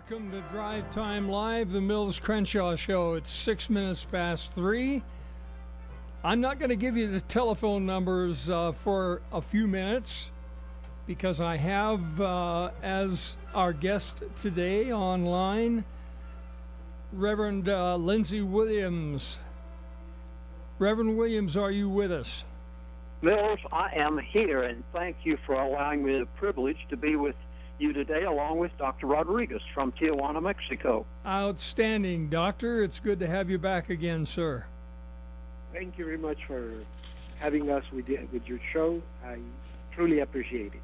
Welcome to Drive Time Live, the Mills Crenshaw Show. It's 6 minutes past 3. I'm not going to give you the telephone numbers for a few minutes because I have, as our guest today online, Reverend Lindsey Williams. Reverend Williams, are you with us? Mills, I am here, and thank you for allowing me the privilege to be with you today, along with Dr. Rodriguez from Tijuana, Mexico. Outstanding, Doctor. It's good to have you back again, sir. Thank you very much for having us with your show. I truly appreciate it.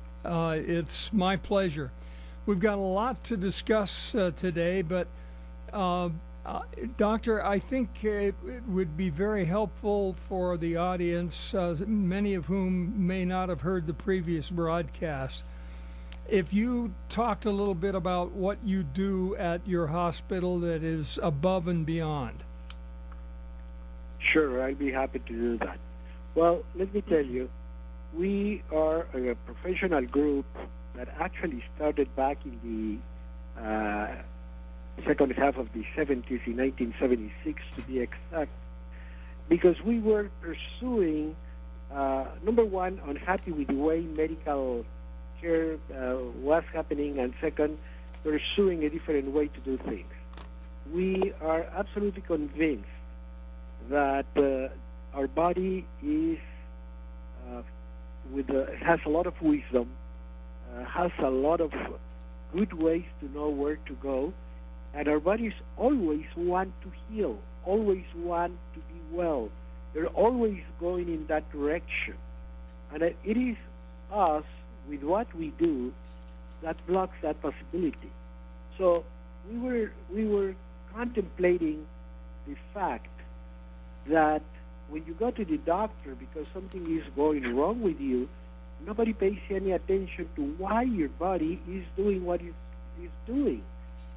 It's my pleasure. We've got a lot to discuss today, but Doctor, I think it would be very helpful for the audience, many of whom may not have heard the previous broadcast, if you talked a little bit about what you do at your hospital that is above and beyond. Sure, I'll be happy to do that. Well, let me tell you, we are a professional group that actually started back in the second half of the 70s, in 1976 to be exact, because we were pursuing, number one, unhappy with the way medical care was happening, and second, pursuing a different way to do things. We are absolutely convinced that our body is has a lot of wisdom, has a lot of good ways to know where to go, and our bodies always want to heal, always want to be well. They're always going in that direction. And it is us, with what we do, that blocks that possibility. So we were contemplating the fact that when you go to the doctor because something is going wrong with you, nobody pays any attention to why your body is doing what it is doing.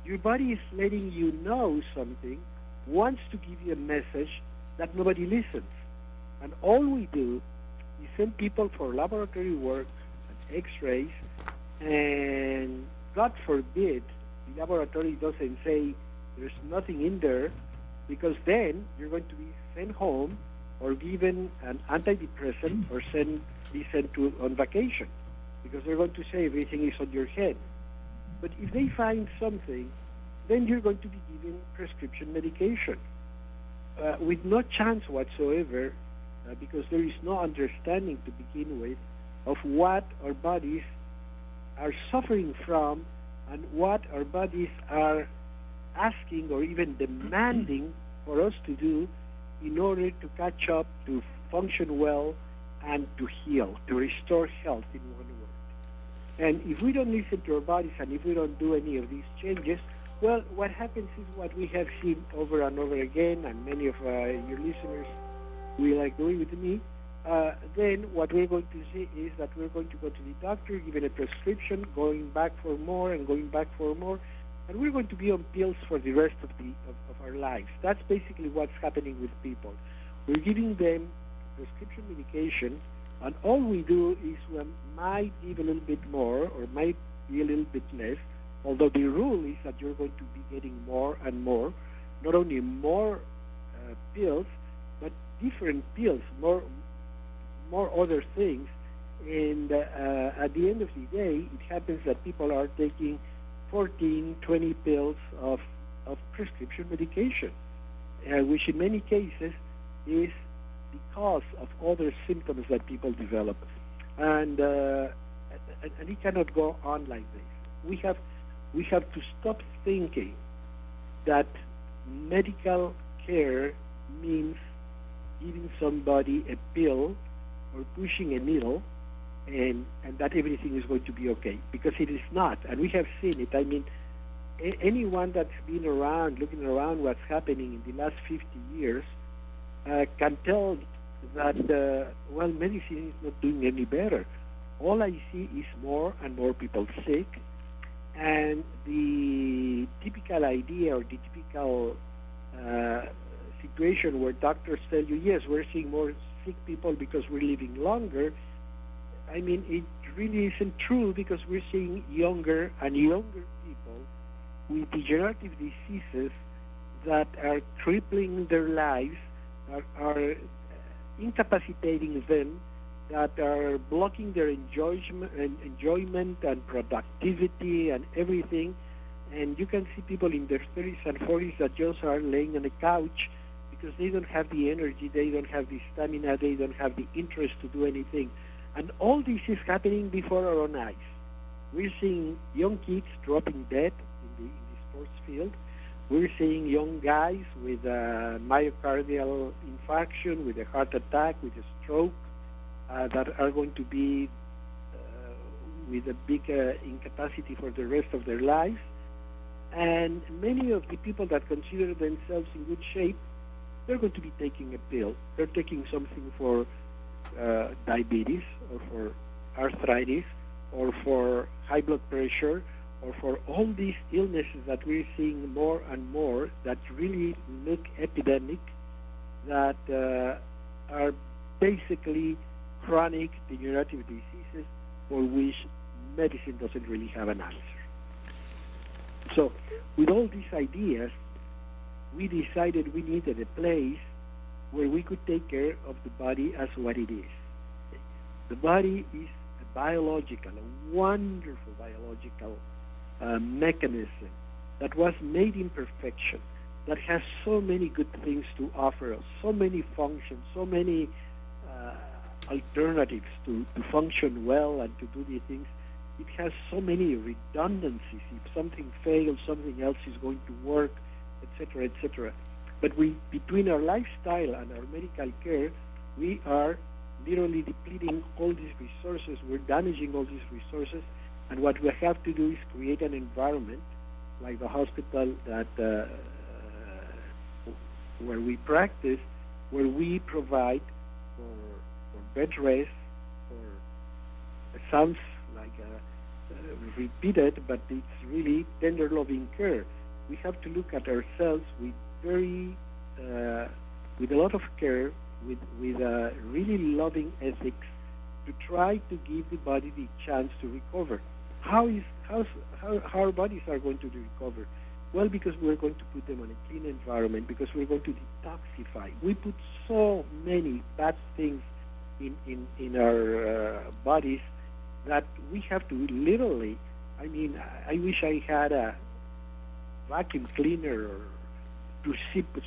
Your body is letting you know something, wants to give you a message that nobody listens. And all we do is send people for laboratory work and x-rays, and God forbid the laboratory doesn't say there's nothing in there, because then you're going to be sent home or given an antidepressant or be sent on vacation, because they're going to say everything is on your head. But if they find something, then you're going to be given prescription medication with no chance whatsoever, because there is no understanding to begin with of what our bodies are suffering from and what our bodies are asking or even demanding for us to do in order to catch up, to function well, and to heal, to restore health, in one word. And if we don't listen to our bodies and if we don't do any of these changes, well, what happens is what we have seen over and over again, and many of your listeners will agree with me, then what we're going to see is that we're going to go to the doctor, given a prescription, going back for more and going back for more, and we're going to be on pills for the rest of our lives. That's basically what's happening with people. We're giving them prescription medication, and all we do is we might give a little bit more or might be a little bit less, although the rule is that you're going to be getting more and more, not only more pills, but different pills, more other things. And at the end of the day, it happens that people are taking 14, 20 pills of prescription medication, which in many cases is the cause of other symptoms that people develop. And it cannot go on like this. We have to stop thinking that medical care means giving somebody a pill or pushing a needle and that everything is going to be okay, because it is not. And we have seen it. I mean, anyone that's been around, looking around what's happening in the last 50 years, can tell that, medicine is not doing any better. All I see is more and more people sick, and the typical idea or the typical situation where doctors tell you, yes, we're seeing more sick people because we're living longer. I mean, it really isn't true, because we're seeing younger and younger people with degenerative diseases that are crippling their lives, are incapacitating them, that are blocking their enjoyment and productivity and everything. And you can see people in their 30s and 40s that just are laying on a couch because they don't have the energy, they don't have the stamina, they don't have the interest to do anything. And all this is happening before our own eyes. We're seeing young kids dropping dead in the sports field. We're seeing young guys with a myocardial infarction, with a heart attack, with a stroke, that are going to be with a big incapacity for the rest of their lives. And many of the people that consider themselves in good shape, they're going to be taking a pill. They're taking something for diabetes, or for arthritis, or for high blood pressure, or for all these illnesses that we're seeing more and more that really look epidemic, that are basically chronic degenerative diseases for which medicine doesn't really have an answer. So with all these ideas, we decided we needed a place where we could take care of the body as what it is. The body is a wonderful biological mechanism that was made in perfection, that has so many good things to offer us, so many functions, so many alternatives to function well and to do the things. It has so many redundancies. If something fails, something else is going to work, etc., etc. But between our lifestyle and our medical care, we are literally depleting all these resources. We're damaging all these resources. And what we have to do is create an environment like the hospital that where we practice, where we provide for bed rest, for it sounds like repeated, but it's really tender, loving care. We have to look at ourselves with with a lot of care, with really loving ethics, to try to give the body the chance to recover. How our bodies are going to recover? Well, because we're going to put them on a clean environment, because we're going to detoxify. We put so many bad things in our bodies that we have to literally, I mean, I wish I had a vacuum cleaner or to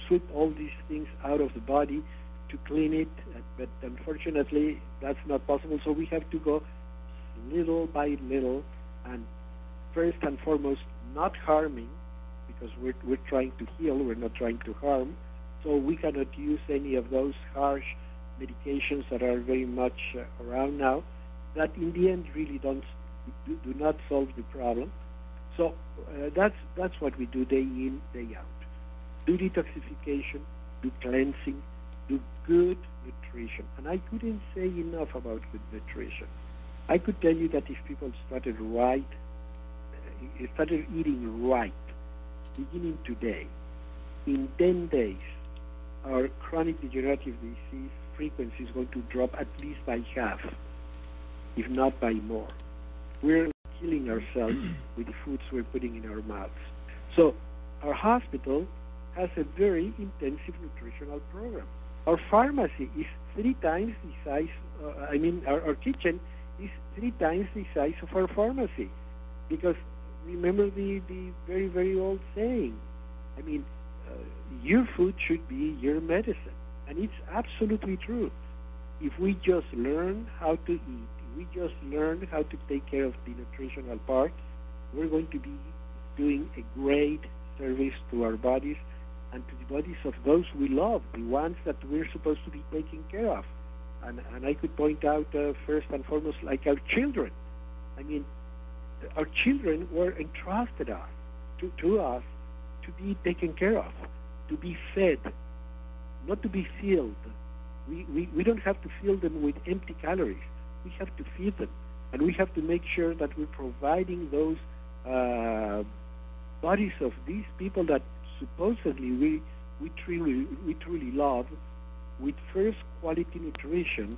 sweep all these things out of the body to clean it, but unfortunately that's not possible. So we have to go little by little, and first and foremost, not harming, because we're trying to heal, we're not trying to harm. So we cannot use any of those harsh medications that are very much around now, that in the end really do not solve the problem. So that's what we do day in, day out. Do detoxification, do cleansing, do good nutrition. And I couldn't say enough about good nutrition. I could tell you that if people started eating right, beginning today, in 10 days, our chronic degenerative disease frequency is going to drop at least by half, if not by more. We're killing ourselves with the foods we're putting in our mouths. So our hospital has a very intensive nutritional program. Our pharmacy is 3 times the size, our kitchen is 3 times the size of our pharmacy. Because remember the very, very old saying, your food should be your medicine. And it's absolutely true. If we just learn how to eat, we just learn how to take care of the nutritional part, we're going to be doing a great service to our bodies and to the bodies of those we love, the ones that we're supposed to be taking care of. And I could point out first and foremost, like our children. Our children were entrusted to us to be taken care of, to be fed, not to be filled. We don't have to fill them with empty calories. We have to feed them, and we have to make sure that we're providing those bodies of these people that supposedly we truly love, with first quality nutrition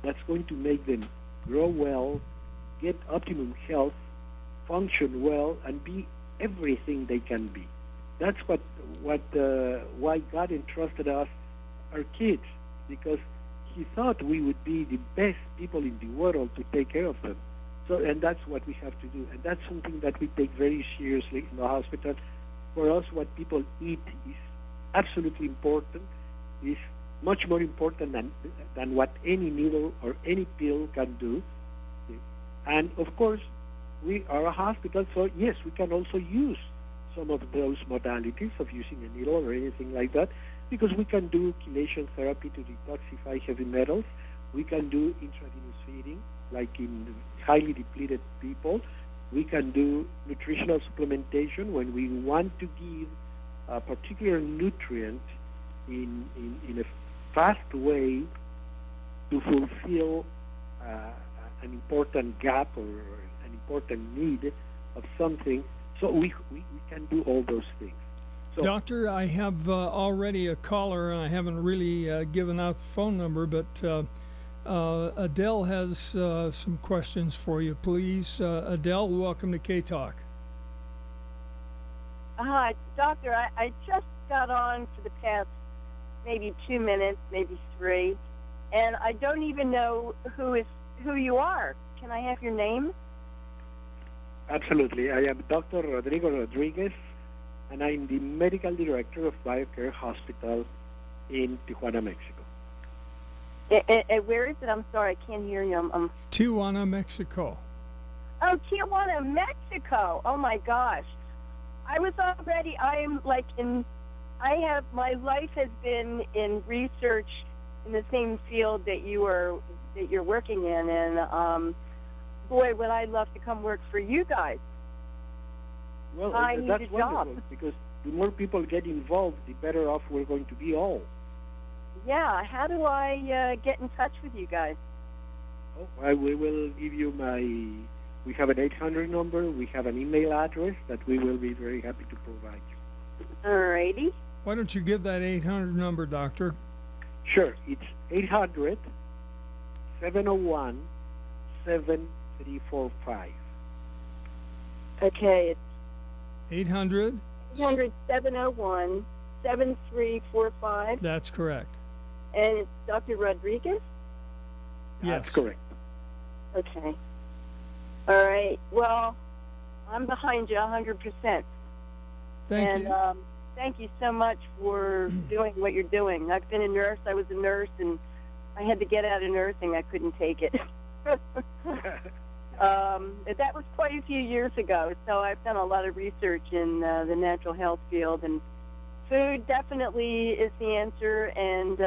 that's going to make them grow well, get optimum health, function well, and be everything they can be. That's why God entrusted us, our kids, because He thought we would be the best people in the world to take care of them. So, and that's what we have to do, and that's something that we take very seriously in the hospital. For us, what people eat is absolutely important. Is much more important than what any needle or any pill can do. And of course, we are a hospital, so yes, we can also use some of those modalities of using a needle or anything like that, because we can do chelation therapy to detoxify heavy metals. We can do intravenous feeding, like in highly depleted people. We can do nutritional supplementation when we want to give a particular nutrient in a fast way to fulfill an important gap or an important need of something. So we can do all those things. So, Doctor, I have already a caller, and I haven't really given out the phone number, but Adele has some questions for you. Please, Adele, welcome to K-Talk. Hi, Doctor. I just got on for the past maybe 2 minutes, maybe 3, and I don't even know who you are. Can I have your name? Absolutely. I am Dr. Rodrigo Rodriguez, and I'm the medical director of BioCare Hospital in Tijuana, Mexico. Where is it? I'm sorry, I can't hear you. Tijuana, Mexico. Oh, Tijuana, Mexico. Oh, my gosh. My life has been in research in the same field that you're working in, and boy, would I love to come work for you guys. Well, I need that's a job. wonderful, because the more people get involved, the better off we're going to be all. Yeah, how do I get in touch with you guys? Oh, we will give you we have an 800 number, we have an email address that we will be very happy to provide you. All righty. Why don't you give that 800 number, Doctor? Sure, it's 800-701-7345. Okay, it's 800? 701-7345. That's correct. And it's Dr. Rodriguez? Yes. That's correct. Okay. All right. Well, I'm behind you 100%. Thank you. Thank you so much for doing what you're doing. I've been a nurse. I was a nurse, and I had to get out of nursing. I couldn't take it. That was quite a few years ago, so I've done a lot of research in the natural health field, and food definitely is the answer, and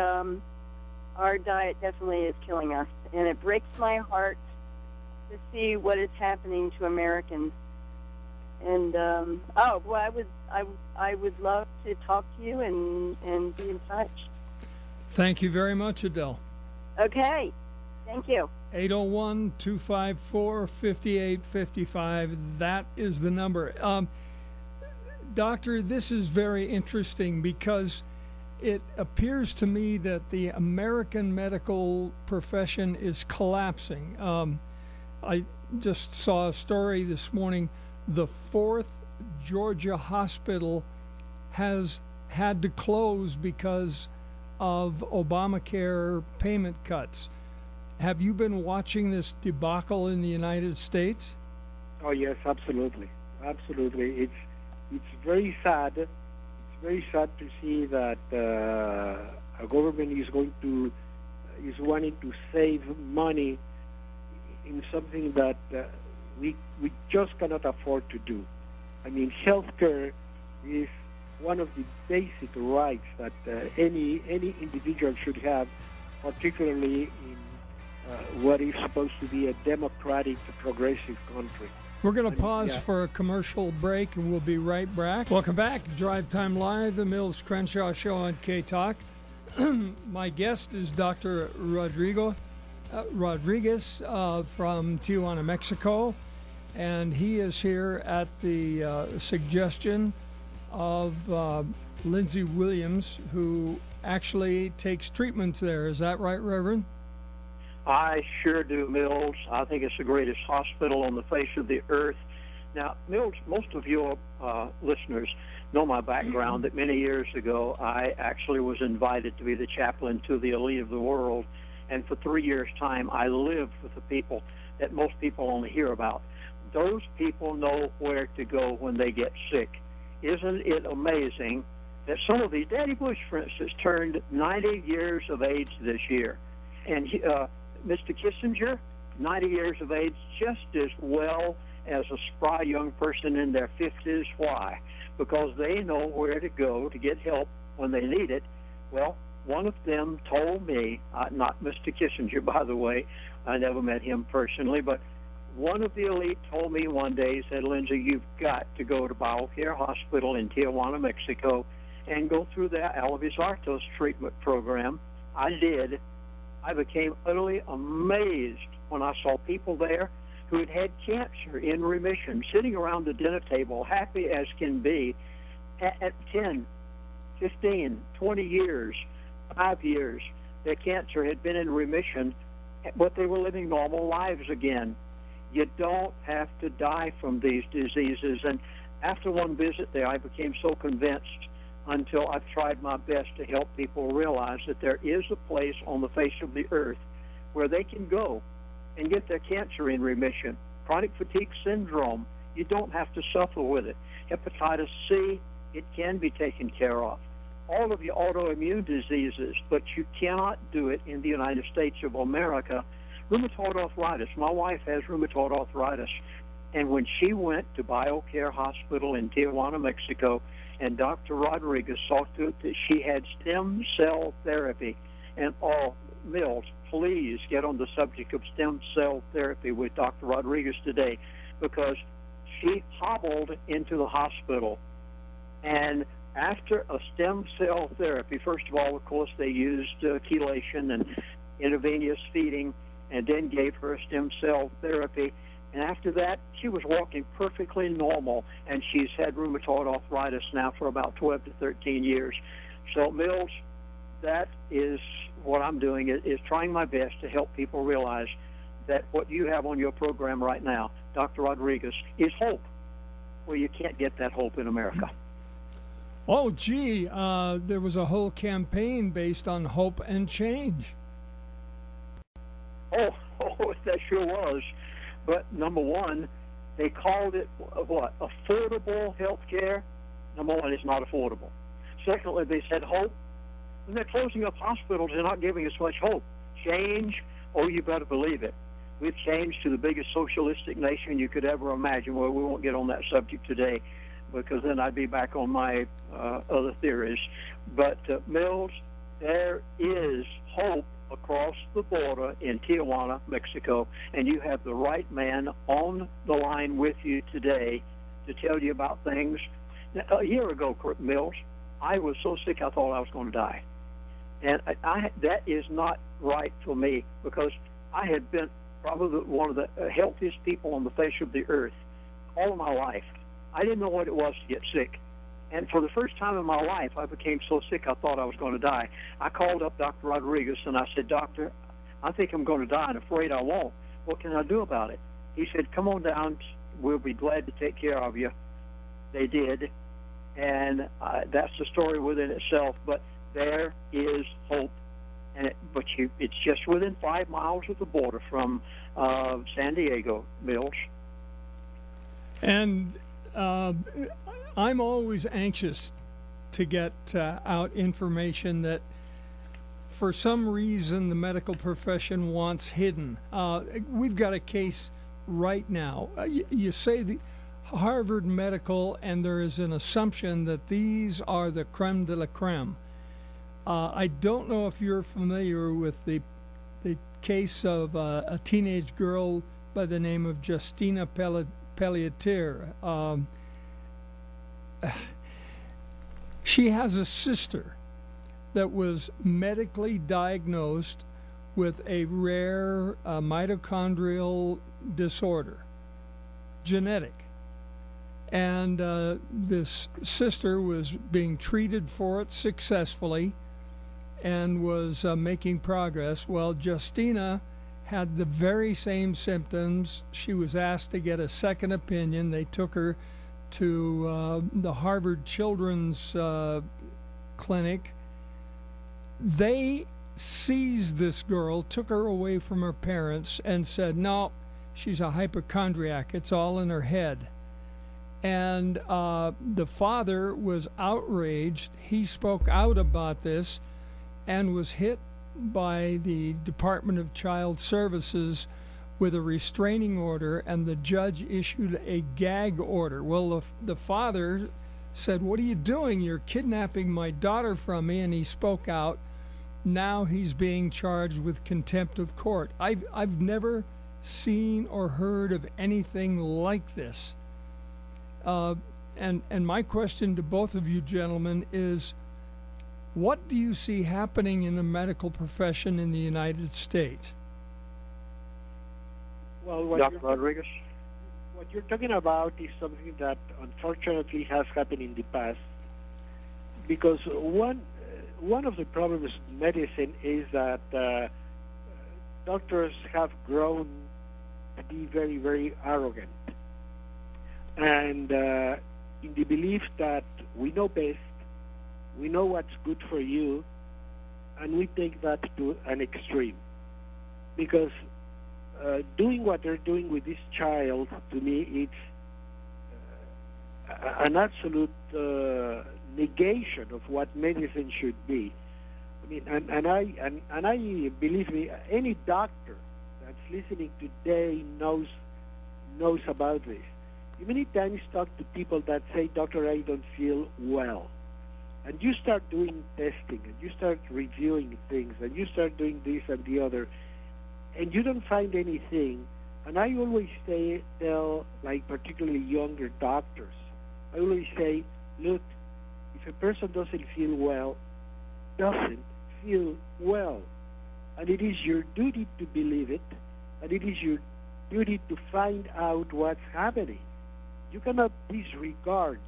our diet definitely is killing us, and it breaks my heart to see what is happening to Americans. And I would love to talk to you and be in touch. Thank you very much, Adele. Okay, thank you. 801-254-5855. That is the number. Doctor, this is very interesting because it appears to me that the American medical profession is collapsing. I just saw a story this morning. The 4th Georgia hospital has had to close because of Obamacare payment cuts. Have you been watching this debacle in the United States? Oh yes, absolutely, absolutely. It's very sad. It's very sad to see that a government is wanting to save money in something that we just cannot afford to do. I mean, healthcare is one of the basic rights that any individual should have, particularly in what is supposed to be a democratic, progressive country. We're going to pause for a commercial break, and we'll be right back. Welcome back. Drive Time Live, the Mills Crenshaw Show on K-Talk. My guest is Dr. Rodrigo Rodriguez from Tijuana, Mexico, and he is here at the suggestion of Lindsey Williams, who actually takes treatments there. Is that right, Reverend? I sure do, Mills. I think it's the greatest hospital on the face of the earth. Now, Mills, most of your listeners know my background, that many years ago I actually was invited to be the chaplain to the elite of the world, and for 3 years' time I lived with the people that most people only hear about. Those people know where to go when they get sick. Isn't it amazing that some of these, Daddy Bush, for instance, turned 90 years of age this year, and Mr. Kissinger, 90 years of age, just as well as a spry young person in their 50s. Why? Because they know where to go to get help when they need it. Well, one of them told me, not Mr. Kissinger, by the way, I never met him personally, but one of the elite told me one day, he said, Lindsey, you've got to go to BioCare Hospital in Tijuana, Mexico, and go through the Alvis Artos treatment program. I did. I became utterly amazed when I saw people there who had had cancer in remission, sitting around the dinner table, happy as can be, at 10, 15, 20 years, 5 years. Their cancer had been in remission, but they were living normal lives again. You don't have to die from these diseases. And after one visit there, I became so convinced, until I've tried my best to help people realize that there is a place on the face of the earth where they can go and get their cancer in remission. Chronic fatigue syndrome, you don't have to suffer with it. Hepatitis C, it can be taken care of. All of your autoimmune diseases, but you cannot do it in the United States of America. Rheumatoid arthritis. My wife has rheumatoid arthritis. And when she went to BioCare Hospital in Tijuana, Mexico, and Dr. Rodriguez saw to it that she had stem cell therapy. And Mills, please get on the subject of stem cell therapy with Dr. Rodriguez today, because she hobbled into the hospital. And after a stem cell therapy, first of all, of course, they used chelation and intravenous feeding, and then gave her a stem cell therapy. And after that, she was walking perfectly normal, and she's had rheumatoid arthritis now for about 12 to 13 years. So, Mills, that is what I'm doing, is trying my best to help people realize that what you have on your program right now, Dr. Rodriguez, is hope, where you can't get that hope in America. Oh, gee, there was a whole campaign based on hope and change. Oh, that sure was. But number one, they called it, what, affordable health care? Number one, it's not affordable. Secondly, they said hope. When they're closing up hospitals, they're not giving us much hope. Change? Oh, you better believe it. We've changed to the biggest socialistic nation you could ever imagine. Well, we won't get on that subject today, because then I'd be back on my other theories. But, Mills, there is hope across the border in Tijuana, Mexico, and you have the right man on the line with you today to tell you about things. Now, a year ago, Mills, I was so sick I thought I was going to die. And that is not right for me, because I had been probably one of the healthiest people on the face of the earth all of my life. I didn't know what it was to get sick. And for the first time in my life, I became so sick I thought I was going to die. I called up Dr. Rodriguez, and I said, Doctor, I think I'm going to die, and afraid I won't. What can I do about it? He said, come on down. We'll be glad to take care of you. They did. And that's the story within itself. But there is hope. It's just within 5 miles of the border from San Diego, Mills. And I'm always anxious to get out information that for some reason the medical profession wants hidden. We've got a case right now. You say the Harvard Medical, and there is an assumption that these are the creme de la creme. I don't know if you're familiar with the case of a teenage girl by the name of Justina Pelletier. She has a sister that was medically diagnosed with a rare mitochondrial disorder, genetic. And this sister was being treated for it successfully and was making progress. Well, Justina had the very same symptoms. She was asked to get a second opinion. They took her to the Harvard Children's Clinic. They seized this girl, took her away from her parents, and said, no, she's a hypochondriac. It's all in her head. And the father was outraged. He spoke out about this and was hit by the Department of Child Services with a restraining order, and the judge issued a gag order. Well, the father said, what are you doing? You're kidnapping my daughter from me, and he spoke out. Now he's being charged with contempt of court. I've never seen or heard of anything like this. And my question to both of you gentlemen is, what do you see happening in the medical profession in the United States? Well, Dr. Rodriguez? What you're talking about is something that unfortunately has happened in the past, because one of the problems in medicine is that doctors have grown to be very, very arrogant, and in the belief that we know best, we know what's good for you, and we take that to an extreme. Because doing what they're doing with this child, to me, it's an absolute negation of what medicine should be. I mean, and I believe me, any doctor that's listening today knows about this. You many times talk to people that say, "Doctor, I don't feel well," and you start doing testing, and you start reviewing things, and you start doing this and the other, and you don't find anything. And I always tell, like particularly younger doctors, I always say, look, if a person doesn't feel well, and it is your duty to believe it, and it is your duty to find out what's happening. You cannot disregard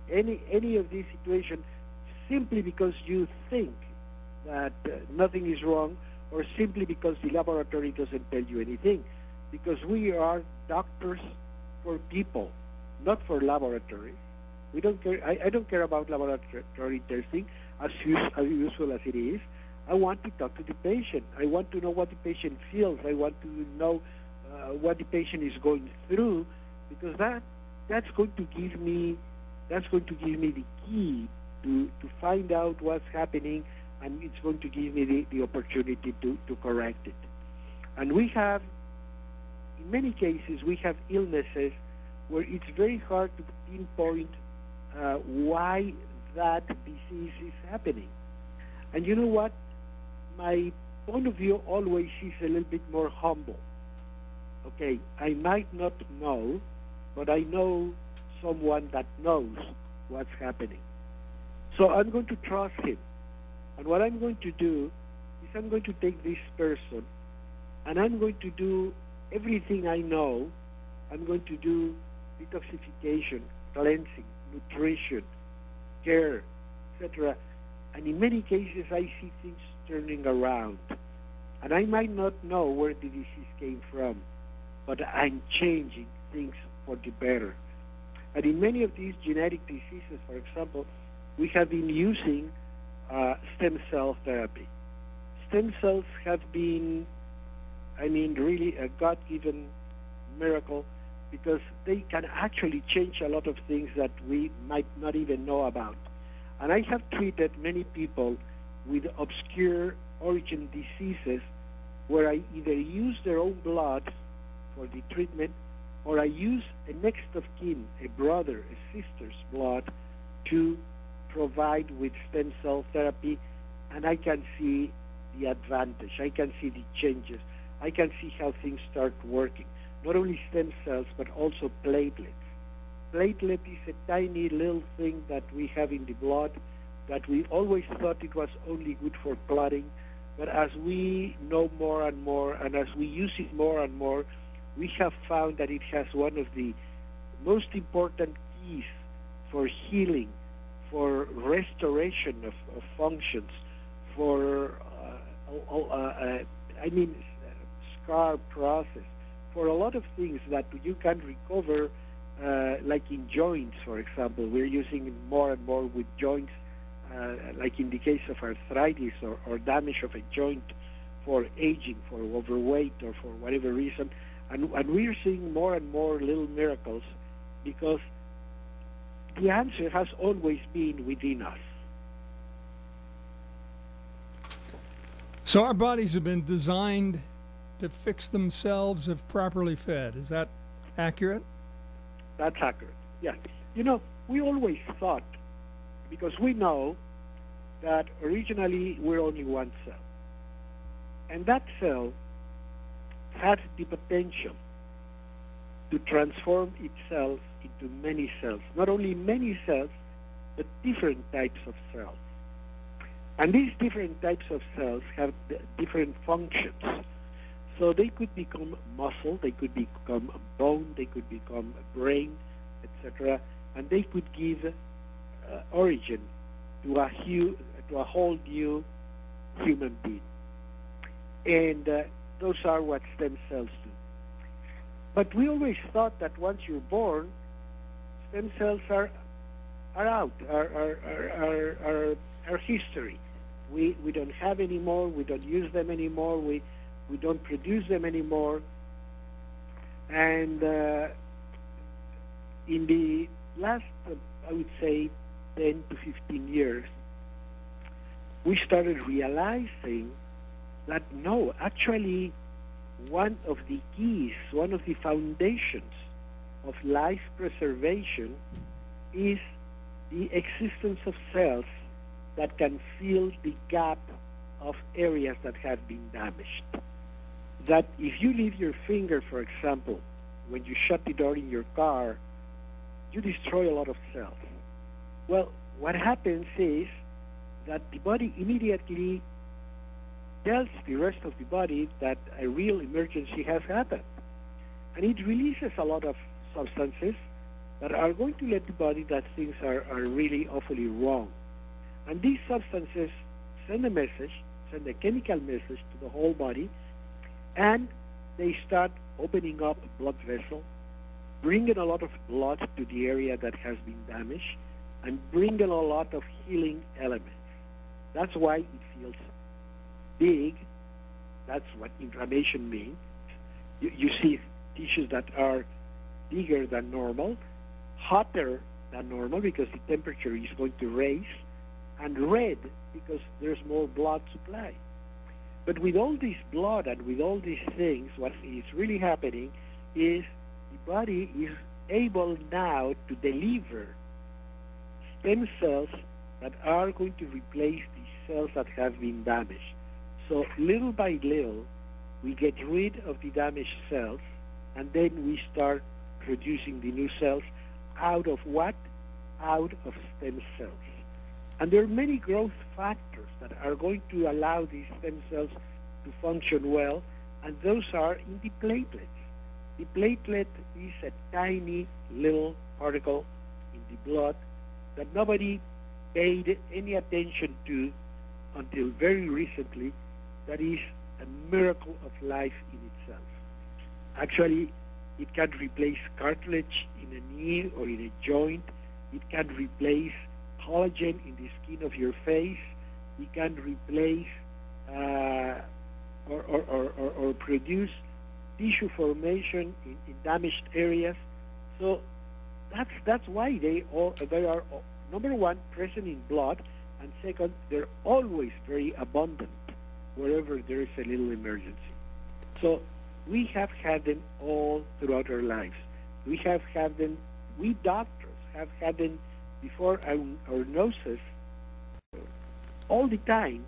any of these situations simply because you think that nothing is wrong, or simply because the laboratory doesn't tell you anything. Because we are doctors for people, not for laboratories. We don't care. I don't care about laboratory testing, as useful as it is. I want to talk to the patient. I want to know what the patient feels. I want to know what the patient is going through, because that's going to give me the key to find out what's happening, and it's going to give me the opportunity to correct it. And we have, in many cases, we have illnesses where it's very hard to pinpoint why that disease is happening. And you know what? My point of view always is a little bit more humble. Okay, I might not know, but I know someone that knows what's happening. So I'm going to trust him. And what I'm going to do is I'm going to take this person, and I'm going to do everything I know. I'm going to do detoxification, cleansing, nutrition, care, etc. And in many cases, I see things turning around. And I might not know where the disease came from, but I'm changing things for the better. And in many of these genetic diseases, for example, we have been using stem cell therapy. Stem cells have been, really a God-given miracle, because they can actually change a lot of things that we might not even know about. And I have treated many people with obscure origin diseases where I either use their own blood for the treatment, or I use a next of kin, a brother, a sister's blood, to provide with stem cell therapy, and I can see the advantage. I can see the changes. I can see how things start working. Not only stem cells, but also platelets. Platelet is a tiny little thing that we have in the blood that we always thought it was only good for clotting, but as we know more and more, and as we use it more and more, we have found that it has one of the most important keys for healing, for restoration of functions, for scar process, for a lot of things that you can recover like in joints, for example. We're using it more and more with joints, like in the case of arthritis or damage of a joint for aging, for overweight, or for whatever reason. And we're seeing more and more little miracles because the answer has always been within us. So our bodies have been designed to fix themselves if properly fed. Is that accurate? That's accurate, yes. You know, we always thought, because we know that originally we're only one cell. And that cell has the potential to transform itself into many cells. Not only many cells, but different types of cells. And these different types of cells have different functions. So they could become muscle, they could become bone, they could become brain, etc. And they could give origin to a whole new human being. And those are what stem cells do. But we always thought that once you're born, stem cells are out, are history. We don't have anymore. We don't use them anymore. We don't produce them anymore. And in the last, I would say, 10 to 15 years, we started realizing that no, actually, one of the keys, one of the foundations of life preservation is the existence of cells that can fill the gap of areas that have been damaged. That if you leave your finger, for example, when you shut the door in your car, you destroy a lot of cells. Well, what happens is that the body immediately tells the rest of the body that a real emergency has happened. And it releases a lot of substances that are going to let the body that things are really awfully wrong. And these substances send a message, send a chemical message to the whole body, and they start opening up a blood vessel, bringing a lot of blood to the area that has been damaged, and bringing a lot of healing elements. That's why it feels big. That's what inflammation means. You see tissues that are bigger than normal, hotter than normal because the temperature is going to raise, and red because there's more blood supply. But with all this blood and with all these things, what is really happening is the body is able now to deliver stem cells that are going to replace the cells that have been damaged. So little by little, we get rid of the damaged cells, and then we start producing the new cells out of what? Out of stem cells. And there are many growth factors that are going to allow these stem cells to function well, and those are in the platelets. The platelet is a tiny little particle in the blood that nobody paid any attention to until very recently. That is a miracle of life in itself. Actually, it can replace cartilage in a knee or in a joint. It can replace collagen in the skin of your face. It can replace or produce tissue formation in damaged areas. So that's why they are, number one, present in blood, and second, they're always very abundant wherever there is a little emergency. So we have had them all throughout our lives. We doctors have had them before our noses all the time,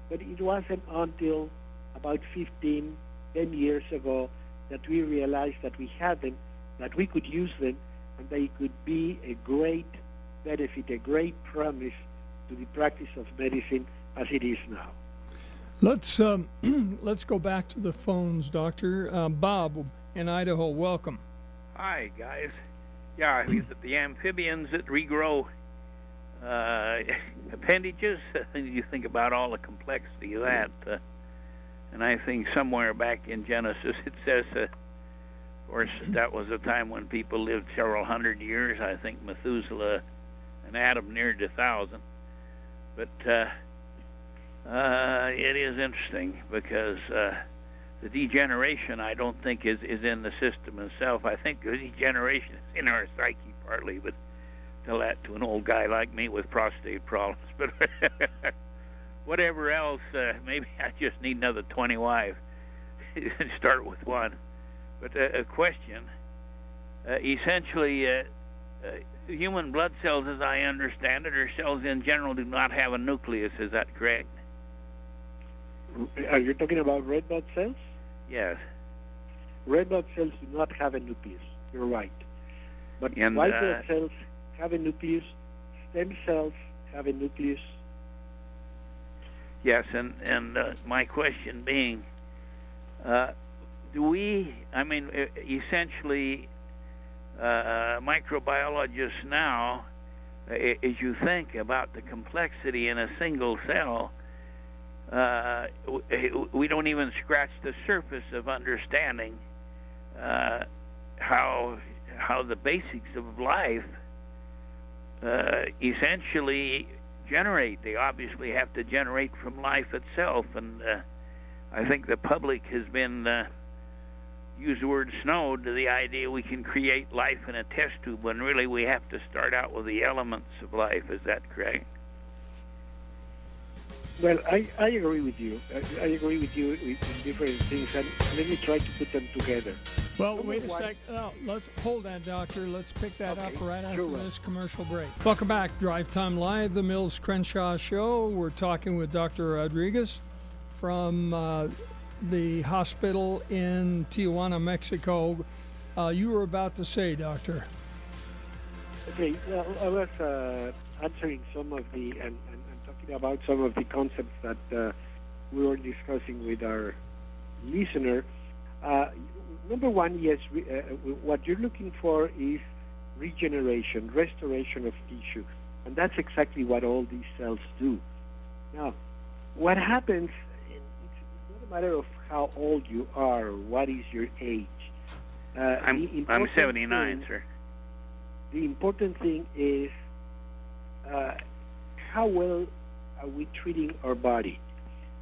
but it wasn't until about 10 years ago that we realized that we had them, that we could use them, and they could be a great benefit, a great promise to the practice of medicine as it is now. Let's go back to the phones, Doctor. Bob in Idaho, welcome. Hi, guys. Yeah, the amphibians that regrow appendages, you think about all the complexity of that. And I think somewhere back in Genesis it says, course, that was a time when people lived several hundred years. I think Methuselah and Adam neared 1,000. But it is interesting because the degeneration, I don't think, is in the system itself. I think the degeneration is in our psyche partly, but tell that to an old guy like me with prostate problems. But whatever else, maybe I just need another 20 wives. Start with one. But a question. Essentially, human blood cells, as I understand it, or cells in general, do not have a nucleus. Is that correct? Are you talking about red blood cells? Yes. Red blood cells do not have a nucleus. You're right. But And, white blood cells have a nucleus. Stem cells have a nucleus. Yes, and my question being, do we, I mean, essentially, microbiologists now, as you think about the complexity in a single cell, we don't even scratch the surface of understanding how the basics of life essentially generate. They obviously have to generate from life itself, and I think the public has been use the word snowed to the idea we can create life in a test tube when really we have to start out with the elements of life. Is that correct? Well, I agree with you. I agree with you in different things, and let me try to put them together. Well, wait a sec. Let's hold that, Doctor. Let's pick that up right after this commercial break. Welcome back. Drive Time Live, the Mills Crenshaw Show. We're talking with Dr. Rodriguez from the hospital in Tijuana, Mexico. You were about to say, Doctor. Okay, I was answering some of the and talking about some of the concepts that we were discussing with our listener. Number one, yes, what you're looking for is regeneration, restoration of tissue, and that's exactly what all these cells do. Now, what happens, it's not a matter of how old you are or what is your age. I'm 79, sir. The important thing is how well are we treating our body?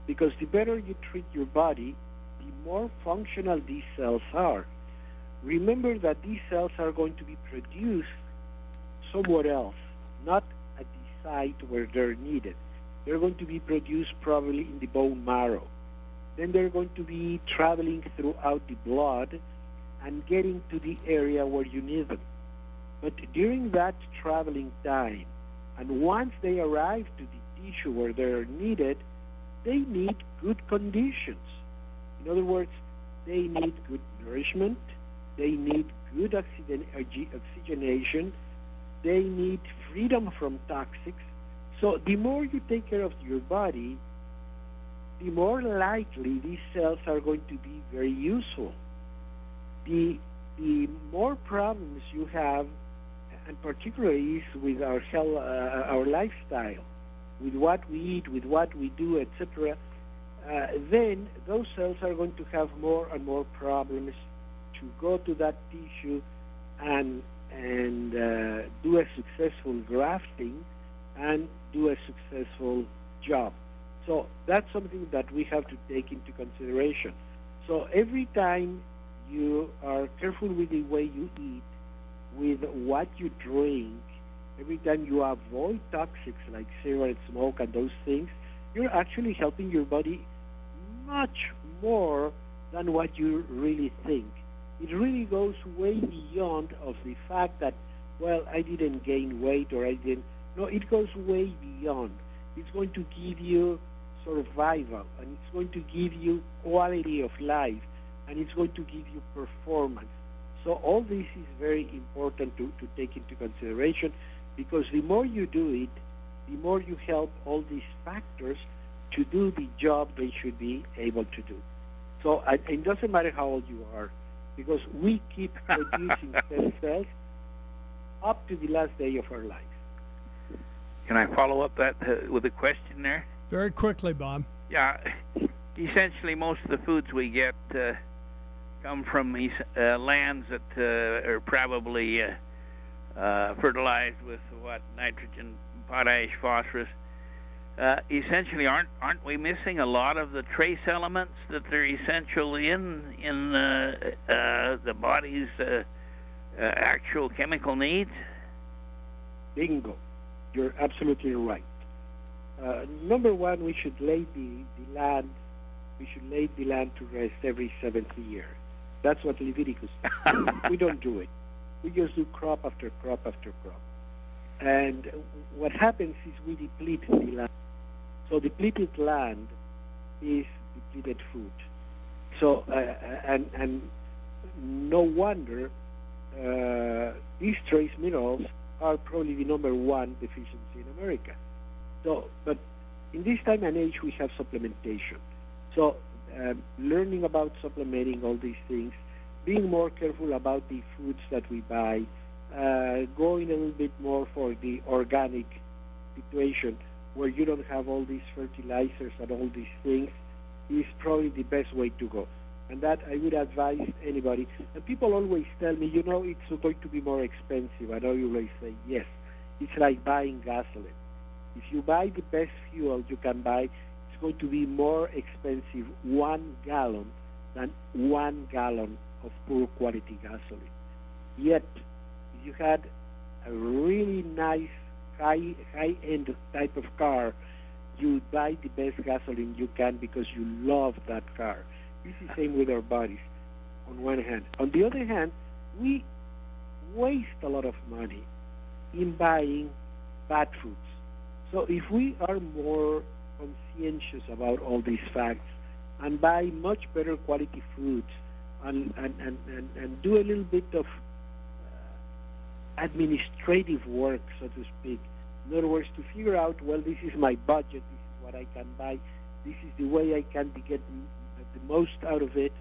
Because the better you treat your body, the more functional these cells are. Remember that these cells are going to be produced somewhere else, not at the site where they're needed. They're going to be produced probably in the bone marrow. Then they're going to be traveling throughout the blood and getting to the area where you need them. But during that traveling time, and once they arrive to the tissue where they're needed, they need good conditions. In other words, they need good nourishment, they need good oxygenation, they need freedom from toxics. So the more you take care of your body, the more likely these cells are going to be very useful. The more problems you have, and particularly is with our health, our lifestyle, with what we eat, with what we do, etc., then those cells are going to have more and more problems to go to that tissue and do a successful grafting and do a successful job. So that's something that we have to take into consideration. So every time you are careful with the way you eat, with what you drink, every time you avoid toxics like cigarette smoke and those things, you're actually helping your body much more than what you really think. It really goes way beyond of the fact that, well, I didn't gain weight or I didn't. No, it goes way beyond. It's going to give you survival, and it's going to give you quality of life, and it's going to give you performance. So all this is very important to take into consideration, because the more you do it, the more you help all these factors to do the job they should be able to do. So it doesn't matter how old you are, because we keep producing stem cells up to the last day of our life. Can I follow up that with a question there? Very quickly, Bob. Yeah. Essentially, most of the foods we get come from lands that are probably fertilized with nitrogen, potash, phosphorus. Essentially, aren't we missing a lot of the trace elements that are essential in the body's actual chemical needs? Bingo. You're absolutely right. Number one, we should lay the land. We should lay the land to rest every 7th year. That's what Leviticus says. We don't do it. We just do crop after crop after crop. And what happens is we deplete the land. So depleted land is depleted food. So and no wonder these trace minerals are probably the number one deficiency in America. So, but in this time and age, we have supplementation. So learning about supplementing all these things, being more careful about the foods that we buy, going a little bit more for the organic situation where you don't have all these fertilizers and all these things is probably the best way to go. And that I would advise anybody. And people always tell me, it's going to be more expensive. I know you always say, yes. It's like buying gasoline. If you buy the best fuel you can buy, it's going to be more expensive 1 gallon than 1 gallon of poor quality gasoline. Yet, if you had a really nice high-end type of car, you buy the best gasoline you can because you love that car. It's the same with our bodies, on one hand. On the other hand, we waste a lot of money in buying bad foods. So if we are more conscientious about all these facts and buy much better quality foods and do a little bit of administrative work, so to speak. In other words, to figure out, well, this is my budget, this is what I can buy, this is the way I can get the most out of it,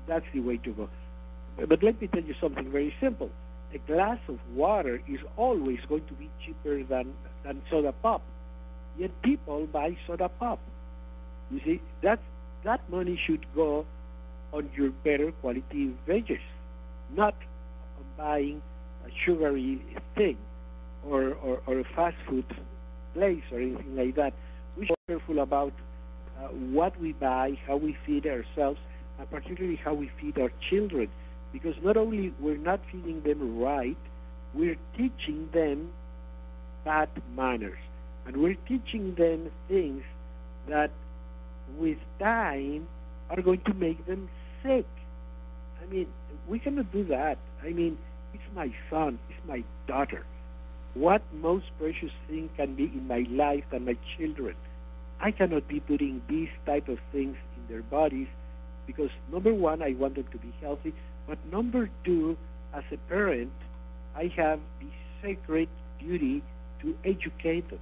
that's the way to go. But let me tell you something very simple. A glass of water is always going to be cheaper than soda pop. Yet people buy soda pop. You see, that money should go on your better quality veggies, not on buying a sugary thing or a fast food place or anything like that. We should be careful about what we buy, how we feed ourselves, and particularly how we feed our children. Because not only we're not feeding them right, we're teaching them bad manners. And we're teaching them things that with time are going to make them sick. I mean, we cannot do that. I mean, it's my son, it's my daughter. What most precious thing can be in my life than my children? I cannot be putting these type of things in their bodies because, number one, I want them to be healthy, but number two, as a parent, I have the sacred duty to educate them,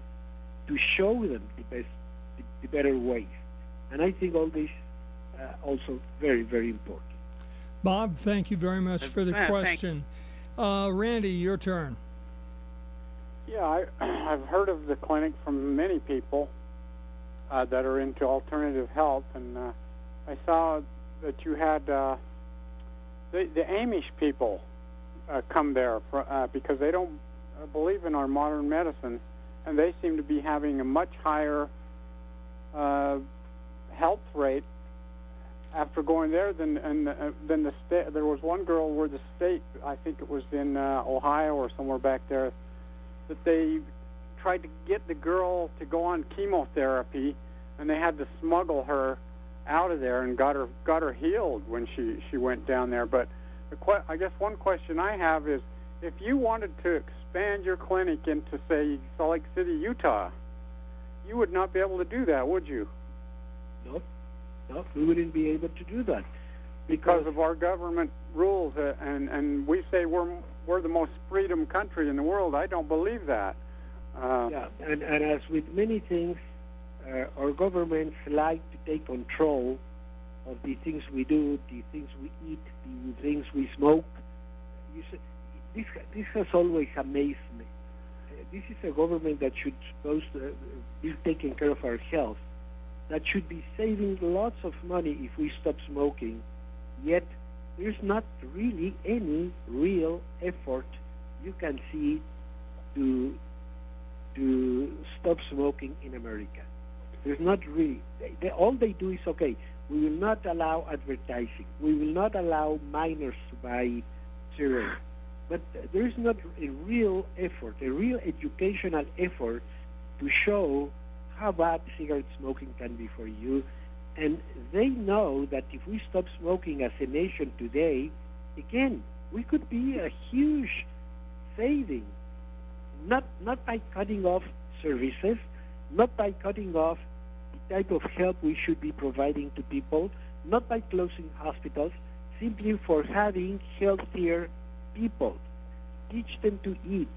to show them the better ways. And I think all this also very, very important. Bob, thank you very much for the question. Randy, your turn. Yeah, I've heard of the clinic from many people that are into alternative health, and I saw that you had the Amish people come there because they don't believe in our modern medicine, and they seem to be having a much higher health rate after going there than the state. There was one girl where the state, I think it was in Ohio or somewhere back there, that they tried to get the girl to go on chemotherapy, and they had to smuggle her out of there and got her healed when she went down there. But I guess one question I have is, if you wanted to expand your clinic into, say, Salt Lake City, Utah, you would not be able to do that, would you? No, we wouldn't be able to do that because of our government rules, and we say we're the most freedom country in the world. I don't believe that. Yeah, and as with many things, our governments like to take control of the things we do, the things we eat, the things we smoke. You see, this has always amazed me. This is a government that should supposed to be taking care of our health, that should be saving lots of money if we stop smoking, yet there's not really any real effort you can see to stop smoking in America. There's not really. All they do is, okay, we will not allow advertising. We will not allow minors to buy cigarettes. But there is not a real effort, a real educational effort to show how bad cigarette smoking can be for you. And they know that if we stop smoking as a nation today, again, we could be a huge saving, not by cutting off services, not by cutting off the type of help we should be providing to people, not by closing hospitals, simply for having healthier people. Teach them to eat.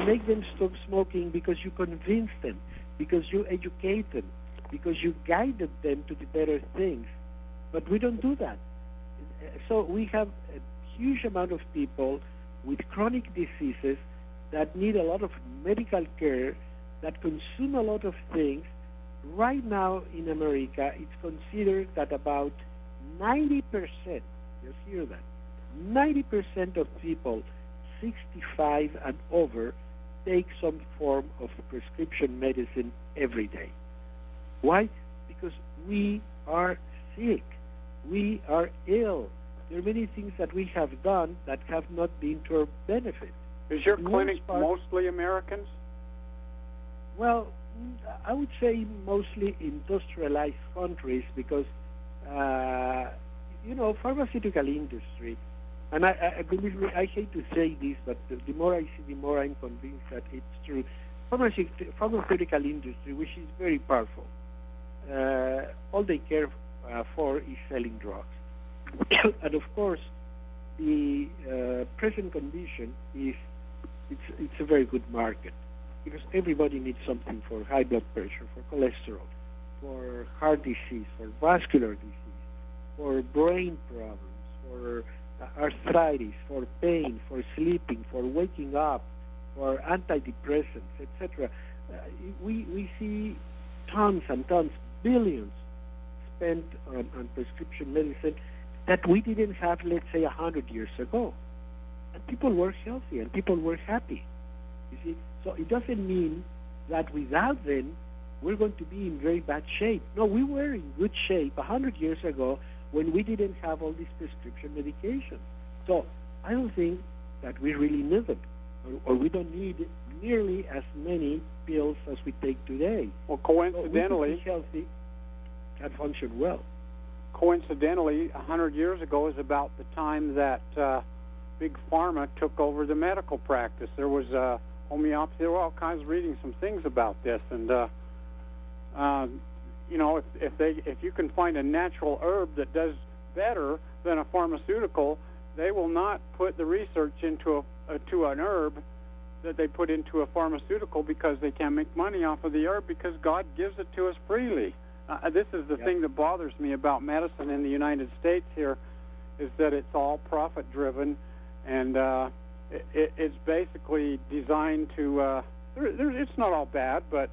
Make them stop smoking because you convince them, because you educate them, because you guided them to the better things. But we don't do that. So we have a huge amount of people with chronic diseases that need a lot of medical care, that consume a lot of things. Right now in America, it's considered that about 90%, just hear that, 90% of people 65 and over take some form of prescription medicine every day. Why? Because we are sick. We are ill. There are many things that we have done that have not been to our benefit. Is your clinic mostly Americans? Well, I would say mostly industrialized countries because, pharmaceutical industry, and I believe me, I hate to say this, but the more I see, the more I'm convinced that it's true. Pharmaceutical industry, which is very powerful, all they care for is selling drugs. And of course, the present condition is it's a very good market because everybody needs something for high blood pressure, for cholesterol, for heart disease, for vascular disease, for brain problems, for arthritis, for pain, for sleeping, for waking up, for antidepressants, etc. We see tons and tons, billions spent on prescription medicine that we didn't have, let's say, 100 years ago. And people were healthy and people were happy. You see? So it doesn't mean that without them, we're going to be in very bad shape. No, we were in good shape 100 years ago when we didn't have all these prescription medications. So I don't think that we really need them, or we don't need nearly as many pills as we take today. Well, coincidentally, so we can be healthy and function well. Coincidentally, 100 years ago is about the time that Big Pharma took over the medical practice. There was homeopathy. There were all kinds of reading some things about this, and if you can find a natural herb that does better than a pharmaceutical, they will not put the research into an herb that they put into a pharmaceutical because they can't make money off of the herb because God gives it to us freely. This is the thing that bothers me about medicine in the United States here, is that it's all profit-driven, and it's basically designed to... it's not all bad, but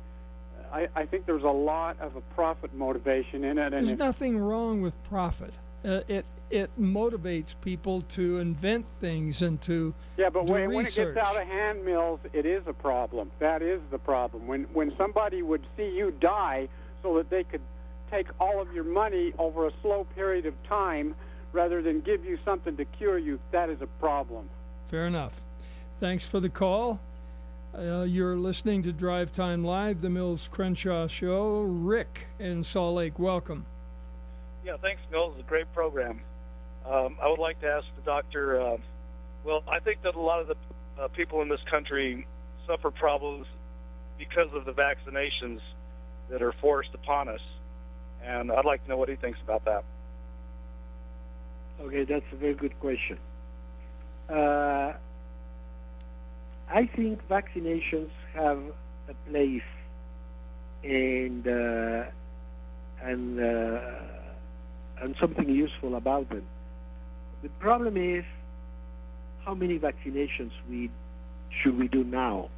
I think there's a lot of a profit motivation in it. There's nothing wrong with profit. It motivates people to invent things and to do when research. it gets out of hand, Mills, it is a problem. That is the problem. When somebody would see you die so that they could take all of your money over a slow period of time rather than give you something to cure you, that is a problem. Fair enough. Thanks for the call. You're listening to Drive Time Live, the Mills Crenshaw Show. Rick in Salt Lake, welcome. Yeah, thanks, Mills. It's a great program. I would like to ask the doctor, I think that a lot of the people in this country suffer problems because of the vaccinations that are forced upon us, and I'd like to know what he thinks about that. Okay, that's a very good question. I think vaccinations have a place and something useful about them. The problem is how many vaccinations should we do now?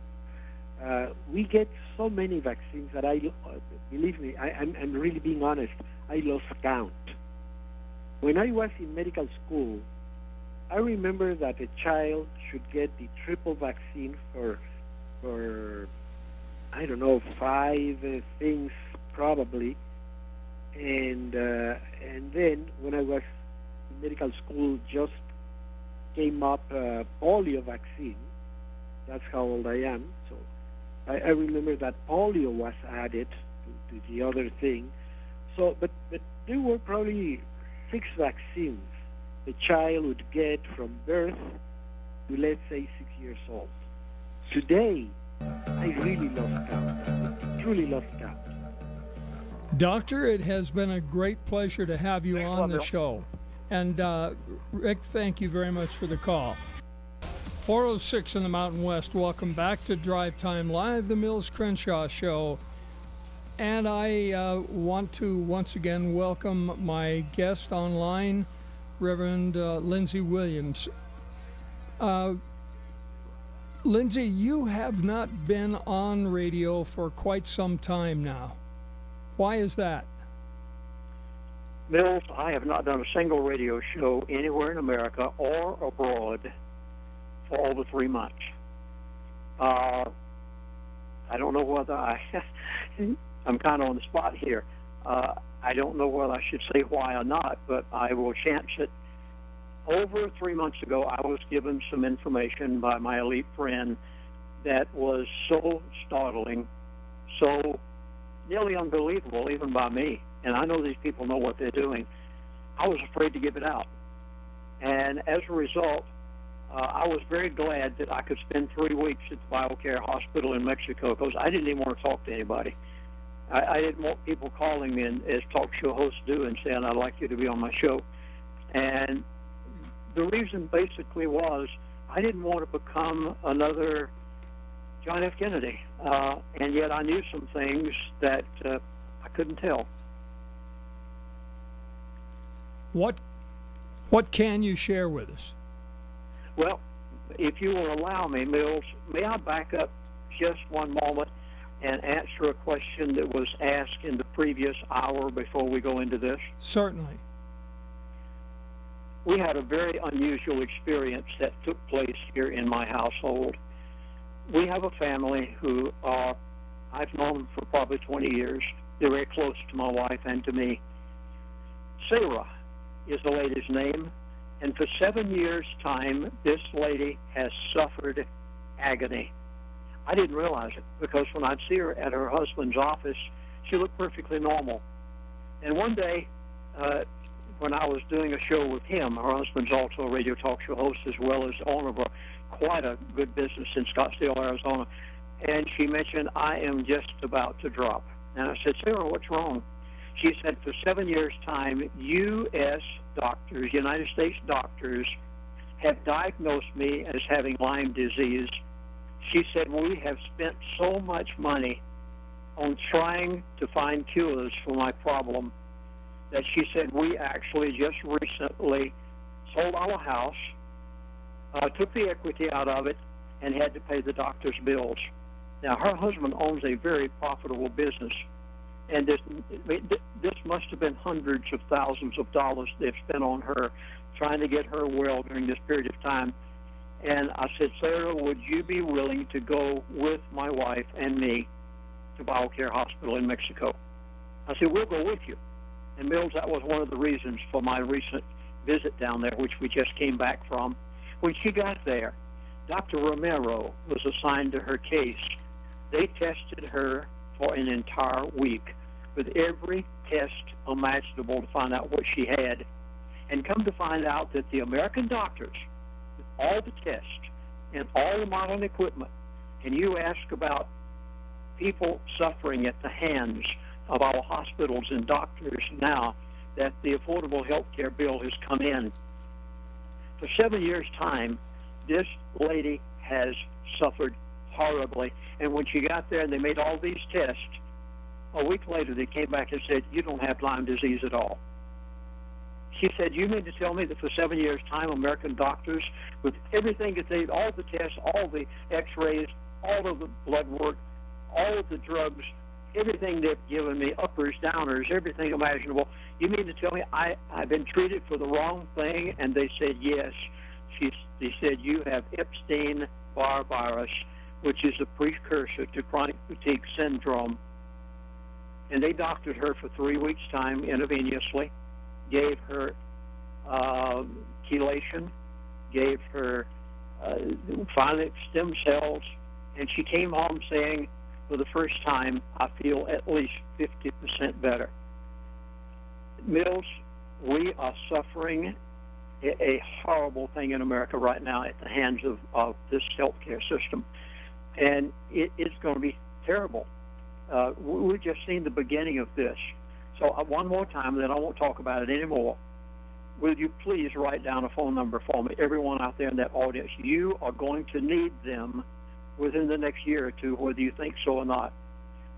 We get so many vaccines that believe me, I'm really being honest, I lost count. When I was in medical school, I remember that a child should get the triple vaccine for I don't know, 5 things probably, and then when I was in medical school, just came up polio vaccine. That's how old I am. So I remember that polio was added to the other thing. So, but there were probably 6 vaccines the child would get from birth to, let's say, 6 years old. Today, I really lost count. Truly lost count. Doctor, it has been a great pleasure to have you on the show. And Rick, thank you very much for the call. 4:06 in the Mountain West. Welcome back to Drive Time Live, the Mills Crenshaw Show. And I want to once again welcome my guest online, Reverend Lindsey Williams. Lindsey, you have not been on radio for quite some time now. Why is that? Mills, I have not done a single radio show anywhere in America or abroad for over 3 months. I don't know whether I'm kind of on the spot here. I don't know whether I should say why or not, but I will chance it. Over 3 months ago, I was given some information by my elite friend that was so startling, so nearly unbelievable, even by me. And I know these people know what they're doing. I was afraid to give it out. And as a result, I was very glad that I could spend 3 weeks at the BioCare Hospital in Mexico, because I didn't even want to talk to anybody. I didn't want people calling me, as talk show hosts do, and saying, I'd like you to be on my show. And the reason basically was I didn't want to become another John F. Kennedy. And yet I knew some things that I couldn't tell. What can you share with us? Well, if you will allow me, Mills, may I back up just one moment and answer a question that was asked in the previous hour before we go into this? Certainly. We had a very unusual experience that took place here in my household. We have a family who I've known for probably 20 years. They're very close to my wife and to me. Sarah is the lady's name, and for 7 years' time, this lady has suffered agony. I didn't realize it, because when I'd see her at her husband's office, she looked perfectly normal. And one day, when I was doing a show with him, her husband's also a radio talk show host, as well as owner of quite a good business in Scottsdale, Arizona, and she mentioned, I am just about to drop. And I said, Sarah, what's wrong? She said, for 7 years' time, U.S. doctors, United States doctors, have diagnosed me as having Lyme disease. She said, we have spent so much money on trying to find cures for my problem that she said we actually just recently sold our house, took the equity out of it, and had to pay the doctor's bills. Now, her husband owns a very profitable business, and this must have been hundreds of thousands of dollars they've spent on her, trying to get her well during this period of time. And I said, Sarah, would you be willing to go with my wife and me to BioCare Hospital in Mexico? I said, we'll go with you. And Mills, that was one of the reasons for my recent visit down there, which we just came back from. When she got there, Dr. Romero was assigned to her case. They tested her for an entire week with every test imaginable to find out what she had. And come to find out that the American doctors, with all the tests and all the modern equipment, and you ask about people suffering at the hands of our hospitals and doctors now that the Affordable Health Care Bill has come in. For 7 years' time, this lady has suffered horribly. And when she got there and they made all these tests, a week later they came back and said, you don't have Lyme disease at all. She said, you mean to tell me that for 7 years' time, American doctors, with everything that they, all the tests, all the x-rays, all of the blood work, all of the drugs, everything they've given me, uppers, downers, everything imaginable. You mean to tell me I've been treated for the wrong thing? And they said, yes. They said, you have Epstein-Barr virus, which is a precursor to chronic fatigue syndrome. And they doctored her for 3 weeks' time intravenously, gave her chelation, gave her finally stem cells, and she came home saying, for the first time, I feel at least 50% better. Mills, we are suffering a horrible thing in America right now at the hands of this healthcare system, and it's going to be terrible. We've just seen the beginning of this. So one more time, then I won't talk about it anymore. Will you please write down a phone number for me? Everyone out there in that audience, you are going to need them within the next year or two, whether you think so or not.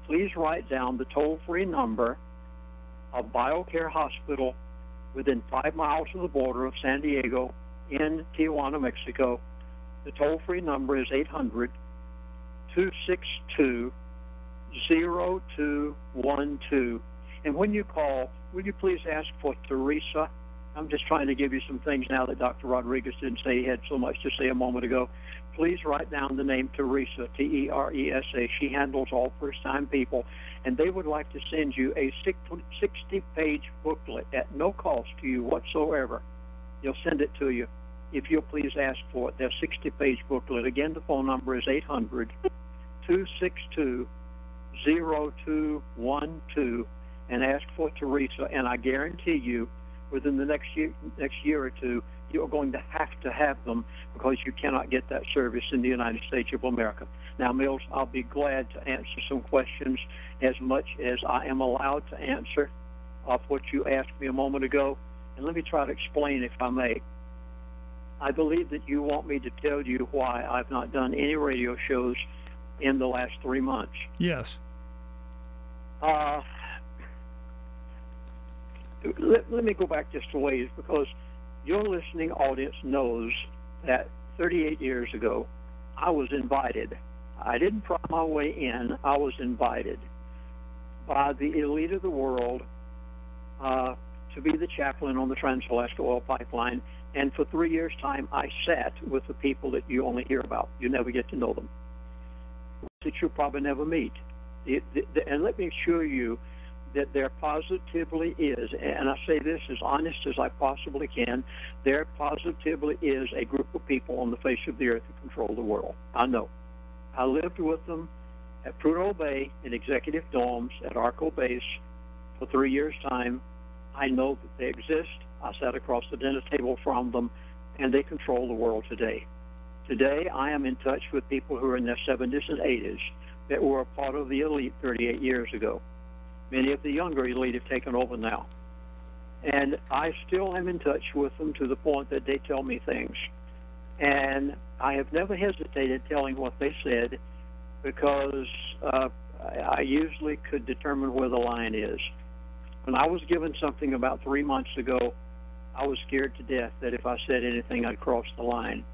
Please write down the toll-free number of BioCare Hospital within 5 miles of the border of San Diego in Tijuana, Mexico. The toll-free number is 800-262-0212. And when you call, will you please ask for Teresa? I'm just trying to give you some things now that Dr. Rodriguez didn't say he had so much to say a moment ago. Please write down the name Teresa, Teresa. She handles all first-time people, and they would like to send you a 60-page booklet at no cost to you whatsoever. They'll send it to you if you'll please ask for it. Their 60-page booklet. Again, the phone number is 800-262-0212, and ask for Teresa, and I guarantee you within the next year or two, you're going to have them, because you cannot get that service in the United States of America. Now, Mills, I'll be glad to answer some questions as much as I am allowed to answer of what you asked me a moment ago. And let me try to explain, if I may. I believe that you want me to tell you why I've not done any radio shows in the last 3 months. Yes. Let me go back just a ways, because your listening audience knows that 38 years ago, I was invited. I didn't pry my way in. I was invited by the elite of the world to be the chaplain on the Trans-Alaska Oil Pipeline. And for 3 years' time, I sat with the people that you only hear about. You never get to know them, that you'll probably never meet. And let me assure you that there positively is, and I say this as honest as I possibly can, there positively is a group of people on the face of the earth who control the world. I know. I lived with them at Prudhoe Bay in executive dorms at Arco Base for 3 years' time. I know that they exist. I sat across the dinner table from them, and they control the world today. Today, I am in touch with people who are in their 70s and 80s that were a part of the elite 38 years ago. Many of the younger elite have taken over now. And I still am in touch with them to the point that they tell me things. And I have never hesitated telling what they said, because I usually could determine where the line is. When I was given something about 3 months ago, I was scared to death that if I said anything, I'd cross the line.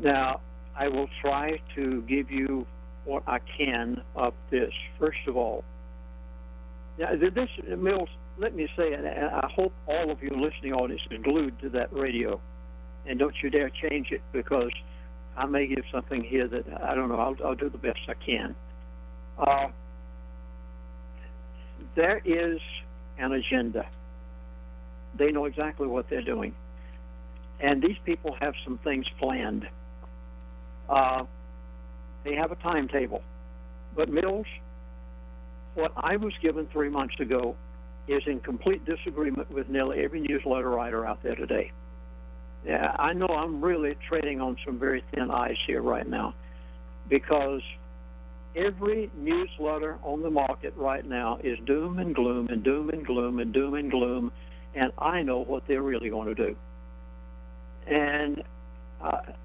Now, I will try to give you what I can of this. First of all, now, this, Mills, let me say, and I hope all of you listening audience is glued to that radio, and don't you dare change it, because I may give something here that, I don't know, I'll do the best I can. There is an agenda. They know exactly what they're doing. And these people have some things planned. They have a timetable. But Mills, what I was given 3 months ago is in complete disagreement with nearly every newsletter writer out there today. Yeah, I know I'm really treading on some very thin ice here right now, because every newsletter on the market right now is doom and gloom and doom and gloom and doom and gloom, and I know what they're really going to do. And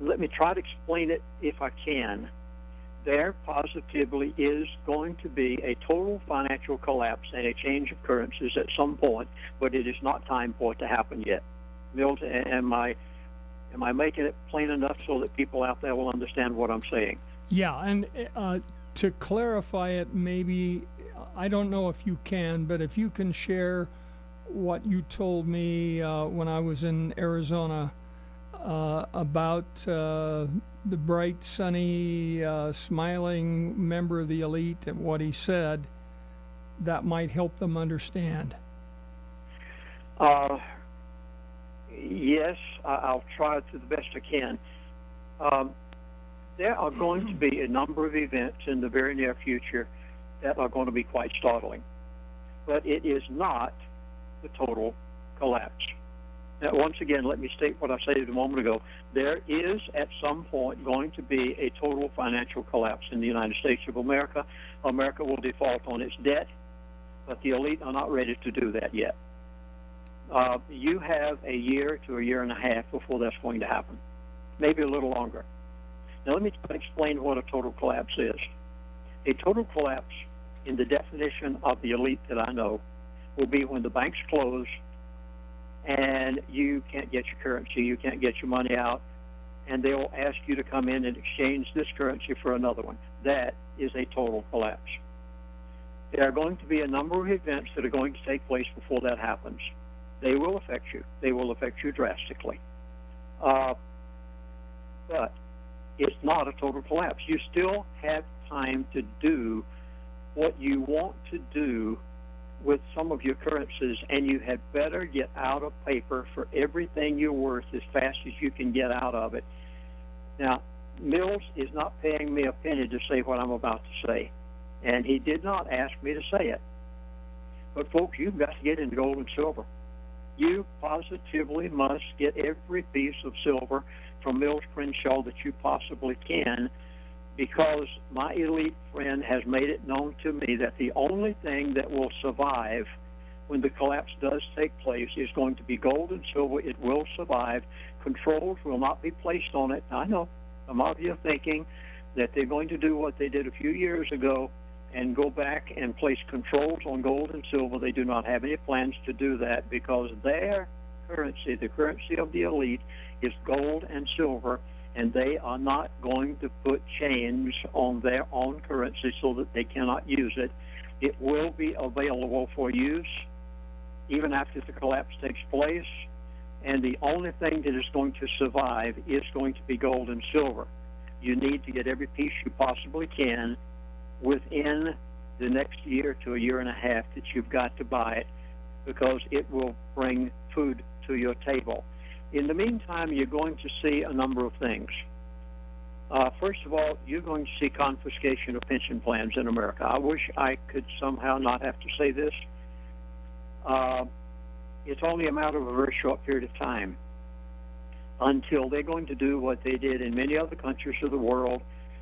let me try to explain it if I can. There positively is going to be a total financial collapse and a change of currencies at some point, but it is not time for it to happen yet. Mills, am I making it plain enough so that people out there will understand what I'm saying? Yeah, and to clarify it maybe I don't know if you can, but if you can share what you told me when I was in Arizona about the bright, sunny, smiling member of the elite and what he said, that might help them understand. Yes, I'll try to the best I can. There are going to be a number of events in the very near future that are going to be quite startling. But it is not the total collapse. Now, once again, let me state what I stated a moment ago. There is, at some point, going to be a total financial collapse in the United States of America. America will default on its debt, but the elite are not ready to do that yet. You have a year to a year and a half before that's going to happen, maybe a little longer. Now, let me explain what a total collapse is. A total collapse, in the definition of the elite that I know, will be when the banks close and you can't get your currency, you can't get your money out, and they'll ask you to come in and exchange this currency for another one. That is a total collapse. There are going to be a number of events that are going to take place before that happens. They will affect you. They will affect you drastically. But it's not a total collapse. You still have time to do what you want to do with some of your currencies, and you had better get out of paper for everything you're worth as fast as you can get out of it. Now, Mills is not paying me a penny to say what I'm about to say, and he did not ask me to say it. But, folks, you've got to get into gold and silver. You positively must get every piece of silver from Mills Crenshaw that you possibly can, because my elite friend has made it known to me that the only thing that will survive when the collapse does take place is going to be gold and silver. It will survive. Controls will not be placed on it. I know some of you are thinking that they're going to do what they did a few years ago and go back and place controls on gold and silver. They do not have any plans to do that, because their currency, the currency of the elite, is gold and silver, and they are not going to put chains on their own currency so that they cannot use it. It will be available for use even after the collapse takes place, and the only thing that is going to survive is going to be gold and silver. You need to get every piece you possibly can within the next year to a year and a half that you've got to buy it, because it will bring food to your table. In the meantime, you're going to see a number of things. First of all, you're going to see confiscation of pension plans in America. I wish I could somehow not have to say this. It's only a matter of a very short period of time until they're going to do what they did in many other countries of the world,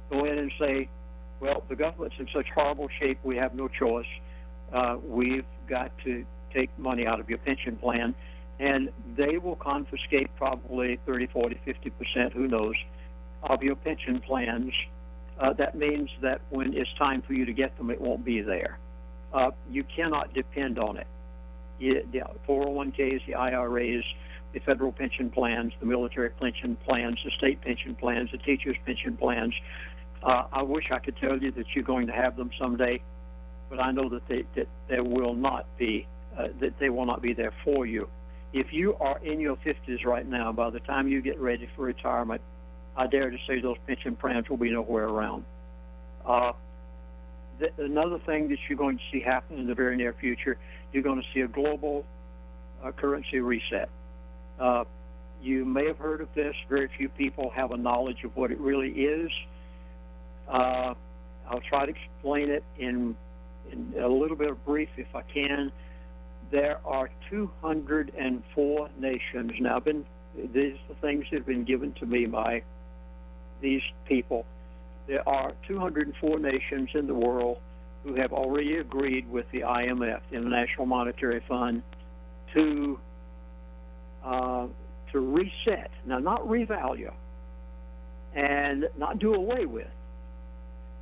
go in and say, well, the government's in such horrible shape, we have no choice. We've got to take money out of your pension plan. And they will confiscate probably 30, 40, 50%, who knows, of your pension plans. That means that when it's time for you to get them, it won't be there. You cannot depend on it. The 401ks, the IRAs, the federal pension plans, the military pension plans, the state pension plans, the teachers' pension plans. I wish I could tell you that you're going to have them someday, but I know that there will not be that they will not be there for you. If you are in your 50s right now, by the time you get ready for retirement, I dare to say those pension plans will be nowhere around. Another thing that you're going to see happen in the very near future, you're going to see a global currency reset. You may have heard of this. Very few people have a knowledge of what it really is. I'll try to explain it in a little bit of brief if I can. There are 204 nations. Now, these are the things that have been given to me by these people. There are 204 nations in the world who have already agreed with the IMF, the International Monetary Fund, to reset, now not revalue and not do away with,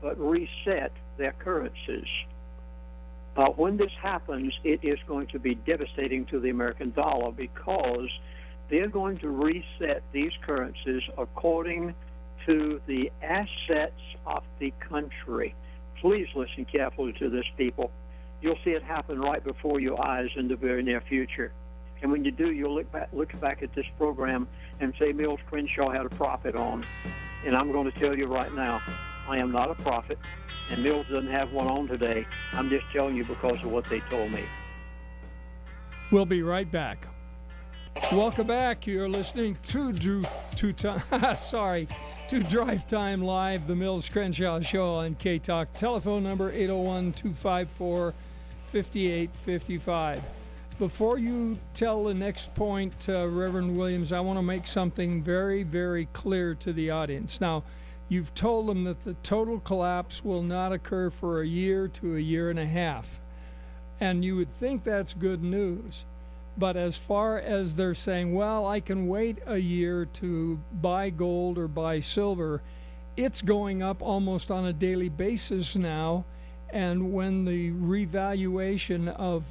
but reset their currencies. When this happens, it is going to be devastating to the American dollar, because they're going to reset these currencies according to the assets of the country. Please listen carefully to this, people. You'll see it happen right before your eyes in the very near future. And when you do, you'll look back at this program and say, Mills Crenshaw had a prophet on. And I'm going to tell you right now, I am not a prophet, and Mills doesn't have one on today. I'm just telling you because of what they told me. We'll be right back. Welcome back. You're listening to Drive Time Live, the Mills Crenshaw Show on K-Talk. Telephone number 801-254-5855. Before you tell the next point, Reverend Williams, I want to make something very, very clear to the audience. Now, you've told them that the total collapse will not occur for a year to a year and a half. And you would think that's good news. But as far as they're saying, well, I can wait a year to buy gold or buy silver, it's going up almost on a daily basis now. And when the revaluation of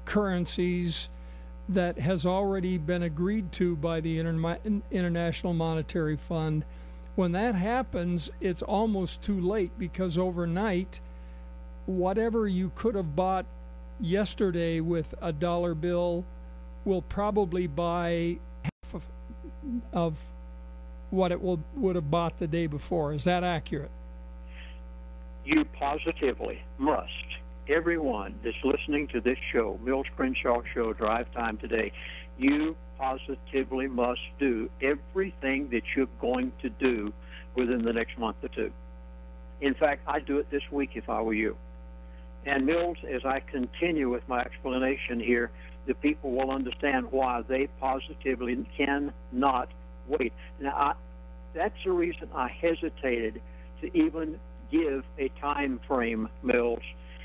currencies that has already been agreed to by the International Monetary Fund, when that happens, it's almost too late, because overnight, whatever you could have bought yesterday with a dollar bill will probably buy half of what it would have bought the day before. Is that accurate? You positively must, everyone that's listening to this show, Mills Crenshaw Show, Drive Time Today, you positively must do everything that you're going to do within the next month or two. In fact, I'd do it this week if I were you. And Mills, as I continue with my explanation here, the people will understand why they positively cannot wait. Now, that's the reason I hesitated to even give a time frame, Mills,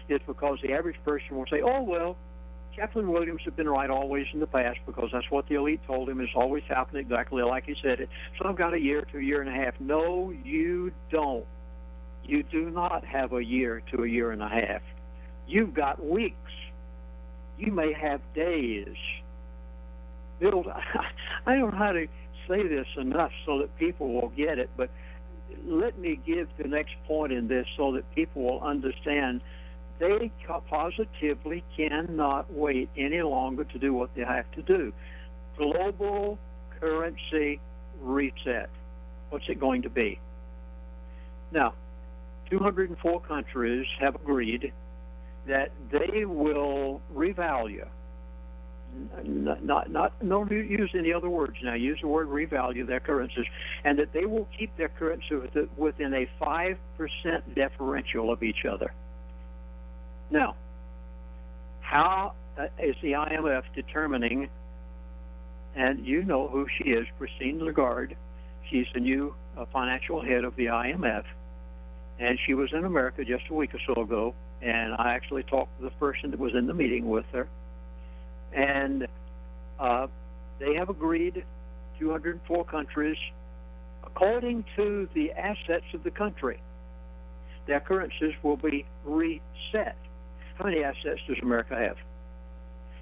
is because the average person will say, oh, well, Chaplain Williams has been right always in the past, because that's what the elite told him. It's always happened exactly like he said it. So I've got a year to a year and a half. No, you don't. You do not have a year to a year and a half. You've got weeks. You may have days. Bill, I don't know how to say this enough so that people will get it, but let me give the next point in this so that people will understand. They positively cannot wait any longer to do what they have to do. Global currency reset. What's it going to be? Now, 204 countries have agreed that they will revalue. Don't use any other words now. Use the word revalue their currencies, and that they will keep their currency within a 5% differential of each other. Now, how is the IMF determining? And you know who she is, Christine Lagarde. She's the new financial head of the IMF, and she was in America just a week or so ago. And I actually talked to the person that was in the meeting with her. And they have agreed, 204 countries, according to the assets of the country, their currencies will be reset. How many assets does America have?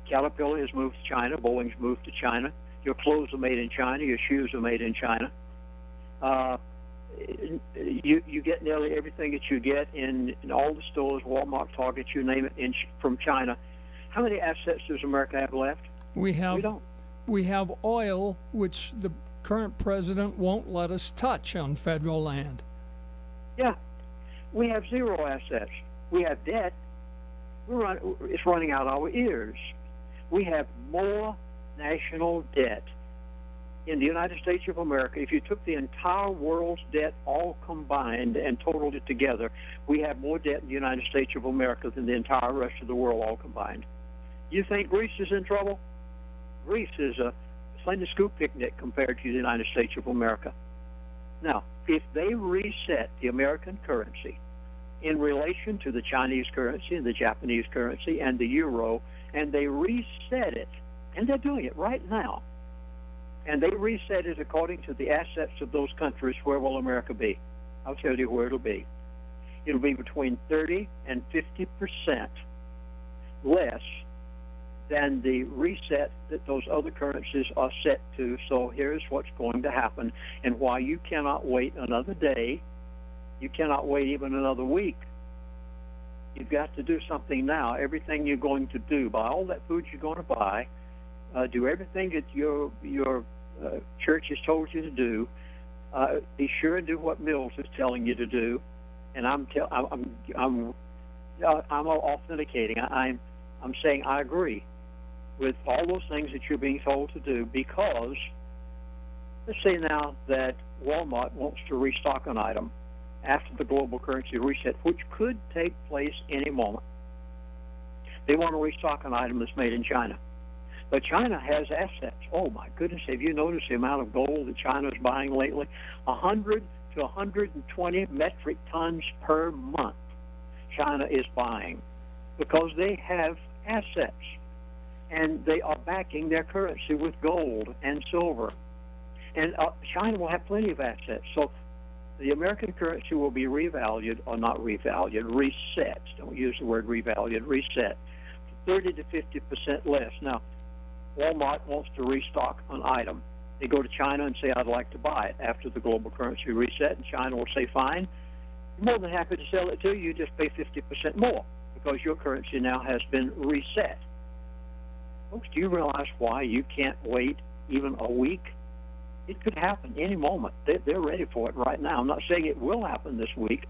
Caterpillar has moved to China. Boeing's moved to China. Your clothes are made in China. Your shoes are made in China. You get nearly everything that you get in all the stores, Walmart, Target, you name it, from China. How many assets does America have left? We don't. We have oil, which the current president won't let us touch on federal land. Yeah. We have zero assets. We have debt. It's running out our ears. We have more national debt in the United States of America. If you took the entire world's debt all combined and totaled it together, we have more debt in the United States of America than the entire rest of the world all combined. You think Greece is in trouble? Greece is a Sunday school picnic compared to the United States of America. Now, if they reset the American currency in relation to the Chinese currency and the Japanese currency and the euro, and they reset it, and they're doing it right now, and they reset it according to the assets of those countries, where will America be? I'll tell you where it'll be. It'll be between 30 and 50% less than the reset that those other currencies are set to. So here's what's going to happen, and why you cannot wait another day. You cannot wait even another week. You've got to do something now. Everything you're going to do, buy all that food you're going to buy, do everything that your church has told you to do. Be sure and do what Mills is telling you to do. And I'm authenticating. I'm saying I agree with all those things that you're being told to do, because let's say now that Walmart wants to restock an item after the global currency reset, which could take place any moment. They want to restock an item that's made in China. But China has assets. Oh, my goodness, have you noticed the amount of gold that China is buying lately? 100 to 120 metric tons per month China is buying, because they have assets. And they are backing their currency with gold and silver. And China will have plenty of assets. So the American currency will be revalued, or not revalued, reset. Don't use the word revalued, reset. 30 to 50% less. Now, Walmart wants to restock an item. They go to China and say, I'd like to buy it after the global currency reset, and China will say, fine, I'm more than happy to sell it to you, just pay 50% more, because your currency now has been reset. Folks, do you realize why you can't wait even a week? It could happen any moment. They're ready for it right now. I'm not saying it will happen this week.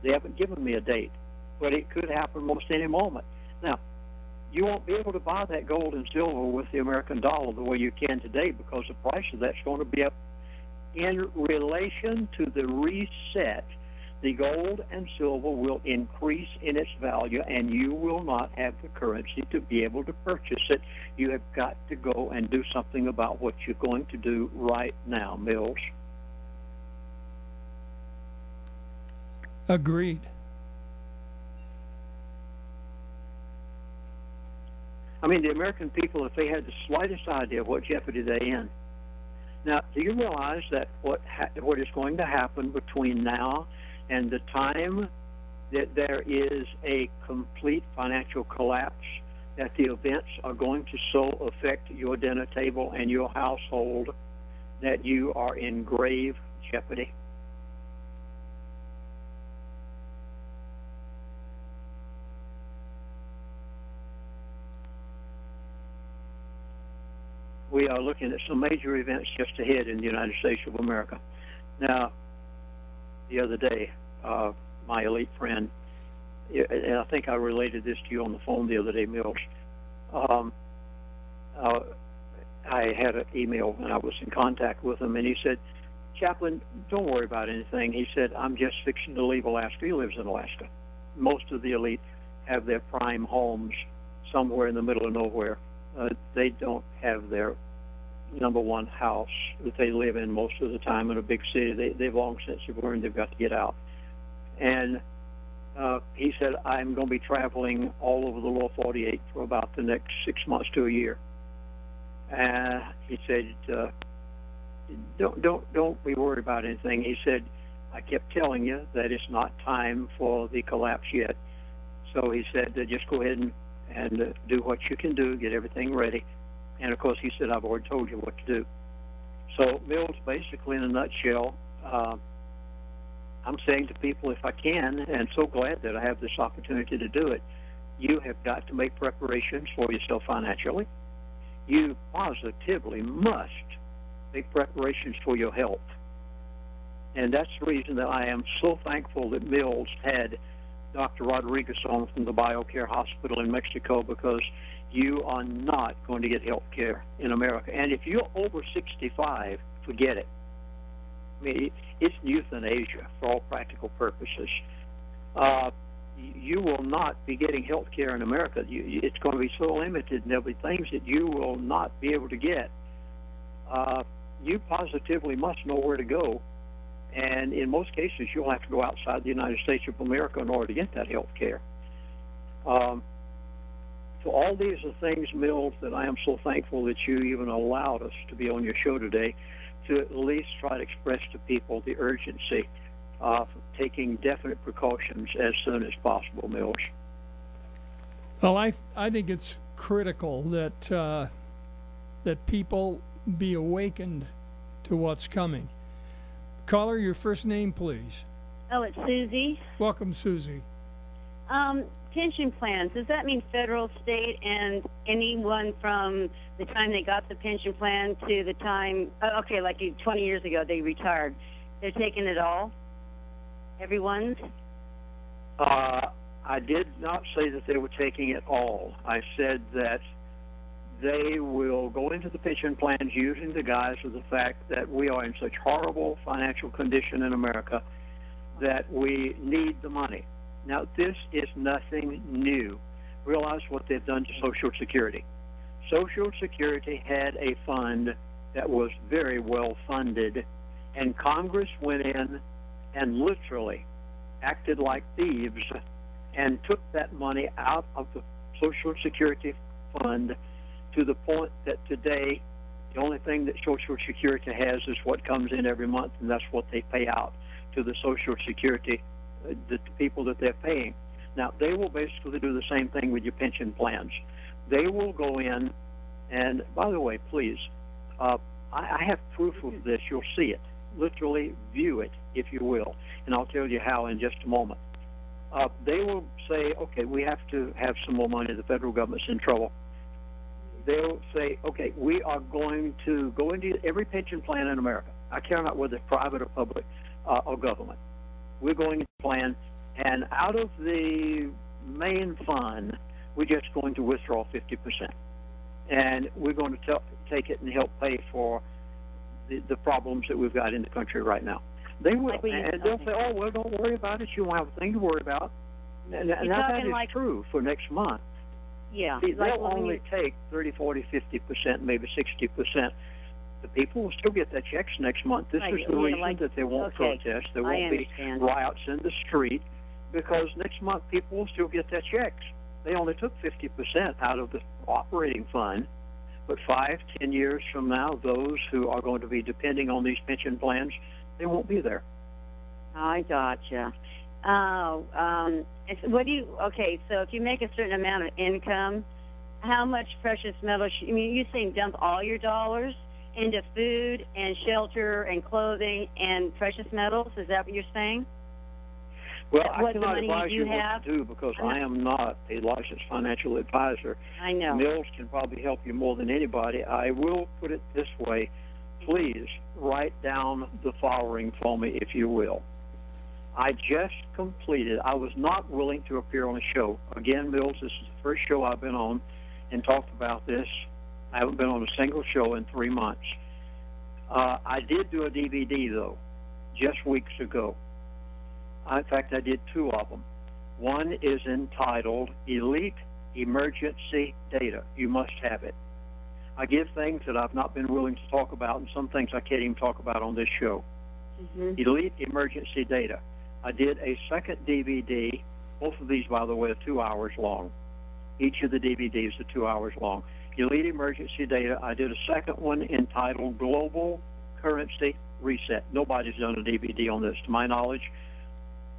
They haven't given me a date, but it could happen most any moment. Now, you won't be able to buy that gold and silver with the American dollar the way you can today, because the price of that's going to be up in relation to the reset. The gold and silver will increase in its value, and you will not have the currency to be able to purchase it. You have got to go and do something about what you're going to do right now, Mills. Agreed. I mean, the American people, if they had the slightest idea of what jeopardy they're in. Now, do you realize that what is going to happen between now and the time that there is a complete financial collapse, that the events are going to so affect your dinner table and your household that you are in grave jeopardy? We are looking at some major events just ahead in the United States of America. Now, the other day, my elite friend, and I think I related this to you on the phone the other day, Mills. I had an email, and I was in contact with him, and he said, Chaplain, don't worry about anything. He said, I'm just fixing to leave Alaska. He lives in Alaska. Most of the elite have their prime homes somewhere in the middle of nowhere. They don't have their number one house that they live in most of the time in a big city. They've long since learned they've got to get out. And he said, I'm going to be traveling all over the lower 48 for about the next 6 months to a year. And he said, don't be worried about anything. He said, I kept telling you that it's not time for the collapse yet. So he said, just go ahead and do what you can do, get everything ready. And, of course, he said, I've already told you what to do. So, Mills, basically, in a nutshell, I'm saying to people, if I can, and so glad that I have this opportunity to do it, you have got to make preparations for yourself financially. You positively must make preparations for your health. And that's the reason that I am so thankful that Mills had Dr. Rodriguez on from the BioCare Hospital in Mexico, because you are not going to get health care in America. And if you're over 65, forget it. I mean, it's euthanasia for all practical purposes. You will not be getting health care in America. It's going to be so limited, and there'll be things that you will not be able to get. You positively must know where to go. And in most cases, you'll have to go outside the United States of America in order to get that health care. So all these are things, Mills, that I am so thankful that you even allowed us to be on your show today, to at least try to express to people the urgency of taking definite precautions as soon as possible, Mills. Well, I think it's critical that that people be awakened to what's coming. Caller, your first name, please. Oh, it's Susie. Welcome, Susie. Pension plans, does that mean federal, state, and anyone from the time they got the pension plan to the time, okay, like 20 years ago they retired, they're taking it all? Everyone's? I did not say that they were taking it all. I said that they will go into the pension plans using the guise of the fact that we are in such horrible financial condition in America that we need the money. Now, this is nothing new. Realize what they've done to Social Security. Social Security had a fund that was very well funded, and Congress went in and literally acted like thieves and took that money out of the Social Security fund to the point that today the only thing that Social Security has is what comes in every month, and that's what they pay out to the Social Security, the people that they're paying. Now, they will basically do the same thing with your pension plans. They will go in, and by the way, please, I have proof of this. You'll see it. Literally view it, if you will, and I'll tell you how in just a moment. They will say, okay, we have to have some more money. The federal government's in trouble. They'll say, okay, we are going to go into every pension plan in America. I care not whether it's private or public or government. We're going to plan, and out of the main fund, we're just going to withdraw 50%. And we're going to take it and help pay for the problems that we've got in the country right now. They will, and they'll say, oh, well, don't worry about it. You won't have a thing to worry about. And that is true for next month. Yeah. See, they'll only take 30, 40, 50%, maybe 60%. The people will still get their checks next month. This is the reason that they won't protest. There won't be riots in the street, because next month people will still get their checks. They only took 50% out of the operating fund, but 5, 10 years from now, those who are going to be depending on these pension plans, they won't be there. I gotcha. What do you? Okay, so if you make a certain amount of income, how much precious metals? I mean, you're saying dump all your dollars into food and shelter and clothing and precious metals? Is that what you're saying? Well, I cannot advise you what to do, because I am not a licensed financial advisor. I know. Mills can probably help you more than anybody. I will put it this way. Please write down the following for me, if you will. I just completed, I was not willing to appear on a show. Again, Mills, this is the first show I've been on and talked about this. I haven't been on a single show in 3 months. I did do a DVD, though, just weeks ago. In fact, I did 2 of them. One is entitled Elite Emergency Data. You must have it. I give things that I've not been willing to talk about, and some things I can't even talk about on this show. Mm-hmm. Elite Emergency Data. I did a second DVD. Both of these, by the way, are 2 hours long. Each of the DVDs are 2 hours long. Elite Emergency Data. I did a second one entitled Global Currency Reset. Nobody's done a DVD on this, to my knowledge.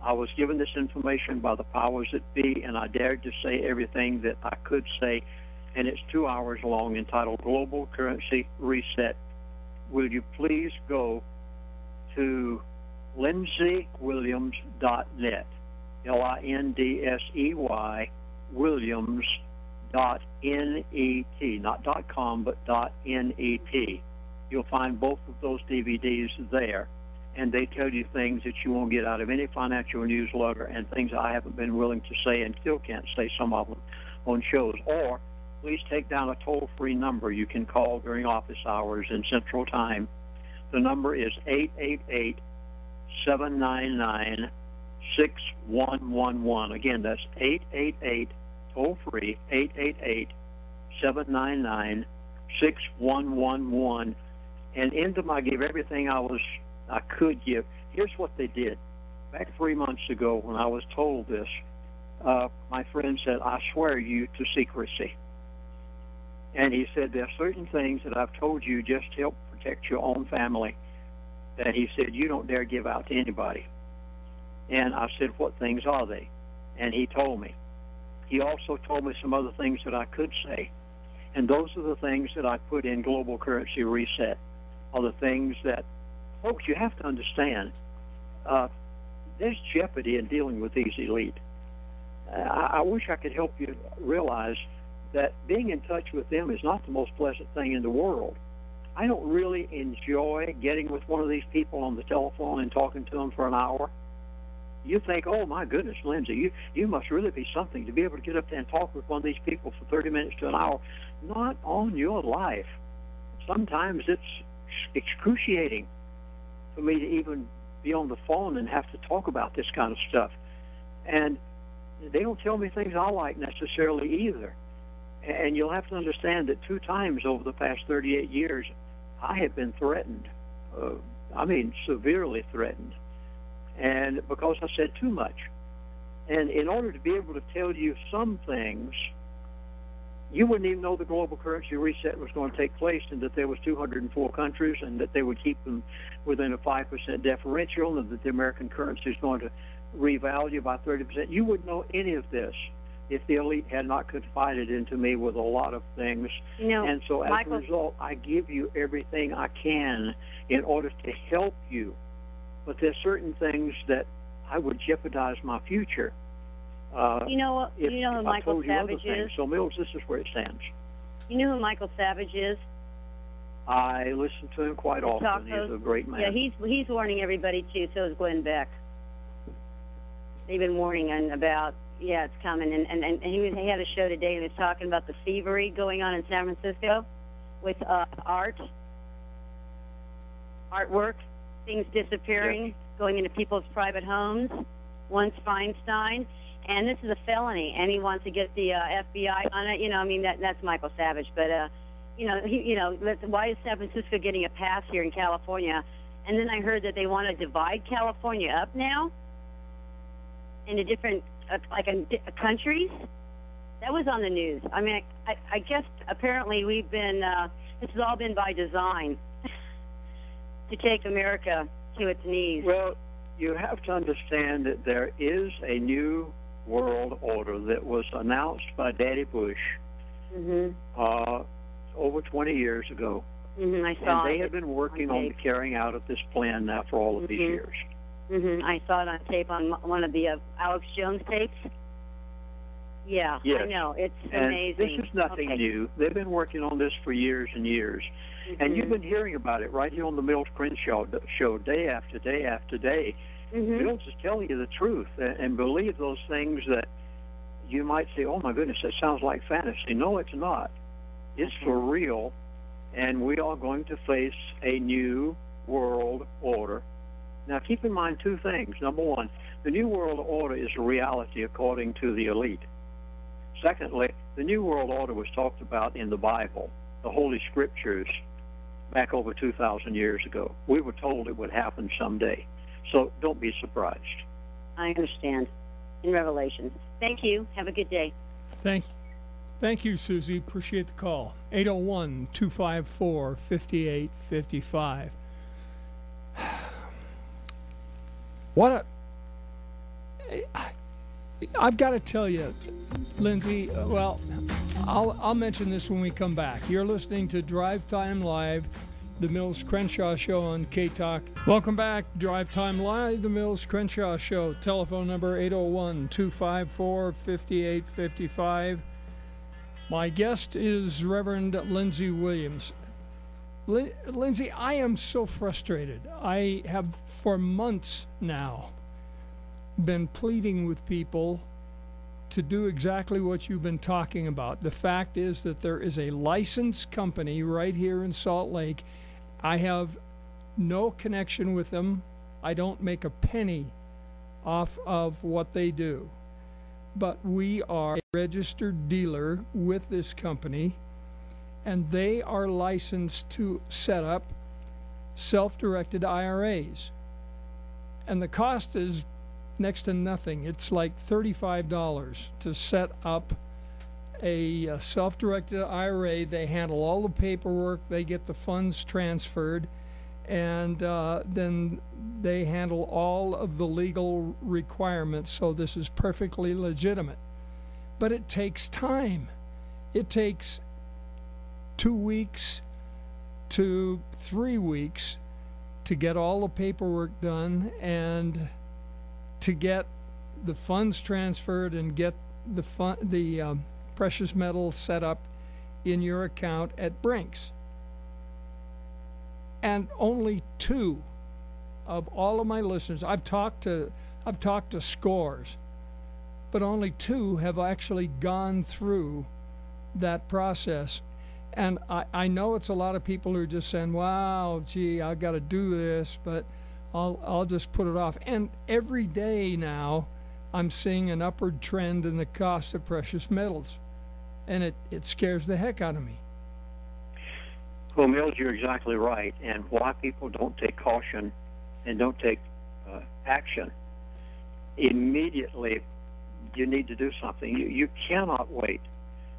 I was given this information by the powers that be, and I dared to say everything that I could say, and it's 2 hours long, entitled Global Currency Reset. Will you please go to LindseyWilliams.net, LINDSEY, Williams.net, not .com, but .net. You'll find both of those DVDs there, and they tell you things that you won't get out of any financial newsletter, and things I haven't been willing to say and still can't say some of them on shows. Or please take down a toll-free number you can call during office hours in Central Time. The number is 888-799-6111. Again, that's 888, toll-free, 888-799-6111. And in them, I gave everything I could give. Here's what they did. Back 3 months ago, when I was told this, my friend said, I swear you to secrecy. And he said, there are certain things that I've told you just to help protect your own family, that he said you don't dare give out to anybody. And I said, what things are they? And he told me. He also told me some other things that I could say. And those are the things that I put in Global Currency Reset, are the things that, folks, you have to understand, there's jeopardy in dealing with these elite. I wish I could help you realize that being in touch with them is not the most pleasant thing in the world. I don't really enjoy getting with one of these people on the telephone and talking to them for an hour. You think, oh, my goodness, Lindsey, you must really be something to be able to get up there and talk with one of these people for 30 minutes to an hour. Not on your life. Sometimes it's excruciating for me to even be on the phone and have to talk about this kind of stuff. And they don't tell me things I like necessarily either. And you'll have to understand that 2 times over the past 38 years, I have been threatened. Severely threatened. And because I said too much. And in order to be able to tell you some things, you wouldn't even know the global currency reset was going to take place, and that there was 204 countries, and that they would keep them within a 5% differential, and that the American currency is going to revalue by 30%. You wouldn't know any of this if the elite had not confided into me with a lot of things. And so as a result, I give you everything I can in order to help you. But there's certain things that I would jeopardize my future. You know who Michael Savage is? So, Mills, this is where it stands. You know who Michael Savage is? I listen to him quite often. He's a great man. Yeah, he's warning everybody, too. So is Glenn Beck. They've been warning about, it's coming. And he had a show today, and he was talking about the thievery going on in San Francisco with artwork, things disappearing, going into people's private homes. Once Feinstein, and this is a felony, and he wants to get the FBI on it. That's Michael Savage. But why is San Francisco getting a pass here in California? And then I heard that they want to divide California up now into different countries. That was on the news. I guess apparently we've been. This has all been by design to take America to its knees. Well, you have to understand that there is a new world order that was announced by Daddy Bush over 20 years ago. I saw and they have been working on the carrying out of this plan now for all of these years. I saw it on tape on one of the Alex Jones tapes. Yeah, yes. I know. It's and amazing. This is nothing new. They've been working on this for years and years. And you've been hearing about it right here on the Mills Crenshaw show day after day after day. Mills is telling you the truth, and believe those things that you might say, oh, my goodness, that sounds like fantasy. No, it's not. It's for real, and we are going to face a new world order. Now, keep in mind 2 things. Number 1, the new world order is a reality according to the elite. Secondly, the new world order was talked about in the Bible, the Holy Scriptures, back over 2,000 years ago. We were told it would happen someday. So don't be surprised. I understand. In Revelation. Thank you. Have a good day. Thank you, Susie. Appreciate the call. 801-254-5855. I've got to tell you, Lindsey, well, I'll mention this when we come back. You're listening to Drive Time Live, the Mills Crenshaw Show on K-Talk. Welcome back, Drive Time Live, the Mills Crenshaw Show. Telephone number 801-254-5855. My guest is Reverend Lindsey Williams. Lindsey, I am so frustrated. I have for months now been pleading with people to do exactly what you've been talking about. The fact is that there is a licensed company right here in Salt Lake. I have no connection with them. I don't make a penny off of what they do. But we are a registered dealer with this company, and they are licensed to set up self-directed IRAs. And the cost is next to nothing. It's like $35 to set up a self-directed IRA. They handle all the paperwork. They get the funds transferred, and then they handle all of the legal requirements. So this is perfectly legitimate. But it takes time. It takes 2 weeks to 3 weeks to get all the paperwork done and to get the funds transferred and get the precious metals set up in your account at Brinks. And only 2 of all of my listeners, I've talked to scores, but only 2 have actually gone through that process. And I know it's a lot of people who are just saying, wow, gee, I've got to do this, but I'll just put it off. And every day now, I'm seeing an upward trend in the cost of precious metals. And it scares the heck out of me. Well, Mills, you're exactly right. And why people don't take caution and don't take action, immediately you need to do something. You cannot wait.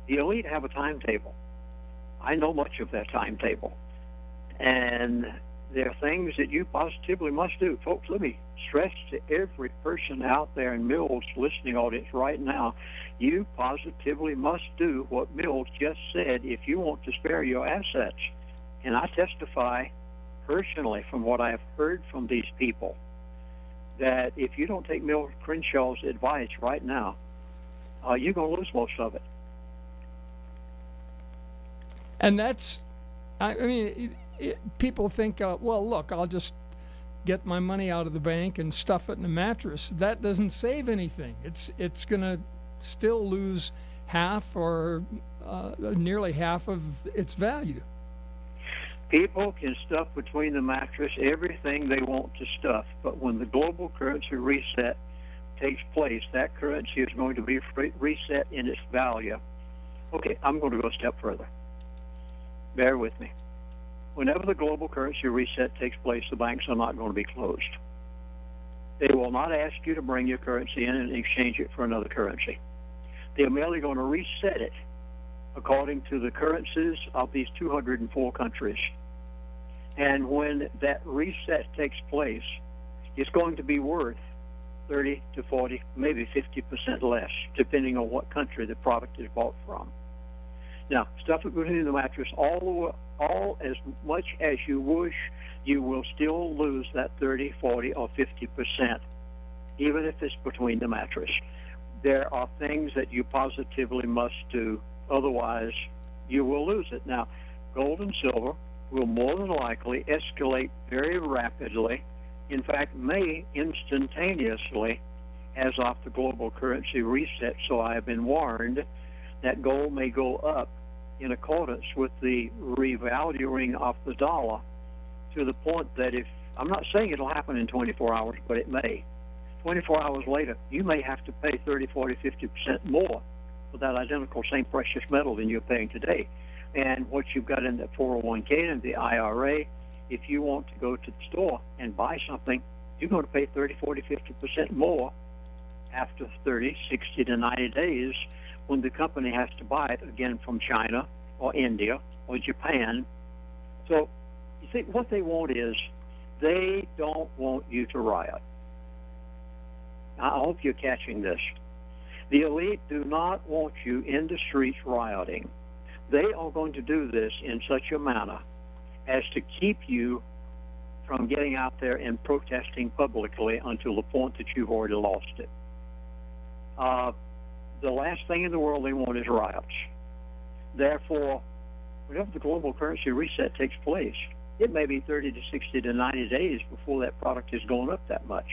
The elite have a timetable. I know much of that timetable. And there are things that you positively must do. Folks, let me stress to every person out there in Mills' listening audience right now, you positively must do what Mills just said if you want to spare your assets. And I testify personally from what I have heard from these people that if you don't take Mills Crenshaw's advice right now, you're going to lose most of it. And that's, I mean, people think, well, look, I'll just get my money out of the bank and stuff it in a mattress. That doesn't save anything. It's going to still lose half or nearly half of its value. People can stuff between the mattress everything they want to stuff, but when the global currency reset takes place, that currency is going to be reset in its value. Okay, I'm going to go a step further. Bear with me. Whenever the global currency reset takes place, the banks are not going to be closed. They will not ask you to bring your currency in and exchange it for another currency. They're merely going to reset it according to the currencies of these 204 countries. And when that reset takes place, it's going to be worth 30 to 40, maybe 50% less, depending on what country the product is bought from. Now, stuff it between the mattress all as much as you wish, you will still lose that 30, 40, or 50%, even if it's between the mattress. There are things that you positively must do, otherwise you will lose it. Now, gold and silver will more than likely escalate very rapidly, in fact, may instantaneously, as of the global currency reset. So I have been warned that gold may go up in accordance with the revaluing of the dollar to the point that if, I'm not saying it'll happen in 24 hours, but it may. 24 hours later, you may have to pay 30, 40, 50% more for that identical same precious metal than you're paying today. And what you've got in the 401k and the IRA, if you want to go to the store and buy something, you're going to pay 30, 40, 50% more after 30, 60 to 90 days when the company has to buy it again from China or India or Japan. So you see, what they want is they don't want you to riot. I hope you're catching this. The elite do not want you in the streets rioting. They are going to do this in such a manner as to keep you from getting out there and protesting publicly until the point that you've already lost it. The last thing in the world they want is riots. Therefore, whenever the global currency reset takes place, it may be 30 to 60 to 90 days before that product is going up that much,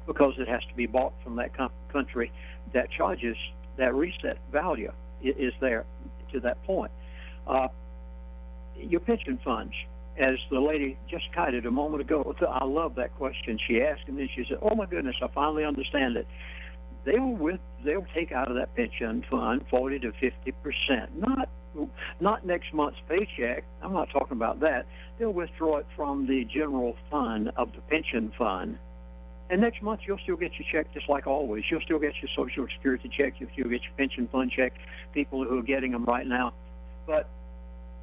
because it has to be bought from that country that charges that reset value is there to that point. Your pension funds, as the lady just kited a moment ago, I love that question she asked, and then she said, oh my goodness, I finally understand it. They'll take out of that pension fund 40 to 50%, not next month's paycheck. I'm not talking about that. They'll withdraw it from the general fund of the pension fund. And next month, you'll still get your check just like always. You'll still get your Social Security check. You'll still get your pension fund check, people who are getting them right now. But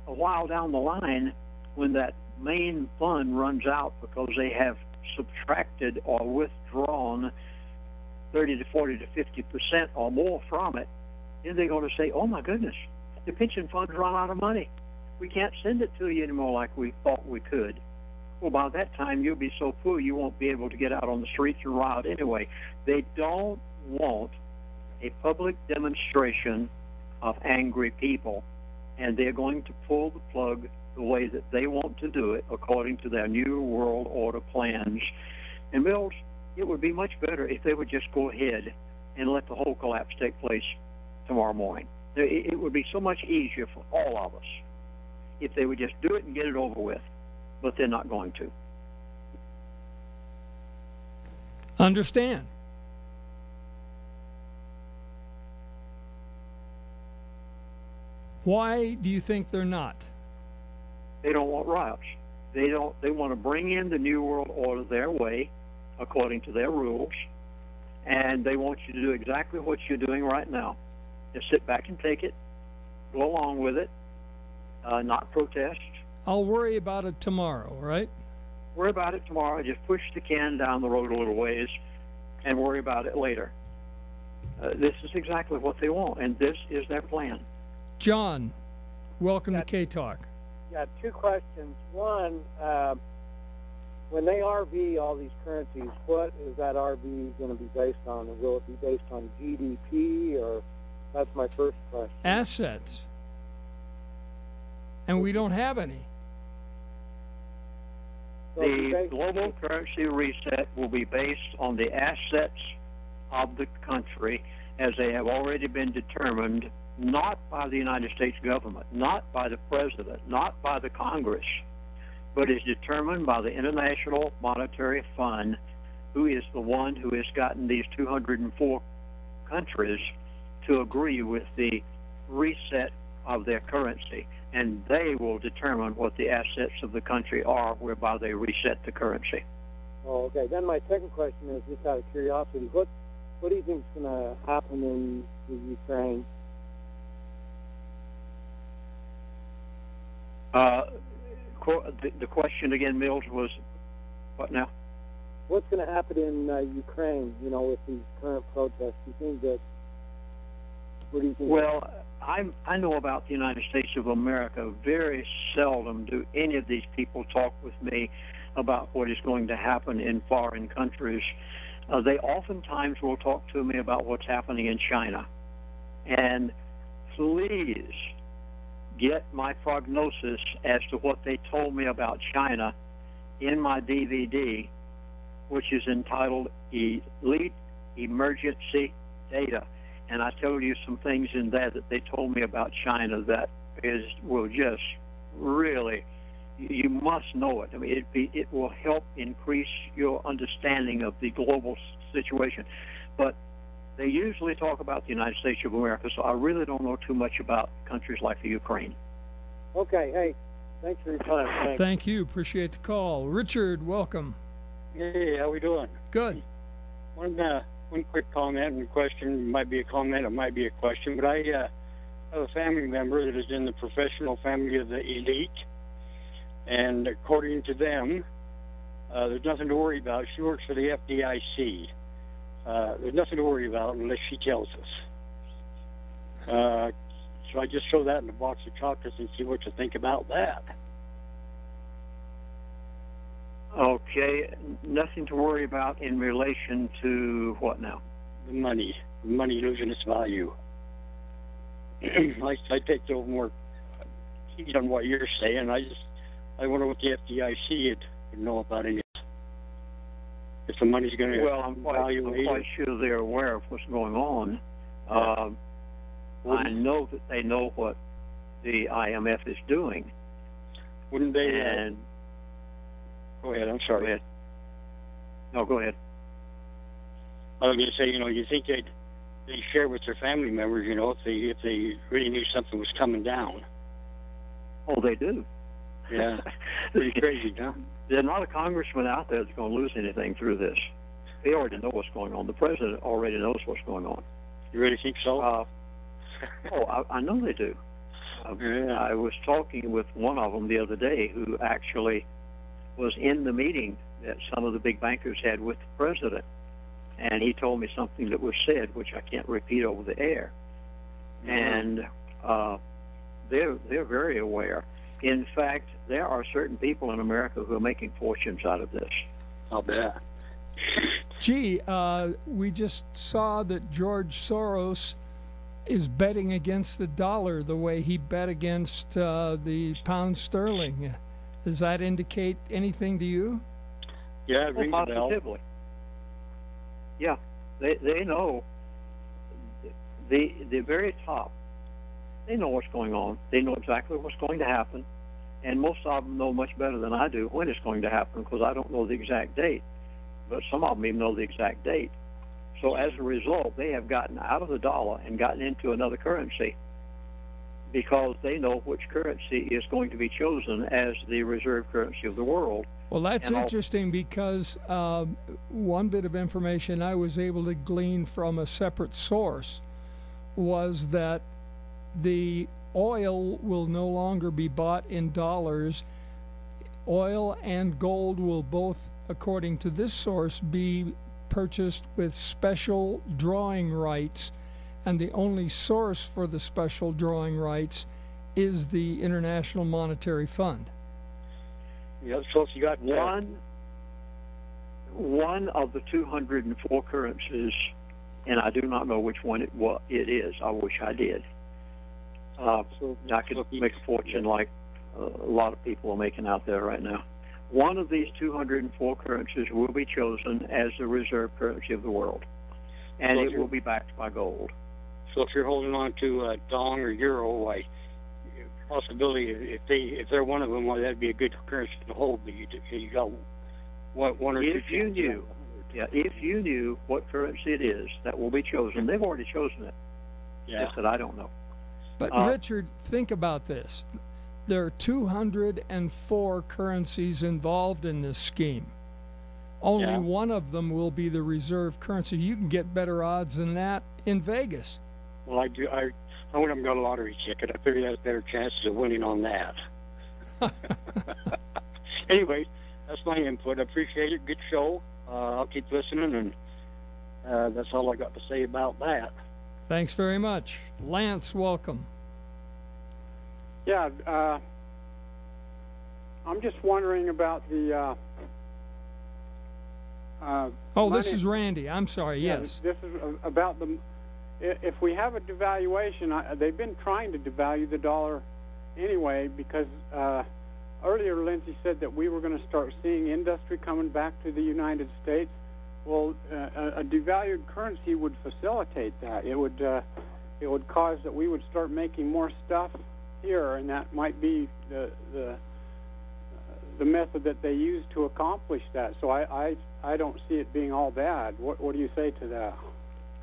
a while down the line, when that main fund runs out because they have subtracted or withdrawn 30 to 40 to 50% or more from it, then they're going to say, oh, my goodness, the pension fund's run out of money. We can't send it to you anymore like we thought we could. Well, by that time, you'll be so full you won't be able to get out on the streets and riot anyway. They don't want a public demonstration of angry people, and they're going to pull the plug the way that they want to do it according to their New World Order plans. And Mills, it would be much better if they would just go ahead and let the whole collapse take place tomorrow morning. It would be so much easier for all of us if they would just do it and get it over with, but they're not going to. Understand. Why do you think they're not? They don't want riots. They want to bring in the New World Order their way, according to their rules, and they want you to do exactly what you're doing right now. Just sit back and take it, go along with it, not protest. I'll worry about it tomorrow, right? Worry about it tomorrow. Just push the can down the road a little ways and worry about it later. This is exactly what they want, and this is their plan. John, welcome to K-Talk. Yeah, two questions. One, when they RV all these currencies, what is that RV going to be based on? Will it be based on GDP, or that's my first question? Assets. And we don't have any. The global currency reset will be based on the assets of the country as they have already been determined, not by the United States government, not by the president, not by the Congress, but is determined by the International Monetary Fund, who is the one who has gotten these 204 countries to agree with the reset of their currency. And they will determine what the assets of the country are, whereby they reset the currency. Oh, okay. Then my second question is, just out of curiosity, what do you think is going to happen in the Ukraine? The question again, Mills, was what now? What's going to happen in Ukraine, with these current protests? Do you think that, what do you think? Well, I know about the United States of America. Very seldom do any of these people talk with me about what is going to happen in foreign countries. They oftentimes will talk to me about what's happening in China. And please get my prognosis as to what they told me about China in my DVD, which is entitled Elite Emergency Data. And I tell you some things in there that they told me about China that will just really, you must know it. I mean, it will help increase your understanding of the global situation. But they usually talk about the United States of America, so I really don't know too much about countries like the Ukraine. Okay, hey, thanks for your time. Thanks. Thank you. Appreciate the call. Richard, welcome. Hey, how we doing? Good. One quick comment and question. It might be a comment, it might be a question, but I have a family member that is in the professional family of the elite, and according to them, there's nothing to worry about. She works for the FDIC. There's nothing to worry about unless she tells us. So I just throw that in a box of chocolates and see what you think about that. Okay, nothing to worry about in relation to what now? The money losing its value. I take a little more heed on what you're saying. I wonder what the FDIC would know about it. If the money's going to I'm quite sure they're aware of what's going on. I know that they know what the IMF is doing. Wouldn't they? And go ahead. I'm sorry. Go ahead. No, go ahead. I was going to say, you think they share with their family members, if they really knew something was coming down. Oh, they do. Yeah. Pretty crazy, huh? There's not a congressman out there that's going to lose anything through this. They already know what's going on. The president already knows what's going on. You really think so? I know they do. I was talking with one of them the other day who actually was in the meeting that some of the big bankers had with the president. And he told me something that was said, which I can't repeat over the air. And they're very aware. In fact, there are certain people in America who are making fortunes out of this. I'll bet. Gee, we just saw that George Soros is betting against the dollar the way he bet against the pound sterling. Does that indicate anything to you? Yeah, it rings a bell. Positively. Yeah, they know the very top. They know what's going on. They know exactly what's going to happen, and most of them know much better than I do when it's going to happen, because I don't know the exact date. But some of them even know the exact date. So as a result, they have gotten out of the dollar and gotten into another currency, because they know which currency is going to be chosen as the reserve currency of the world. Well, that's interesting, because one bit of information I was able to glean from a separate source was that the oil will no longer be bought in dollars. Oil and gold will both, according to this source, be purchased with special drawing rights, and the only source for the special drawing rights is the International Monetary Fund. Yeah, so you got one of the 204 currencies, and I do not know which one it is. I wish I did. I could make a fortune like a lot of people are making out there right now. One of these 204 currencies will be chosen as the reserve currency of the world, and it will be backed by gold. So if you're holding on to dong or euro, possibility if they're one of them, well, that'd be a good currency to hold. But you got one or two. If you knew what currency it is that will be chosen, they've already chosen it. Yeah. Just that I don't know. But Richard, think about this. There are 204 currencies involved in this scheme. Only one of them will be the reserve currency. You can get better odds than that in Vegas. Well, I do. I went up and got a lottery ticket. I figured I had better chances of winning on that. Anyway, that's my input. I appreciate it. Good show. I'll keep listening, and that's all I got to say about that. Thanks very much. Lance, welcome. Yeah, I'm just wondering about the... this is Randy. I'm sorry, yes. This is about the... If we have a devaluation, they've been trying to devalue the dollar anyway, because earlier Lindsey said that we were going to start seeing industry coming back to the United States. Well, a devalued currency would facilitate that. It would cause that we would start making more stuff here, and that might be the method that they use to accomplish that. So I don't see it being all bad. What do you say to that?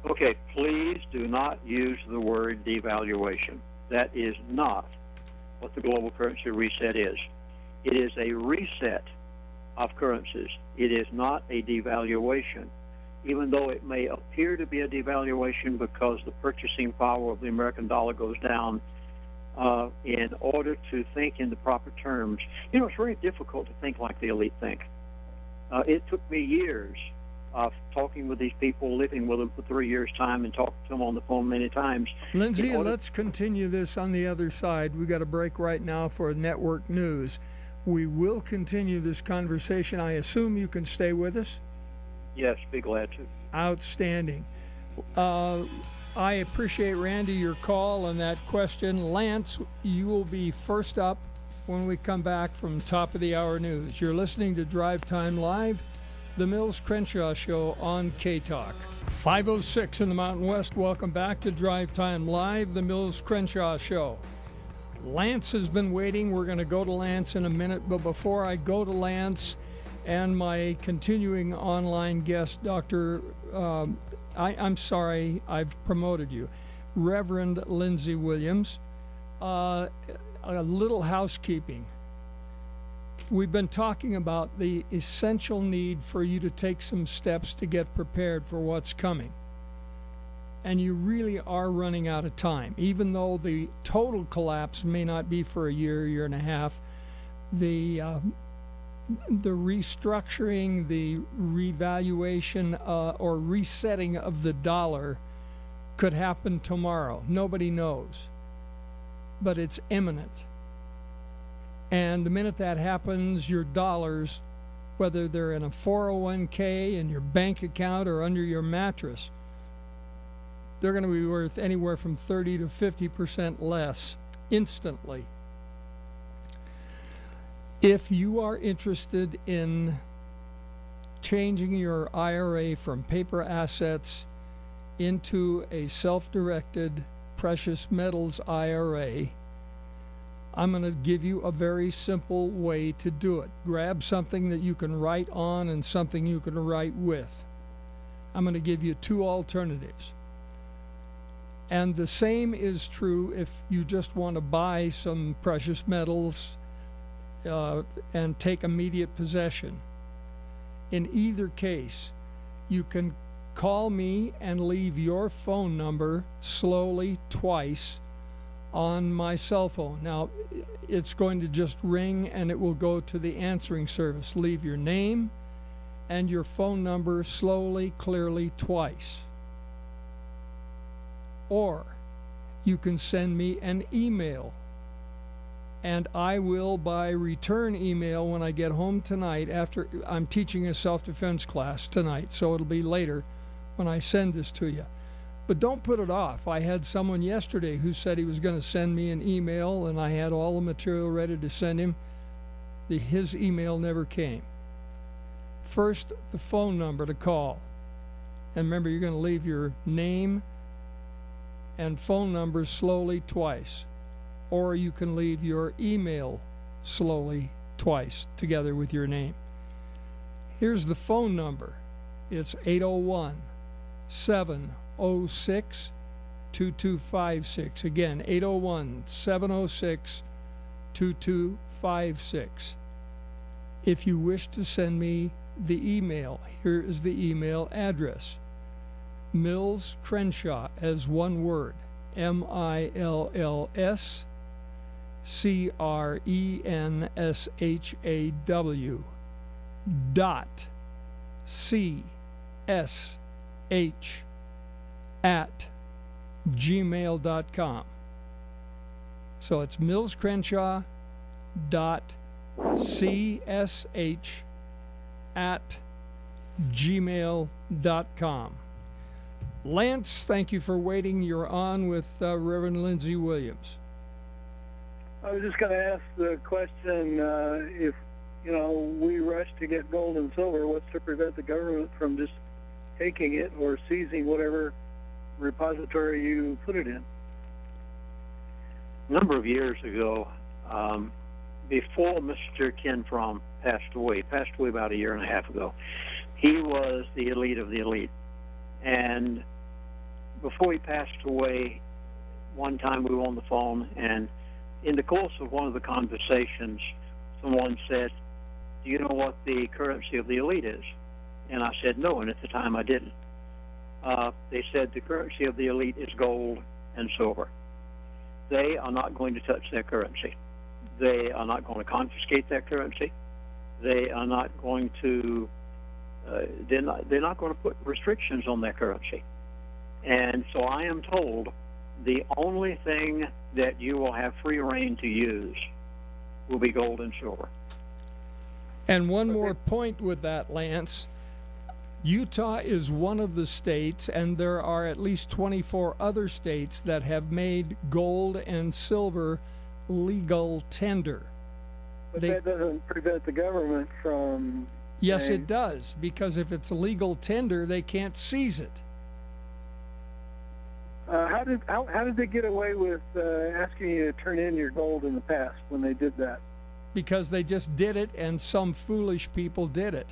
Okay, please do not use the word devaluation. That is not what the global currency reset is. It is a reset of currencies. It is not a devaluation, even though it may appear to be a devaluation because the purchasing power of the American dollar goes down. In order to think in the proper terms, it's very difficult to think like the elite think. It took me years of talking with these people, living with them for 3 years' time, and talking to them on the phone many times. Lindsey, let's continue this on the other side. We've got a break right now for network news. We will continue this conversation. I assume you can stay with us? Yes, be glad to. Outstanding. I appreciate, Randy, your call and that question. Lance, you will be first up when we come back from top of the hour news. You're listening to Drive Time Live, the Mills Crenshaw Show on K-Talk. 5:06 in the Mountain West. Welcome back to Drive Time Live, the Mills Crenshaw Show. Lance has been waiting. We're going to go to Lance in a minute, but before I go to Lance and my continuing online guest, Dr. I'm sorry, I've promoted you, Reverend Lindsey Williams. A little housekeeping. We've been talking about the essential need for you to take some steps to get prepared for what's coming. And you really are running out of time. Even though the total collapse may not be for a year and a half, the restructuring, the revaluation or resetting of the dollar could happen tomorrow. Nobody knows. But it's imminent. And the minute that happens, your dollars whether they're in a 401k, in your bank account, or under your mattress, they're going to be worth anywhere from 30 to 50% less instantly. If you are interested in changing your IRA from paper assets into a self-directed precious metals IRA, I'm going to give you a very simple way to do it. Grab something that you can write on and something you can write with. I'm going to give you two alternatives. And the same is true if you just want to buy some precious metals and take immediate possession. In either case, you can call me and leave your phone number slowly twice on my cell phone. Now, it's going to just ring and it will go to the answering service. Leave your name and your phone number slowly, clearly twice. Or you can send me an email, and I will, by return email when I get home tonight, after I'm teaching a self-defense class tonight, so it'll be later when I send this to you. But don't put it off. I had someone yesterday who said he was going to send me an email, and I had all the material ready to send him. His email never came. First, the phone number to call. And remember, you're going to leave your name and phone number slowly twice. Or you can leave your email slowly twice together with your name. Here's the phone number. It's 801-706-2256. Again, 801-706-2256. If you wish to send me the email, here is the email address. Mills Crenshaw, as one word, MILLSCRENSHAW .CSH@gmail.com. So it's millscrenshaw.CSH@gmail.com. Lance, thank you for waiting. You're on with Reverend Lindsey Williams. I was just going to ask the question, if, we rush to get gold and silver, what's to prevent the government from just taking it or seizing whatever repository you put it in? A number of years ago, before Mr. Ken Fromm passed away about a year and a half ago, he was the elite of the elite. And before he passed away, one time we were on the phone, and in the course of one of the conversations, someone said, "Do you know what the currency of the elite is?" And I said no, and at the time I didn't. They said the currency of the elite is gold and silver. They are not going to touch their currency. They are not going to confiscate their currency. They are not going to they're not going to put restrictions on their currency. And so I am told the only thing that you will have free reign to use will be gold and silver. And one more point with that, Lance. Utah is one of the states, and there are at least 24 other states that have made gold and silver legal tender. But that doesn't prevent the government from... Yes, it does, because if it's a legal tender, they can't seize it. How did they get away with asking you to turn in your gold in the past when they did that? Because they just did it, and some foolish people did it.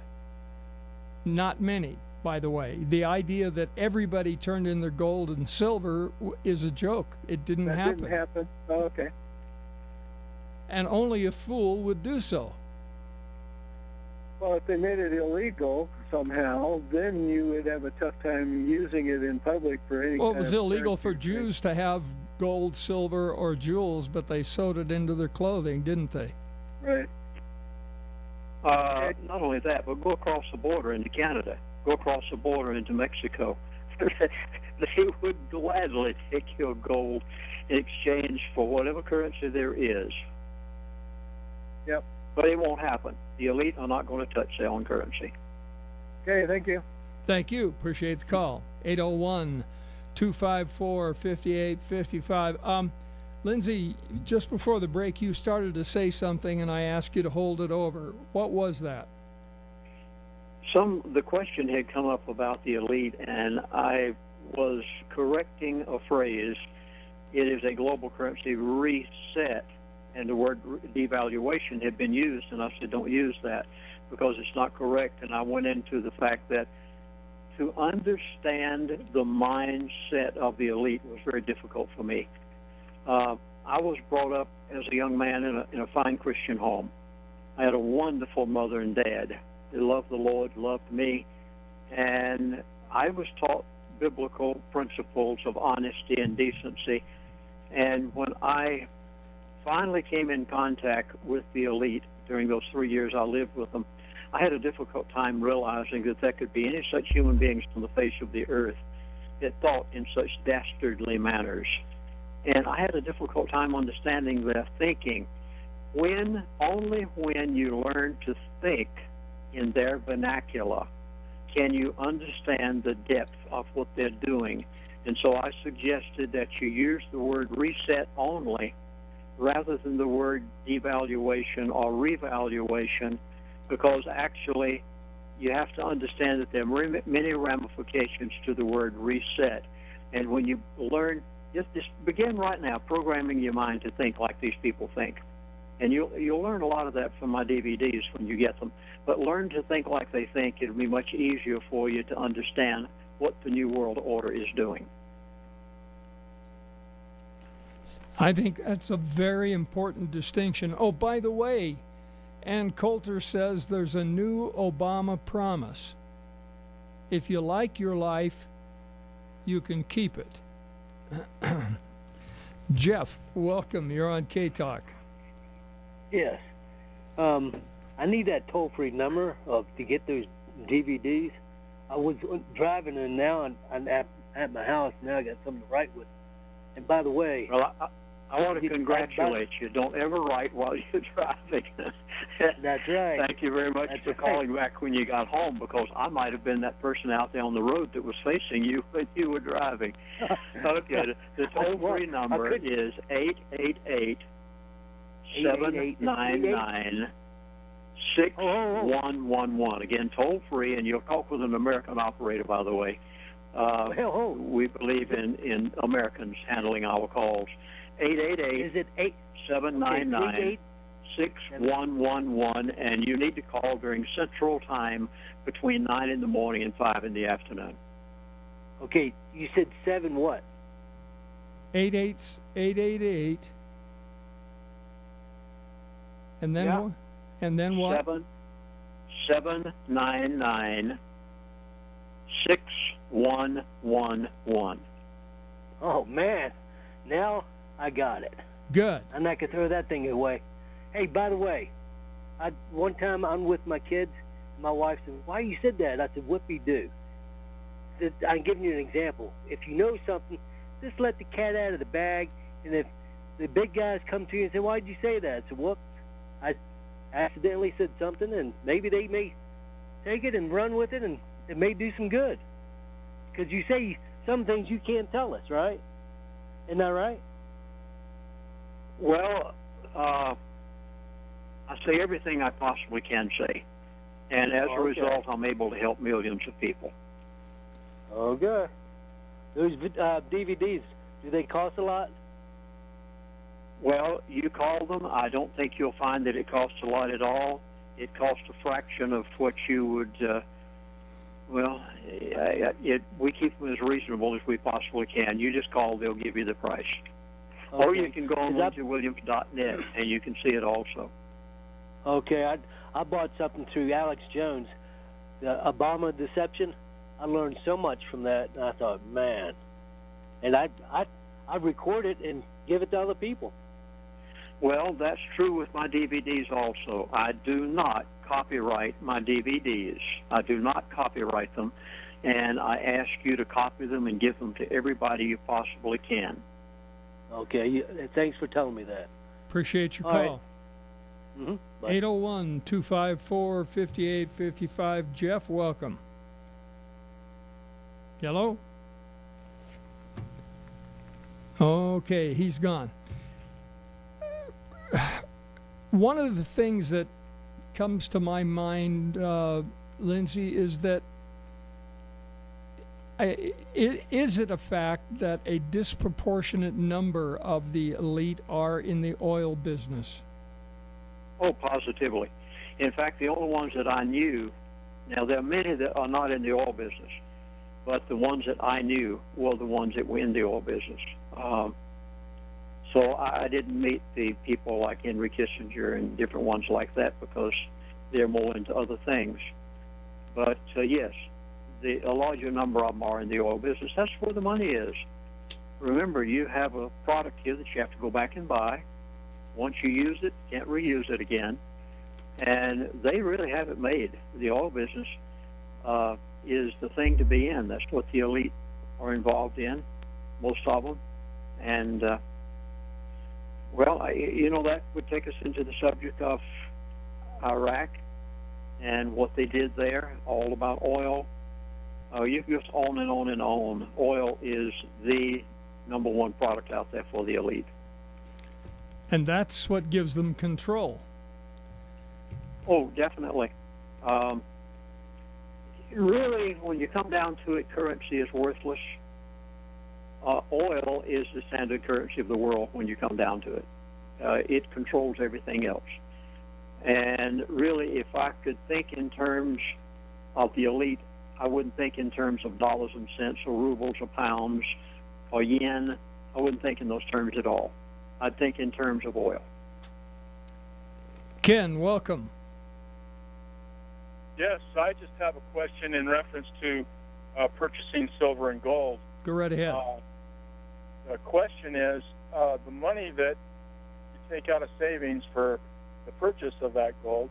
Not many, by the way. The idea that everybody turned in their gold and silver is a joke. It didn't happen. That didn't happen? Oh, okay. And only a fool would do so. Well, if they made it illegal somehow, then you would have a tough time using it in public for any Well, it was illegal for Jews to have gold, silver, or jewels, but they sewed it into their clothing, didn't they? Right. Not only that, but go across the border into Canada. Go across the border into Mexico. They would gladly take your gold in exchange for whatever currency there is. Yep. But it won't happen. The elite are not going to touch their own currency. Okay, thank you. Thank you. Appreciate the call. 801-254-5855. Lindsey, just before the break, you started to say something, and I asked you to hold it over. What was that? The question had come up about the elite, and I was correcting a phrase. It is a global currency reset, and the word devaluation had been used, and I said, don't use that because it's not correct. And I went into the fact that to understand the mindset of the elite was very difficult for me. I was brought up as a young man in a fine Christian home. I had a wonderful mother and dad. They loved the Lord, loved me, and I was taught biblical principles of honesty and decency. And when I finally came in contact with the elite during those 3 years I lived with them, I had a difficult time realizing that there could be any such human beings on the face of the earth that thought in such dastardly manners. And I had a difficult time understanding their thinking. Only when you learn to think in their vernacular can you understand the depth of what they're doing. And so I suggested that you use the word reset only rather than the word devaluation or revaluation, because actually you have to understand that there are many ramifications to the word reset. And when you learn, just begin right now programming your mind to think like these people think. And you'll learn a lot of that from my DVDs when you get them. But learn to think like they think. It'll be much easier for you to understand what the New World Order is doing. I think that's a very important distinction. Oh, by the way, Ann Coulter says there's a new Obama promise. If you like your life, you can keep it. Jeff, welcome. You're on K-Talk. Yes. I need that toll-free number to get those DVDs. I was driving, and now I'm at my house. Now I got something to write with. And by the way... Well, I want to congratulate you. Don't ever write while you're driving. That's right. Thank you very much for calling back when you got home, because I might have been that person out there on the road that was facing you when you were driving. Okay, the toll-free number is 888-799-6111. Again, toll-free, and you'll talk with an American operator, by the way. We believe in Americans handling our calls. 888-799-6111, and you need to call during Central Time between 9 in the morning and 5 in the afternoon. Okay, you said 7 what? 888. And then what? And then what? 799-6111. Oh man, now I got it. Good. I'm not gonna throw that thing away. Hey, by the way, one time I'm with my kids, and my wife said, "Why you said that?" I said, "Whoopie-doo." I'm giving you an example. If you know something, just let the cat out of the bag, and if the big guys come to you and say, "Why'd you say that?" I said, "Whoops, I accidentally said something," and maybe they may take it and run with it, and it may do some good. Because you say some things you can't tell us, right? Isn't that right? Well, I say everything I possibly can say. And as a result, I'm able to help millions of people. Okay. Those DVDs, do they cost a lot? Well, you call them. I don't think you'll find that it costs a lot at all. It costs a fraction of what you would... we keep them as reasonable as we possibly can. You just call, they'll give you the price. Okay. Or you can go on LindseyWilliams.net and you can see it also. Okay, I bought something through Alex Jones, the Obama Deception. I learned so much from that, and I thought, man. And I record it and give it to other people. Well, that's true with my DVDs also. I do not copyright my DVDs. I do not copyright them, and I ask you to copy them and give them to everybody you possibly can. Okay, thanks for telling me that. Appreciate your call. Right. Mm-hmm. 801-254-5855. Jeff, welcome. Hello? Okay, he's gone. One of the things that comes to my mind, Lindsey, is that is it a fact that a disproportionate number of the elite are in the oil business? Oh, positively. In fact, the only ones that I knew, now there are many that are not in the oil business, but the ones that I knew were the ones that were in the oil business. So I didn't meet the people like Henry Kissinger and different ones like that because they're more into other things. But yes, a larger number of them are in the oil business. That's where the money is. Remember, you have a product here that you have to go back and buy. Once you use it, you can't reuse it again. And they really have it made. The oil business is the thing to be in. That's what the elite are involved in, most of them. And, well, that would take us into the subject of Iraq and what they did there, all about oil. You can just on and on and on. Oil is the number one product out there for the elite. And that's what gives them control. Oh, definitely. Really, when you come down to it, currency is worthless. Oil is the standard currency of the world when you come down to it. It controls everything else. And really, if I could think in terms of the elite, I wouldn't think in terms of dollars and cents or rubles or pounds or yen. I wouldn't think in those terms at all. I'd think in terms of oil. Ken, welcome. Yes, I just have a question in reference to purchasing silver and gold. Go right ahead. The question is, the money that you take out of savings for the purchase of that gold,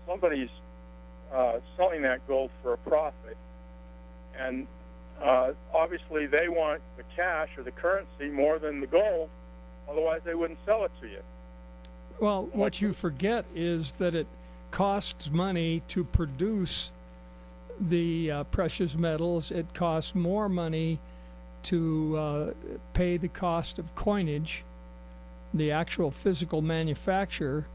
somebody's selling that gold for a profit. And obviously they want the cash or the currency more than the gold, otherwise they wouldn't sell it to you. Well, what you forget is that it costs money to produce the precious metals. It costs more money to pay the cost of coinage, the actual physical manufacture,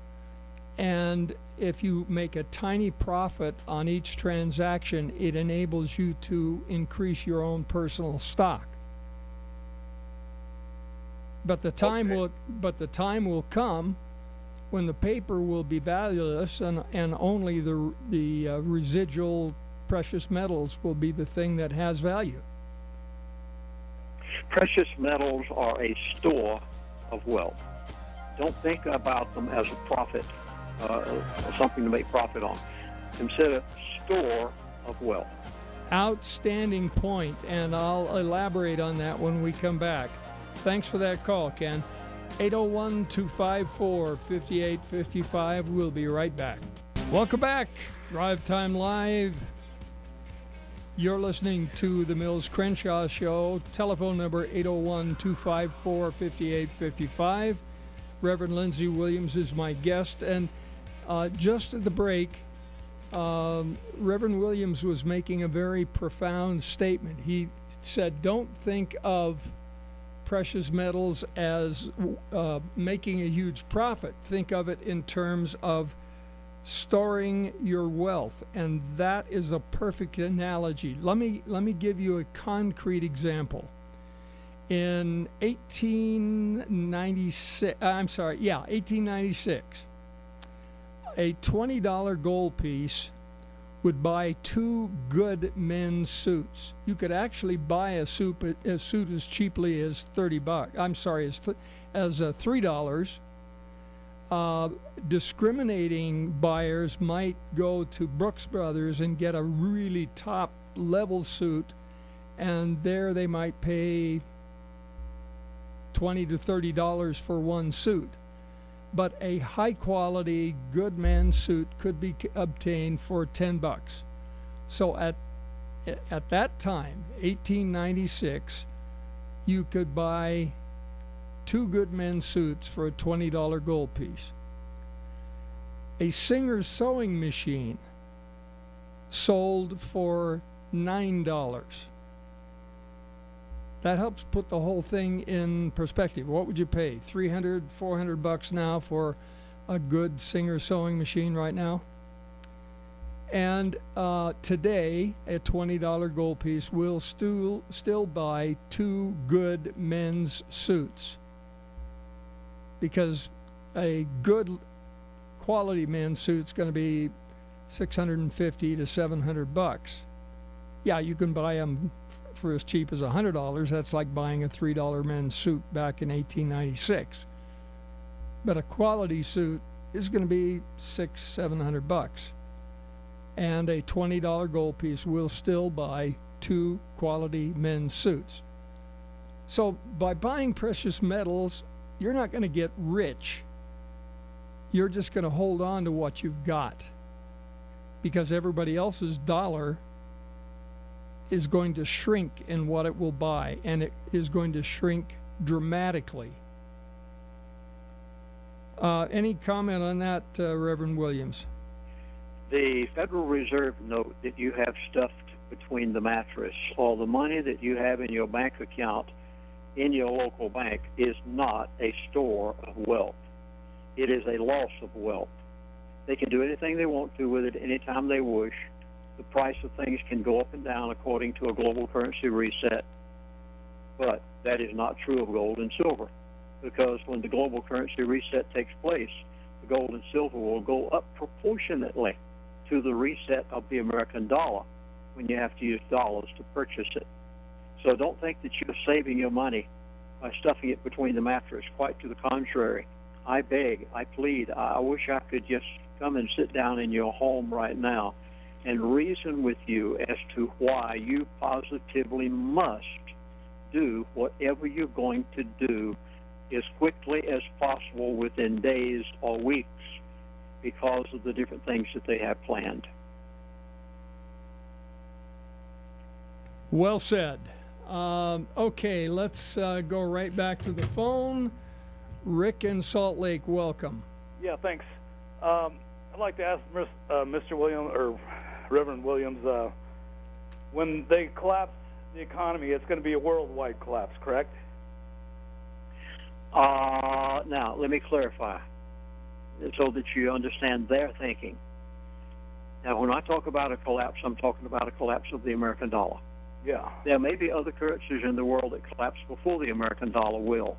and if you make a tiny profit on each transaction, it enables you to increase your own personal stock. But the time will come when the paper will be valueless, and only the residual precious metals will be the thing that has value. Precious metals are a store of wealth. Don't think about them as a profit, something to make profit on. Consider store of wealth. Outstanding point, and I'll elaborate on that when we come back. Thanks for that call, Ken. 801-254-5855. We'll be right back. Welcome back. Drive Time Live. You're listening to the Mills Crenshaw Show. Telephone number 801-254-5855. Reverend Lindsey Williams is my guest. And just at the break, Reverend Williams was making a very profound statement. He said, don't think of precious metals as making a huge profit. Think of it in terms of storing your wealth, and that is a perfect analogy. Let me give you a concrete example. In 1896, a $20 gold piece would buy 2 good men's suits. You could actually buy a suit as cheaply as as $3. Discriminating buyers might go to Brooks Brothers and get a really top level suit, and there they might pay $20 to $30 for one suit. But a high quality good man's suit could be obtained for $10. So at that time, 1896, you could buy 2 good men's suits for a $20 gold piece. A Singer sewing machine sold for $9. That helps put the whole thing in perspective. What would you pay? $300, $400 now for a good Singer sewing machine right now? And today, a $20 gold piece will still buy 2 good men's suits, because a good quality men's suit's going to be $650 to $700. Yeah, you can buy them for as cheap as $100. That's like buying a $3 men's suit back in 1896. But a quality suit is going to be $600-700. And a $20 gold piece will still buy 2 quality men's suits. So by buying precious metals, you're not going to get rich. You're just going to hold on to what you've got, because everybody else's dollar is going to shrink in what it will buy, and it is going to shrink dramatically. Any comment on that, Reverend Williams? The Federal Reserve note that you have stuffed between the mattress, or the money that you have in your bank account in your local bank, is not a store of wealth. It is a loss of wealth. They can do anything they want to with it anytime they wish. The price of things can go up and down according to a global currency reset. But that is not true of gold and silver, because when the global currency reset takes place, the gold and silver will go up proportionately to the reset of the American dollar when you have to use dollars to purchase it. So don't think that you're saving your money by stuffing it between the mattress. Quite to the contrary. I beg, I plead, I wish I could just come and sit down in your home right now and reason with you as to why you positively must do whatever you're going to do as quickly as possible within days or weeks, because of the different things that they have planned. Well said. Okay, let's go right back to the phone. Rick in Salt Lake, welcome. Yeah, thanks. I'd like to ask Mr. Williams, or Reverend Williams, when they collapse the economy, it's going to be a worldwide collapse, correct? Now, let me clarify so that you understand their thinking. Now, when I talk about a collapse, I'm talking about a collapse of the American dollar. Yeah. There may be other currencies in the world that collapse before the American dollar will.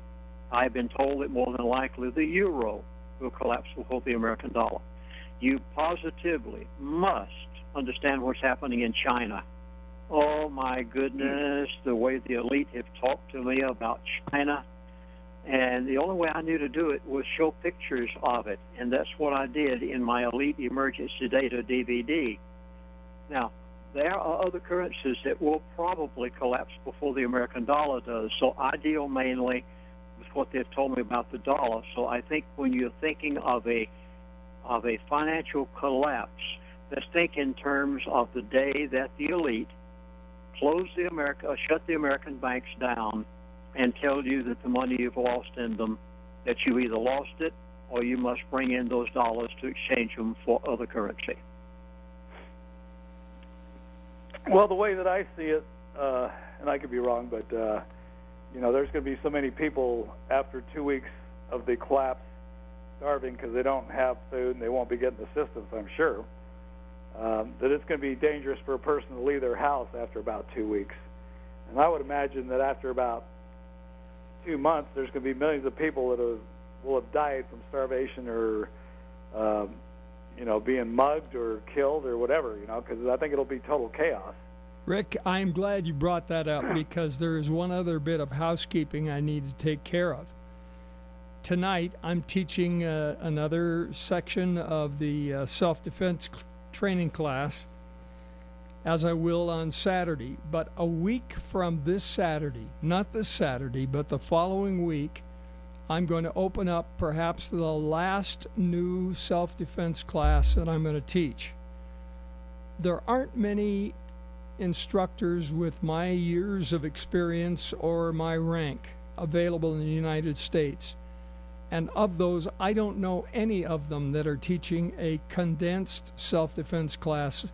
I've been told that more than likely the euro will collapse before the American dollar. You positively must understand what's happening in China. Oh, my goodness, the way the elite have talked to me about China. And the only way I knew to do it was show pictures of it. And that's what I did in my Elite Emergency Data DVD. Now, there are other currencies that will probably collapse before the American dollar does. So I deal mainly with what they've told me about the dollar. So I think when you're thinking of a financial collapse, let's think in terms of the day that the elite shut the American banks down and tell you that the money you've lost in them, that you either lost it or you must bring in those dollars to exchange them for other currency. Well, the way that I see it, and I could be wrong, but there's going to be so many people after 2 weeks of the collapse starving because they don't have food and they won't be getting assistance, I'm sure, that it's going to be dangerous for a person to leave their house after about 2 weeks. And I would imagine that after about 2 months, there's going to be millions of people that will have died from starvation or, being mugged or killed or whatever, because I think it'll be total chaos. Rick, I'm glad you brought that up, because there is one other bit of housekeeping I need to take care of. Tonight, I'm teaching another section of the self-defense training class, as I will on Saturday. But a week from this Saturday, not this Saturday, but the following week, I'm going to open up perhaps the last new self-defense class that I'm going to teach. There aren't many instructors with my years of experience or my rank available in the United States. And of those, I don't know any of them that are teaching a condensed self-defense class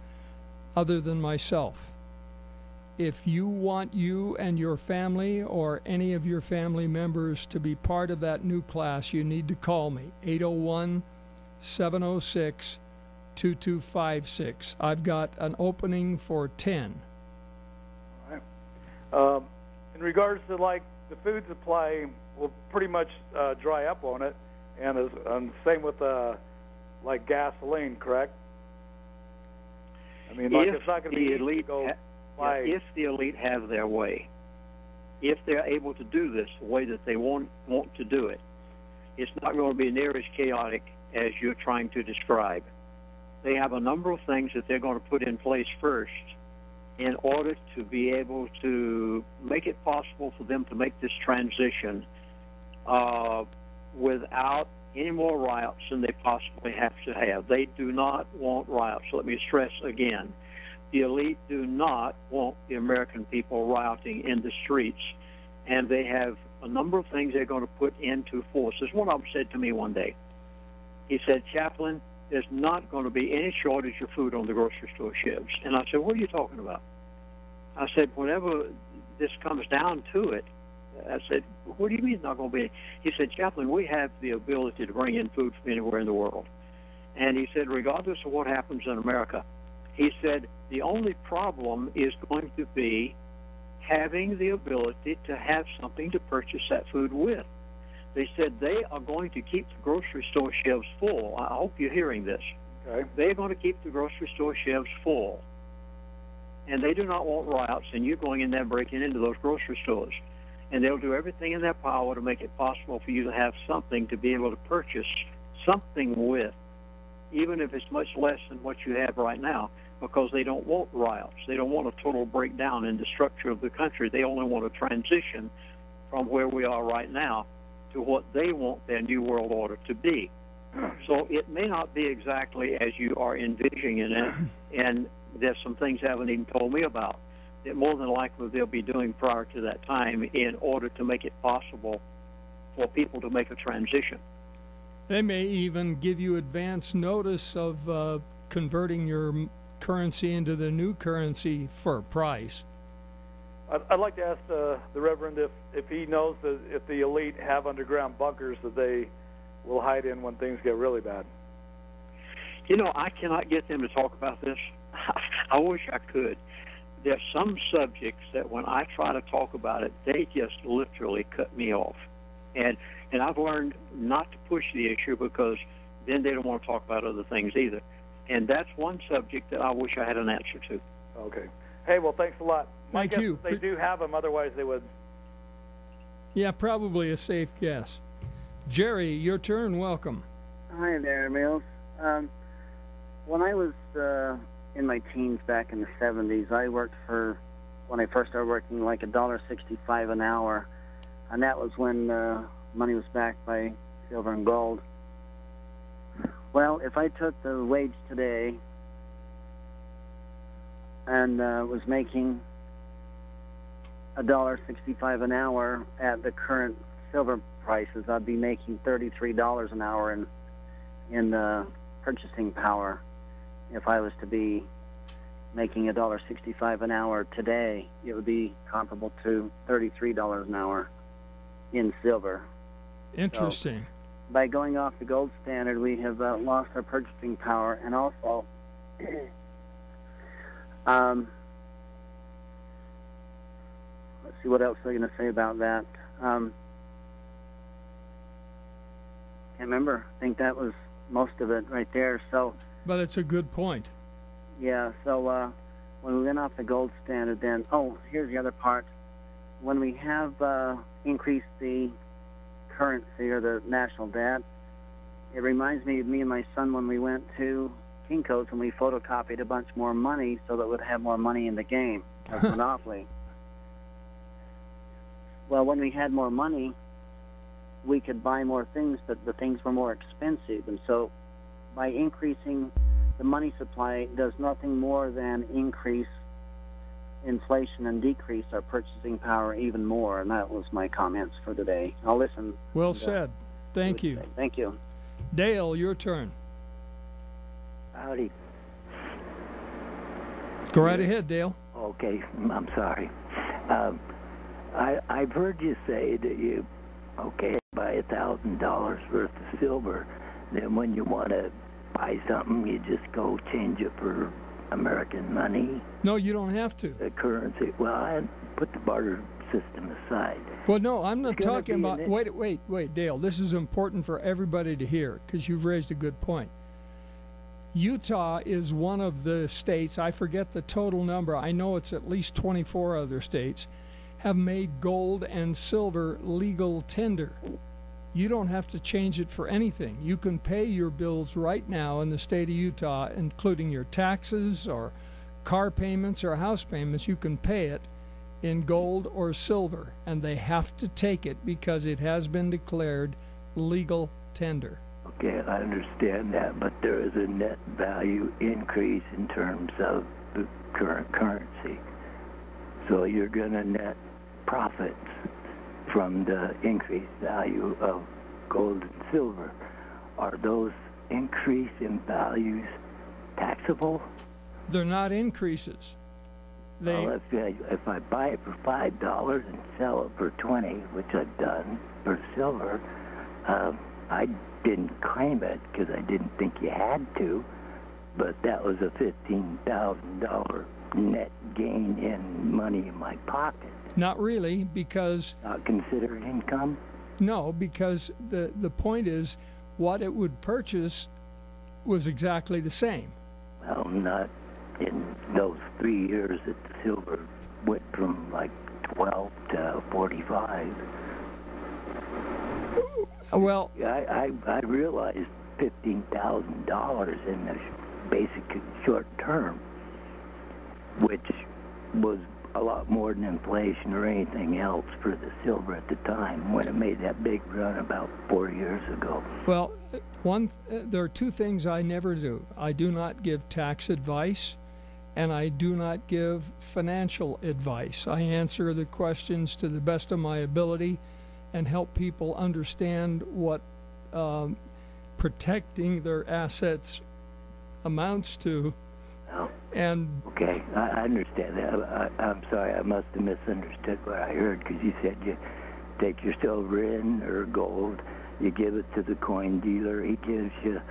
other than myself. If you want you and your family or any of your family members to be part of that new class, you need to call me, 801-706-2256. I've got an opening for 10. All right. In regards to, like, the food supply will pretty much dry up, won't it? And same with, like, gasoline, correct? I mean, like, it's not going to be easy to go buy. If the elite have their way, if they're able to do this the way that they want to do it, it's not going to be near as chaotic as you're trying to describe. They have a number of things that they're going to put in place first in order to be able to make it possible for them to make this transition without any more riots than they possibly have to have. They do not want riots. Let me stress again. The elite do not want the American people rioting in the streets, and they have a number of things they're going to put into force. As one of them said to me one day, he said, Chaplain, there's not going to be any shortage of food on the grocery store shelves. And I said, what are you talking about? I said, whenever this comes down to it, I said, what do you mean not going to be? He said, Chaplain, we have the ability to bring in food from anywhere in the world. And he said, regardless of what happens in America, he said, the only problem is going to be having the ability to have something to purchase that food with. They said they are going to keep the grocery store shelves full. I hope you're hearing this. Okay. They're going to keep the grocery store shelves full. And they do not want riots and you going in there breaking into those grocery stores. And they'll do everything in their power to make it possible for you to have something to be able to purchase something with, even if it's much less than what you have right now, because they don't want riots. They don't want a total breakdown in the structure of the country. They only want a transition from where we are right now to what they want their new world order to be. So it may not be exactly as you are envisioning it, and there's some things they haven't even told me about that more than likely they'll be doing prior to that time in order to make it possible for people to make a transition. They may even give you advance notice of converting your currency into the new currency for a price. I'd like to ask the Reverend if he knows that if the elite have underground bunkers that they will hide in when things get really bad. You know, I cannot get them to talk about this. I wish I could. There's some subjects that when I try to talk about it, they just literally cut me off. And I've learned not to push the issue because then they don't want to talk about other things either. And that's one subject that I wish I had an answer to. Okay. Hey, well, thanks a lot. Thank you. They do have them, otherwise they would. Yeah, probably a safe guess. Jerry, your turn. Welcome. Hi there, Mills. When I was in my teens back in the 70s, I worked when I first started working, like $1.65 an hour. And that was when money was backed by silver and gold. Well, if I took the wage today and was making $1.65 an hour at the current silver prices, I'd be making $33 an hour in purchasing power. If I was to be making $1.65 an hour today, it would be comparable to $33 an hour in silver. Interesting. So, by going off the gold standard, we have lost our purchasing power, and also let's see what else I'm going to say about that. Can't remember. I think that was most of it right there. So, but it's a good point. Yeah. So when we went off the gold standard, then here's the other part. When we have increased the currency or the national debt, it reminds me of me and my son when we went to Kinko's and we photocopied a bunch more money so that we'd have more money in the game of Monopoly. Well, when we had more money, we could buy more things, but the things were more expensive. And so by increasing the money supply, it does nothing more than increase inflation and decrease our purchasing power even more. And that was my comments for today. I'll listen. Well said. Thank you. Thank you. Dale, your turn. Howdy. Go right ahead, Dale. Okay, I'm sorry. I've heard you say that you, buy $1,000 worth of silver. Then when you want to buy something, you just go change it for American money. No, you don't have to. The currency. Well, I put the barter system aside. Well, no, I'm not talking about... Wait, Dale. This is important for everybody to hear because you've raised a good point. Utah is one of the states, I forget the total number, I know it's at least 24 other states, have made gold and silver legal tender. You don't have to change it for anything. You can pay your bills right now in the state of Utah, including your taxes or car payments or house payments. You can pay it in gold or silver, and they have to take it because it has been declared legal tender. Okay, I understand that, but there is a net value increase in terms of the current currency. So you're going to net profits from the increased value of gold and silver. Are those increase in values taxable? They're not increases. Well, if I buy it for $5 and sell it for $20, which I've done for silver, I didn't claim it because I didn't think you had to, but that was a $15,000 net gain in money in my pocket. Not really, because... Not considered income? No, because the point is what it would purchase was exactly the same. Well, not in those 3 years that the silver went from like 12 to 45. Well, I realized $15,000 in the basic short term, which was a lot more than inflation or anything else for the silver at the time when it made that big run about 4 years ago. Well, there are two things I never do. I do not give tax advice, and I do not give financial advice. I answer the questions to the best of my ability and help people understand what protecting their assets amounts to. Oh. And okay, I understand that. I'm sorry, I must have misunderstood what I heard, because you said you take your silver in or gold, you give it to the coin dealer, he gives you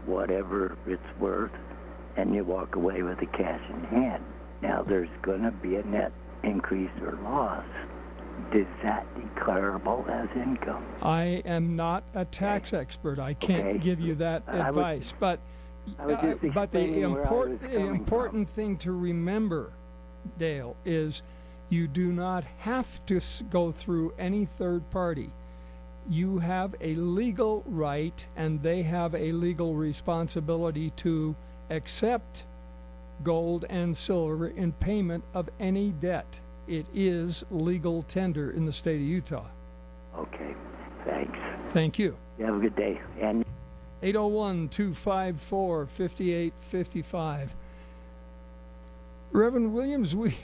whatever it's worth, and you walk away with the cash in hand. Now, there's going to be a net increase or loss. Is that declarable as income? I am not a tax expert. I can't give you that advice. But the important thing to remember, Dale, is you do not have to go through any third party. You have a legal right, and they have a legal responsibility to accept gold and silver in payment of any debt. It is legal tender in the state of Utah. Okay, thanks. Thank you. You have a good day. And 801-254-5855. Reverend Williams, we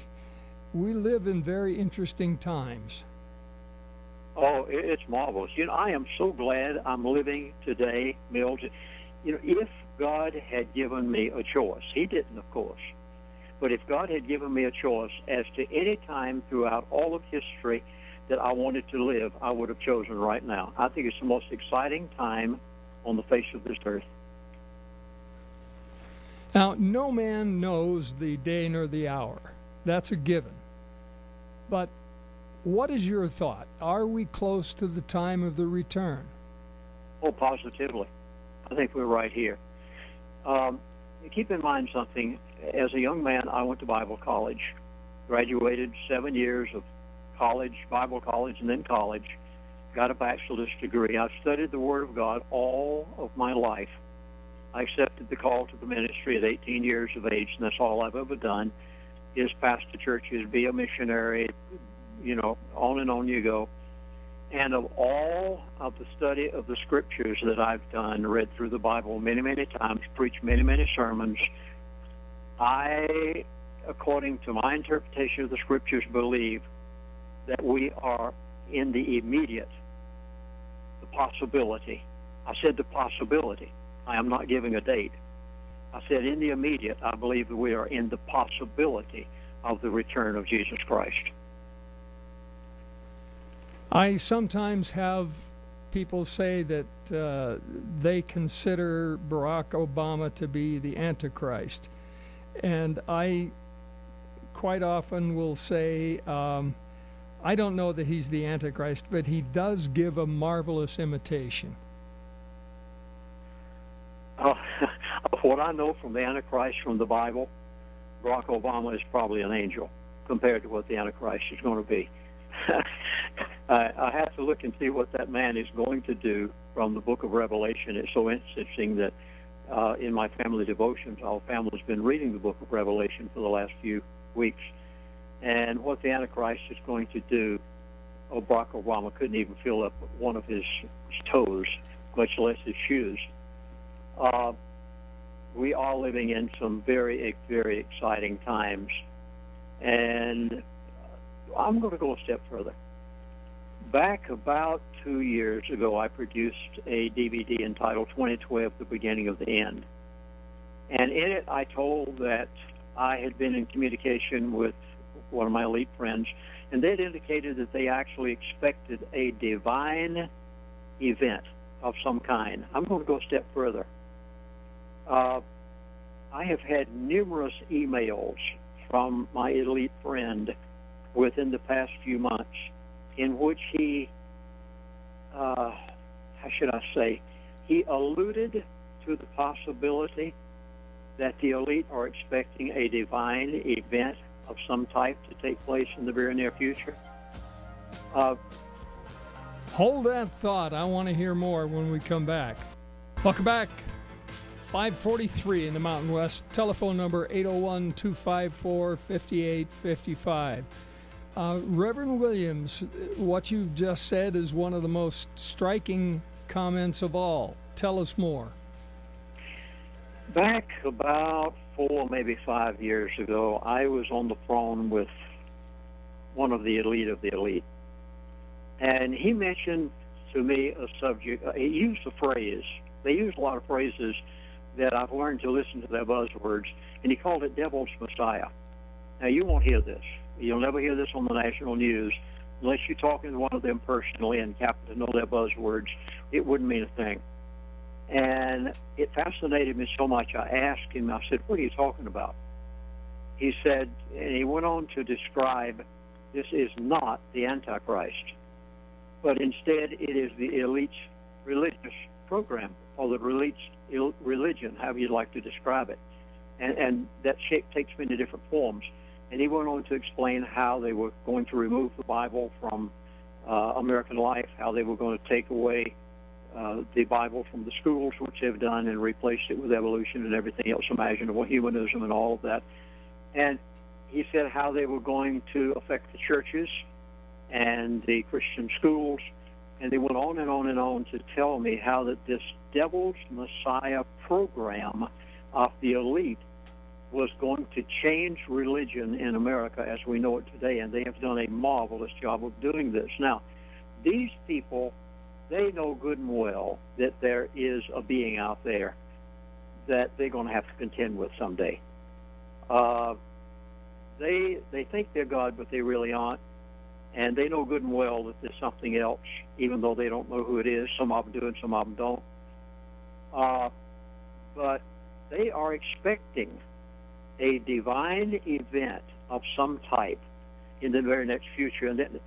live in very interesting times. Oh, it's marvelous. I am so glad I'm living today, Mills. If God had given me a choice, he didn't, of course, but if God had given me a choice as to any time throughout all of history that I wanted to live, I would have chosen right now. I think it's the most exciting time on the face of this earth. Now, no man knows the day nor the hour. That's a given. But what is your thought? Are we close to the time of the return? Oh, positively. I think we're right here. Keep in mind something. As a young man, I went to Bible college, graduated 7 years of college, Bible college, and then college, got a bachelor's degree. I've studied the Word of God all of my life. I accepted the call to the ministry at 18 years of age, and that's all I've ever done, is pastor churches, be a missionary, on and on you go. And of all of the study of the Scriptures that I've done, read through the Bible many, many times, preached many, many sermons, I, according to my interpretation of the Scriptures, believe that we are in the immediate, the possibility. I said the possibility. I am not giving a date. I said in the immediate, I believe that we are in the possibility of the return of Jesus Christ. I sometimes have people say that they consider Barack Obama to be the Antichrist. And I quite often will say, I don't know that he's the Antichrist, but he does give a marvelous imitation. What I know from the Antichrist from the Bible, Barack Obama is probably an angel compared to what the Antichrist is going to be. I have to look and see what that man is going to do from the book of Revelation. It's so interesting that in my family devotions, our family's been reading the book of Revelation for the last few weeks. And what the Antichrist is going to do, Barack Obama couldn't even fill up one of his toes, much less his shoes. We are living in some very, very exciting times. And I'm going to go a step further. Back about 2 years ago, I produced a DVD entitled 2012, The Beginning of the End. And in it, I told that I had been in communication with one of my elite friends, and they'd indicated that they actually expected a divine event of some kind. I'm going to go a step further. I have had numerous emails from my elite friend within the past few months in which he, how should I say, he alluded to the possibility that the elite are expecting a divine event of some type to take place in the very near future. Hold that thought. I want to hear more when we come back. Welcome back. 543 in the Mountain West. Telephone number 801-254-5855. Reverend Williams, what you've just said is one of the most striking comments of all. Tell us more. Back about 4, maybe 5 years ago, I was on the phone with one of the elite of the elite. And he mentioned to me a subject. He used a phrase. They use a lot of phrases that I've learned to listen to their buzzwords, and he called it Devil's Messiah. Now, you won't hear this. You'll never hear this on the national news unless you're talking to one of them personally and happen to know their buzzwords. It wouldn't mean a thing. And it fascinated me so much, I asked him, I said, what are you talking about? He said, and he went on to describe, this is not the Antichrist, but instead it is the elite's religious program, or the elite's religion, however you'd like to describe it. And that shape takes many different forms. And he went on to explain how they were going to remove the Bible from American life, how they were going to take away the Bible from the schools, which they've done, and replaced it with evolution and everything else imaginable, humanism and all of that. And he said how they were going to affect the churches and the Christian schools. And they went on and on and on to tell me how that this Devil's Messiah program of the elite was going to change religion in America as we know it today, and they have done a marvelous job of doing this. Now, these people, they know good and well that there is a being out there that they're going to have to contend with someday. They think they're God, but they really aren't. And they know good and well that there's something else, even though they don't know who it is. Some of them do and some of them don't. But they are expecting a divine event of some type in the very next future. And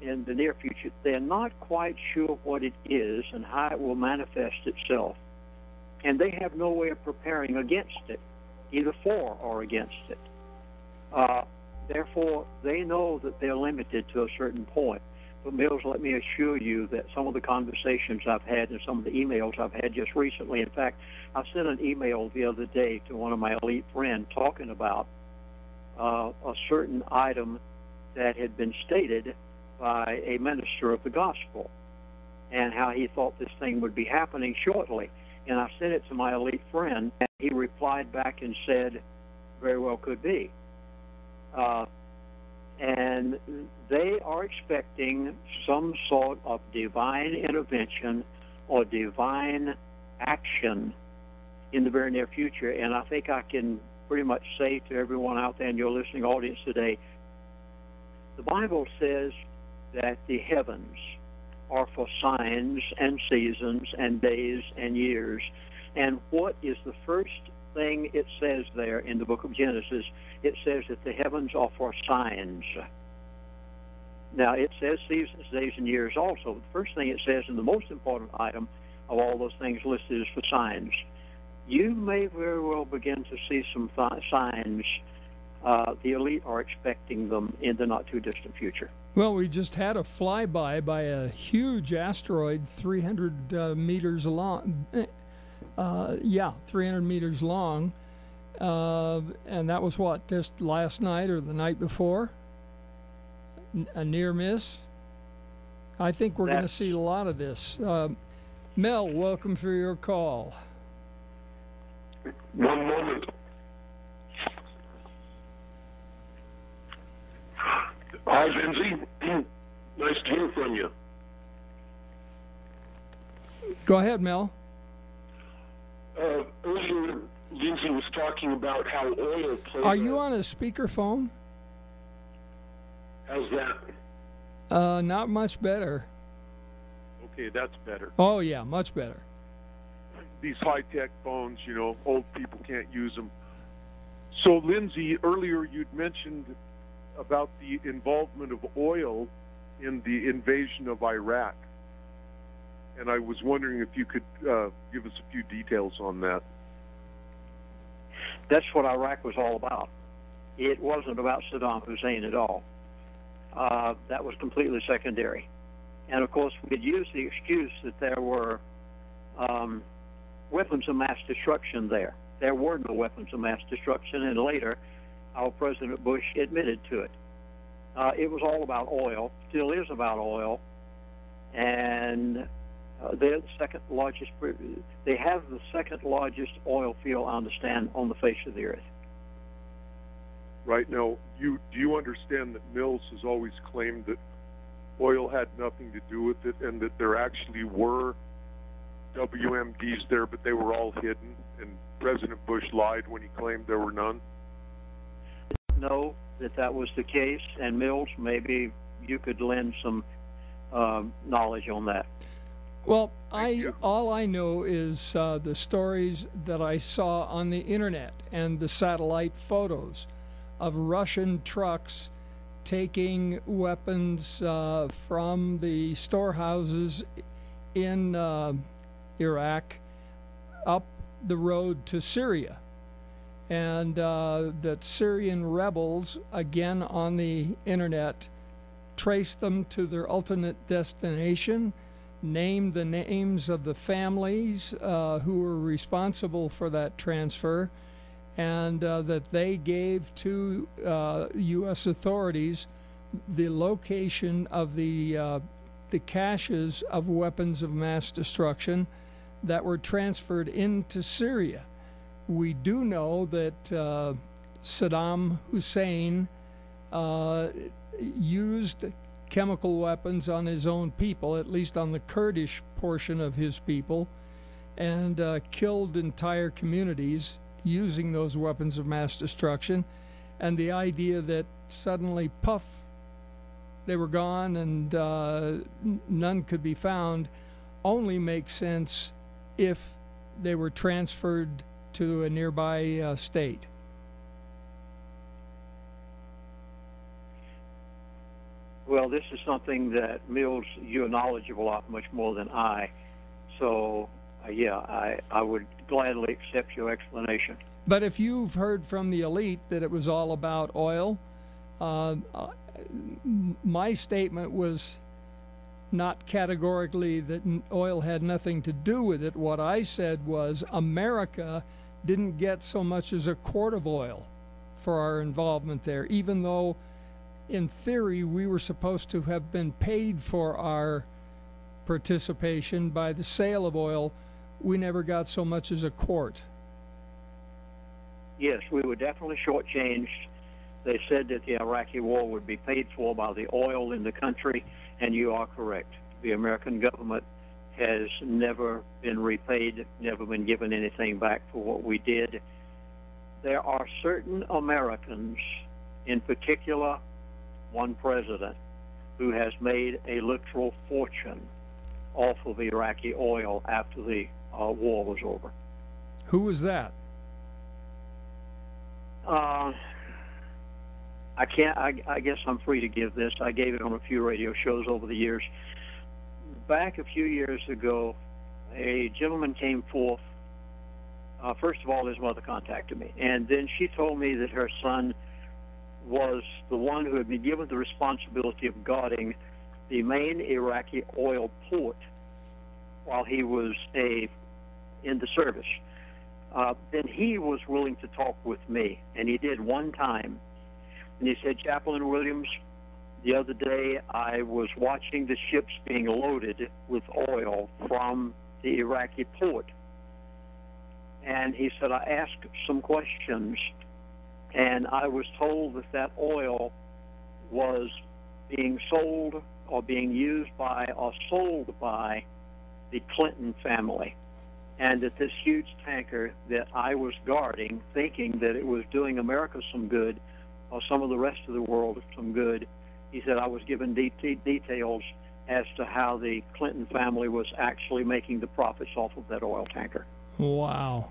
in the near future, they're not quite sure what it is and how it will manifest itself. And they have no way of preparing against it, either for or against it. Therefore, they know that they're limited to a certain point. But, Mills, let me assure you that some of the conversations I've had and some of the emails I've had just recently, in fact, I sent an email the other day to one of my elite friends talking about a certain item that had been stated by a minister of the gospel and how he thought this thing would be happening shortly. And I sent it to my elite friend, and he replied back and said, very well could be. And they are expecting some sort of divine intervention or divine action in the very near future. And I think I can pretty much say to everyone out there in your listening audience today, the Bible says that the heavens are for signs and seasons and days and years. And what is the first thing it says there in the book of Genesis? It says that the heavens are for signs. Now, it says seasons, days, and years also. The first thing it says, and the most important item of all those things listed, is for signs. You may very well begin to see some signs. The elite are expecting them in the not-too-distant future. Well, we just had a flyby by a huge asteroid, 300 meters long. 300 meters long. And that was what, just last night or the night before? A near miss? I think we're going to see a lot of this. Mel, welcome for your call. One moment. Hi, Lindsey. Nice to hear from you. Go ahead, Mel. Earlier, Lindsey was talking about how oil plays... Are you on a speakerphone? How's that? Not much better. Okay, that's better. Oh, yeah, much better. These high-tech phones, you know, old people can't use them. So, Lindsey, earlier you'd mentioned about the involvement of oil in the invasion of Iraq. And I was wondering if you could give us a few details on that. That's what Iraq was all about. It wasn't about Saddam Hussein at all. That was completely secondary. And, of course, we could use the excuse that there were weapons of mass destruction there. There were no weapons of mass destruction, and later our President Bush admitted to it. It was all about oil, still is about oil, and they're the second largest. They have the second largest oil field, I understand, on the face of the earth. Right now, do you understand that Mills has always claimed that oil had nothing to do with it, and that there actually were WMDs there, but they were all hidden, and President Bush lied when he claimed there were none? Know that was the case, and Mills, maybe you could lend some knowledge on that. Well, all I know is the stories that I saw on the internet and the satellite photos of Russian trucks taking weapons from the storehouses in Iraq up the road to Syria. And that Syrian rebels, again on the internet, traced them to their ultimate destination, named the names of the families who were responsible for that transfer, and that they gave to U.S. authorities the location of the caches of weapons of mass destruction that were transferred into Syria. We do know that Saddam Hussein used chemical weapons on his own people, at least on the Kurdish portion of his people, and killed entire communities using those weapons of mass destruction. And the idea that suddenly, puff, they were gone and none could be found only makes sense if they were transferred to a nearby state. Well, this is something that, Mills, you're knowledgeable of much more than I. So, I would gladly accept your explanation. But if you've heard from the elite that it was all about oil, my statement was not categorically that oil had nothing to do with it. What I said was America didn't get so much as a quart of oil for our involvement there, even though in theory we were supposed to have been paid for our participation by the sale of oil. We never got so much as a quart. Yes, we were definitely shortchanged They said that the Iraqi war would be paid for by the oil in the country, and you are correct. The American government has never been repaid, never been given anything back for what we did. There are certain Americans, in particular one president, who has made a literal fortune off of Iraqi oil after the war was over. Who was that? I guess I'm free to give this. I gave it on a few radio shows over the years. Back a few years ago, a gentleman came forth. First of all, his mother contacted me, and then she told me that her son was the one who had been given the responsibility of guarding the main Iraqi oil port while he was in the service. Then he was willing to talk with me, and he did one time. And he said, Chaplain Williams, the other day I was watching the ships being loaded with oil from the Iraqi port. And he said, I asked some questions, and I was told that that oil was being sold or being used by or sold by the Clinton family. And that this huge tanker that I was guarding, thinking that it was doing America some good or some of the rest of the world some good, he said I was given details as to how the Clinton family was actually making the profits off of that oil tanker. Wow.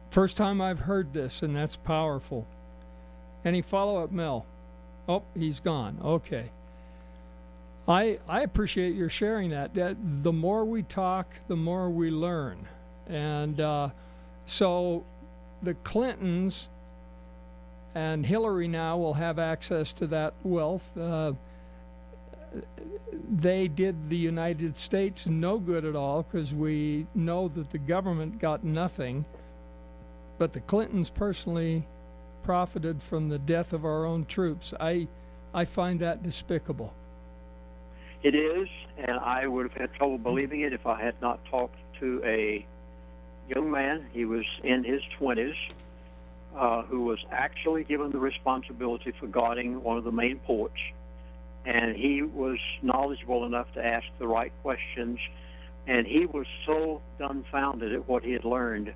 First time I've heard this, and that's powerful. Any follow-up, Mel? Oh, he's gone. Okay. I appreciate your sharing that. The more we talk, the more we learn. And so the Clintons and Hillary now will have access to that wealth. They did the United States no good at all because we know that the government got nothing. But the Clintons personally profited from the death of our own troops. I find that despicable. It is, and I would have had trouble believing it if I had not talked to a young man. He was in his 20s, who was actually given the responsibility for guarding one of the main ports. And he was knowledgeable enough to ask the right questions. And he was so dumbfounded at what he had learned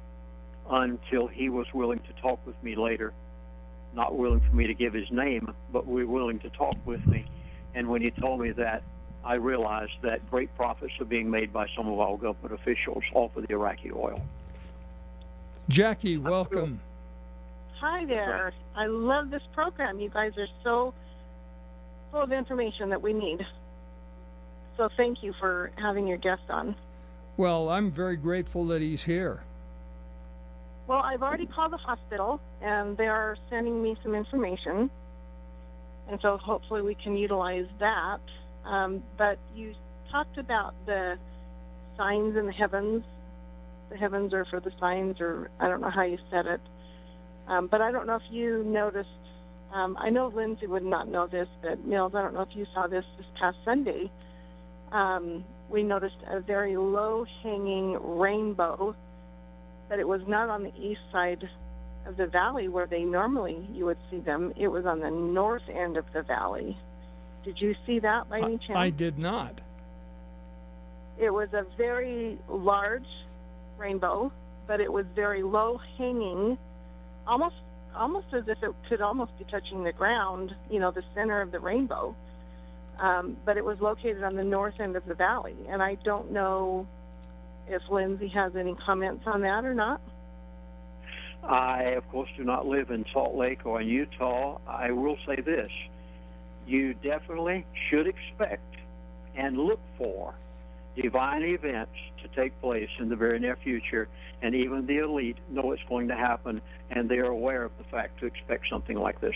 until he was willing to talk with me later. Not willing for me to give his name, but willing to talk with me. And when he told me that, I realized that great profits are being made by some of our government officials off of the Iraqi oil. Jackie, welcome. Hi there. I love this program. You guys are so full of information that we need. So thank you for having your guest on. Well, I'm very grateful that he's here. Well, I've already called the hospital, and they are sending me some information. And so hopefully we can utilize that. But you talked about the signs in the heavens. The heavens are for the signs, or I don't know how you said it. But I don't know if you noticed, I know Lindsey would not know this, but Mills, I don't know if you saw this past Sunday. We noticed a very low-hanging rainbow, but it was not on the east side of the valley where you would see them. It was on the north end of the valley. Did you see that by any chance? I did not. It was a very large rainbow, but it was very low-hanging, almost as if it could almost be touching the ground, the center of the rainbow. But it was located on the north end of the valley, and I don't know if Lindsey has any comments on that or not. I, of course, do not live in Salt Lake or in Utah. I will say this. You definitely should expect and look for divine events to take place in the very near future, and even the elite know it's going to happen, and they are aware of the fact to expect something like this.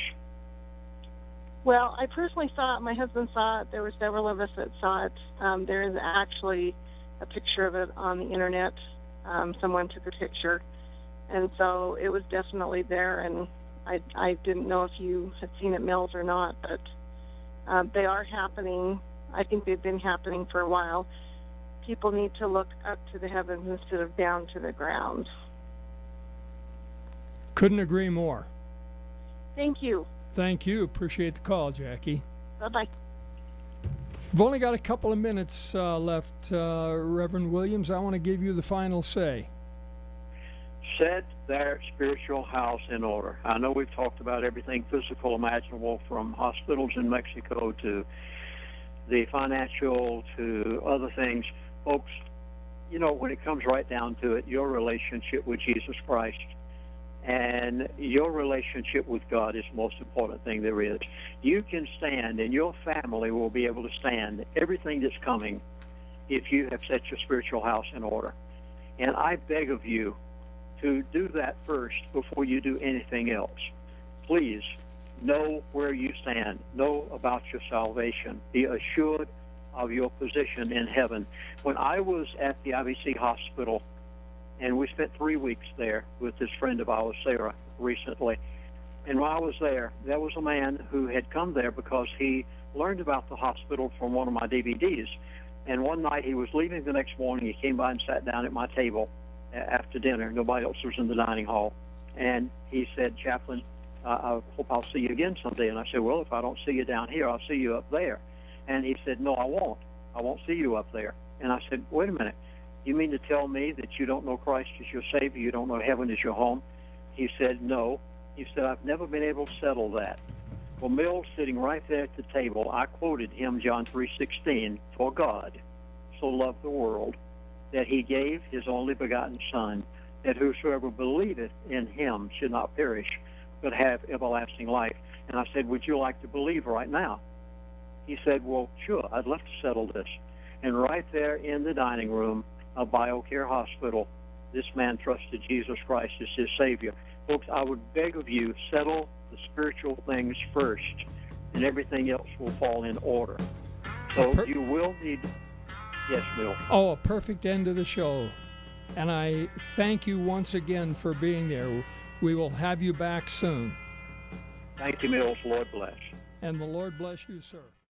Well, I personally saw it. My husband saw it. There were several of us that saw it. There is actually a picture of it on the Internet. Someone took a picture, and so it was definitely there, and I didn't know if you had seen it, Mills, or not, but they are happening. I think they've been happening for a while. People need to look up to the heavens instead of down to the ground. Couldn't agree more. Thank you. Thank you. Appreciate the call, Jackie. Bye-bye. We've only got a couple of minutes left, Reverend Williams. I want to give you the final say. Set their spiritual house in order. I know we've talked about everything physical imaginable, from hospitals in Mexico to the financial to other things. Folks, you know, when it comes right down to it, your relationship with Jesus Christ and your relationship with God is the most important thing there is. You can stand, and your family will be able to stand everything that's coming if you have set your spiritual house in order. And I beg of you to do that first before you do anything else. Please know where you stand. Know about your salvation. Be assured of your position in heaven. When I was at the IBC hospital, and we spent 3 weeks there with this friend of ours, Sarah, recently, and while I was there was a man who had come there because he learned about the hospital from one of my DVDs. And one night he was leaving the next morning. He came by and sat down at my table after dinner. Nobody else was in the dining hall. And he said, "Chaplain, I hope I'll see you again someday." And I said, "Well, if I don't see you down here, I'll see you up there." And he said, "No, I won't. I won't see you up there." And I said, "Wait a minute. You mean to tell me that you don't know Christ as your Savior? You don't know heaven as your home?" He said, "No." He said, "I've never been able to settle that." Well, Mills, sitting right there at the table, I quoted him, John 3:16, "For God so loved the world that he gave his only begotten Son, that whosoever believeth in him should not perish, but have everlasting life." And I said, "Would you like to believe right now?" He said, "Well, sure, I'd love to settle this." And right there in the dining room of BioCare Hospital, this man trusted Jesus Christ as his Savior. Folks, I would beg of you, settle the spiritual things first, and everything else will fall in order. So you will need... Yes, Bill. Oh, a perfect end to the show. And I thank you once again for being there. We will have you back soon. Thank you, Mills. Lord bless. And the Lord bless you, sir.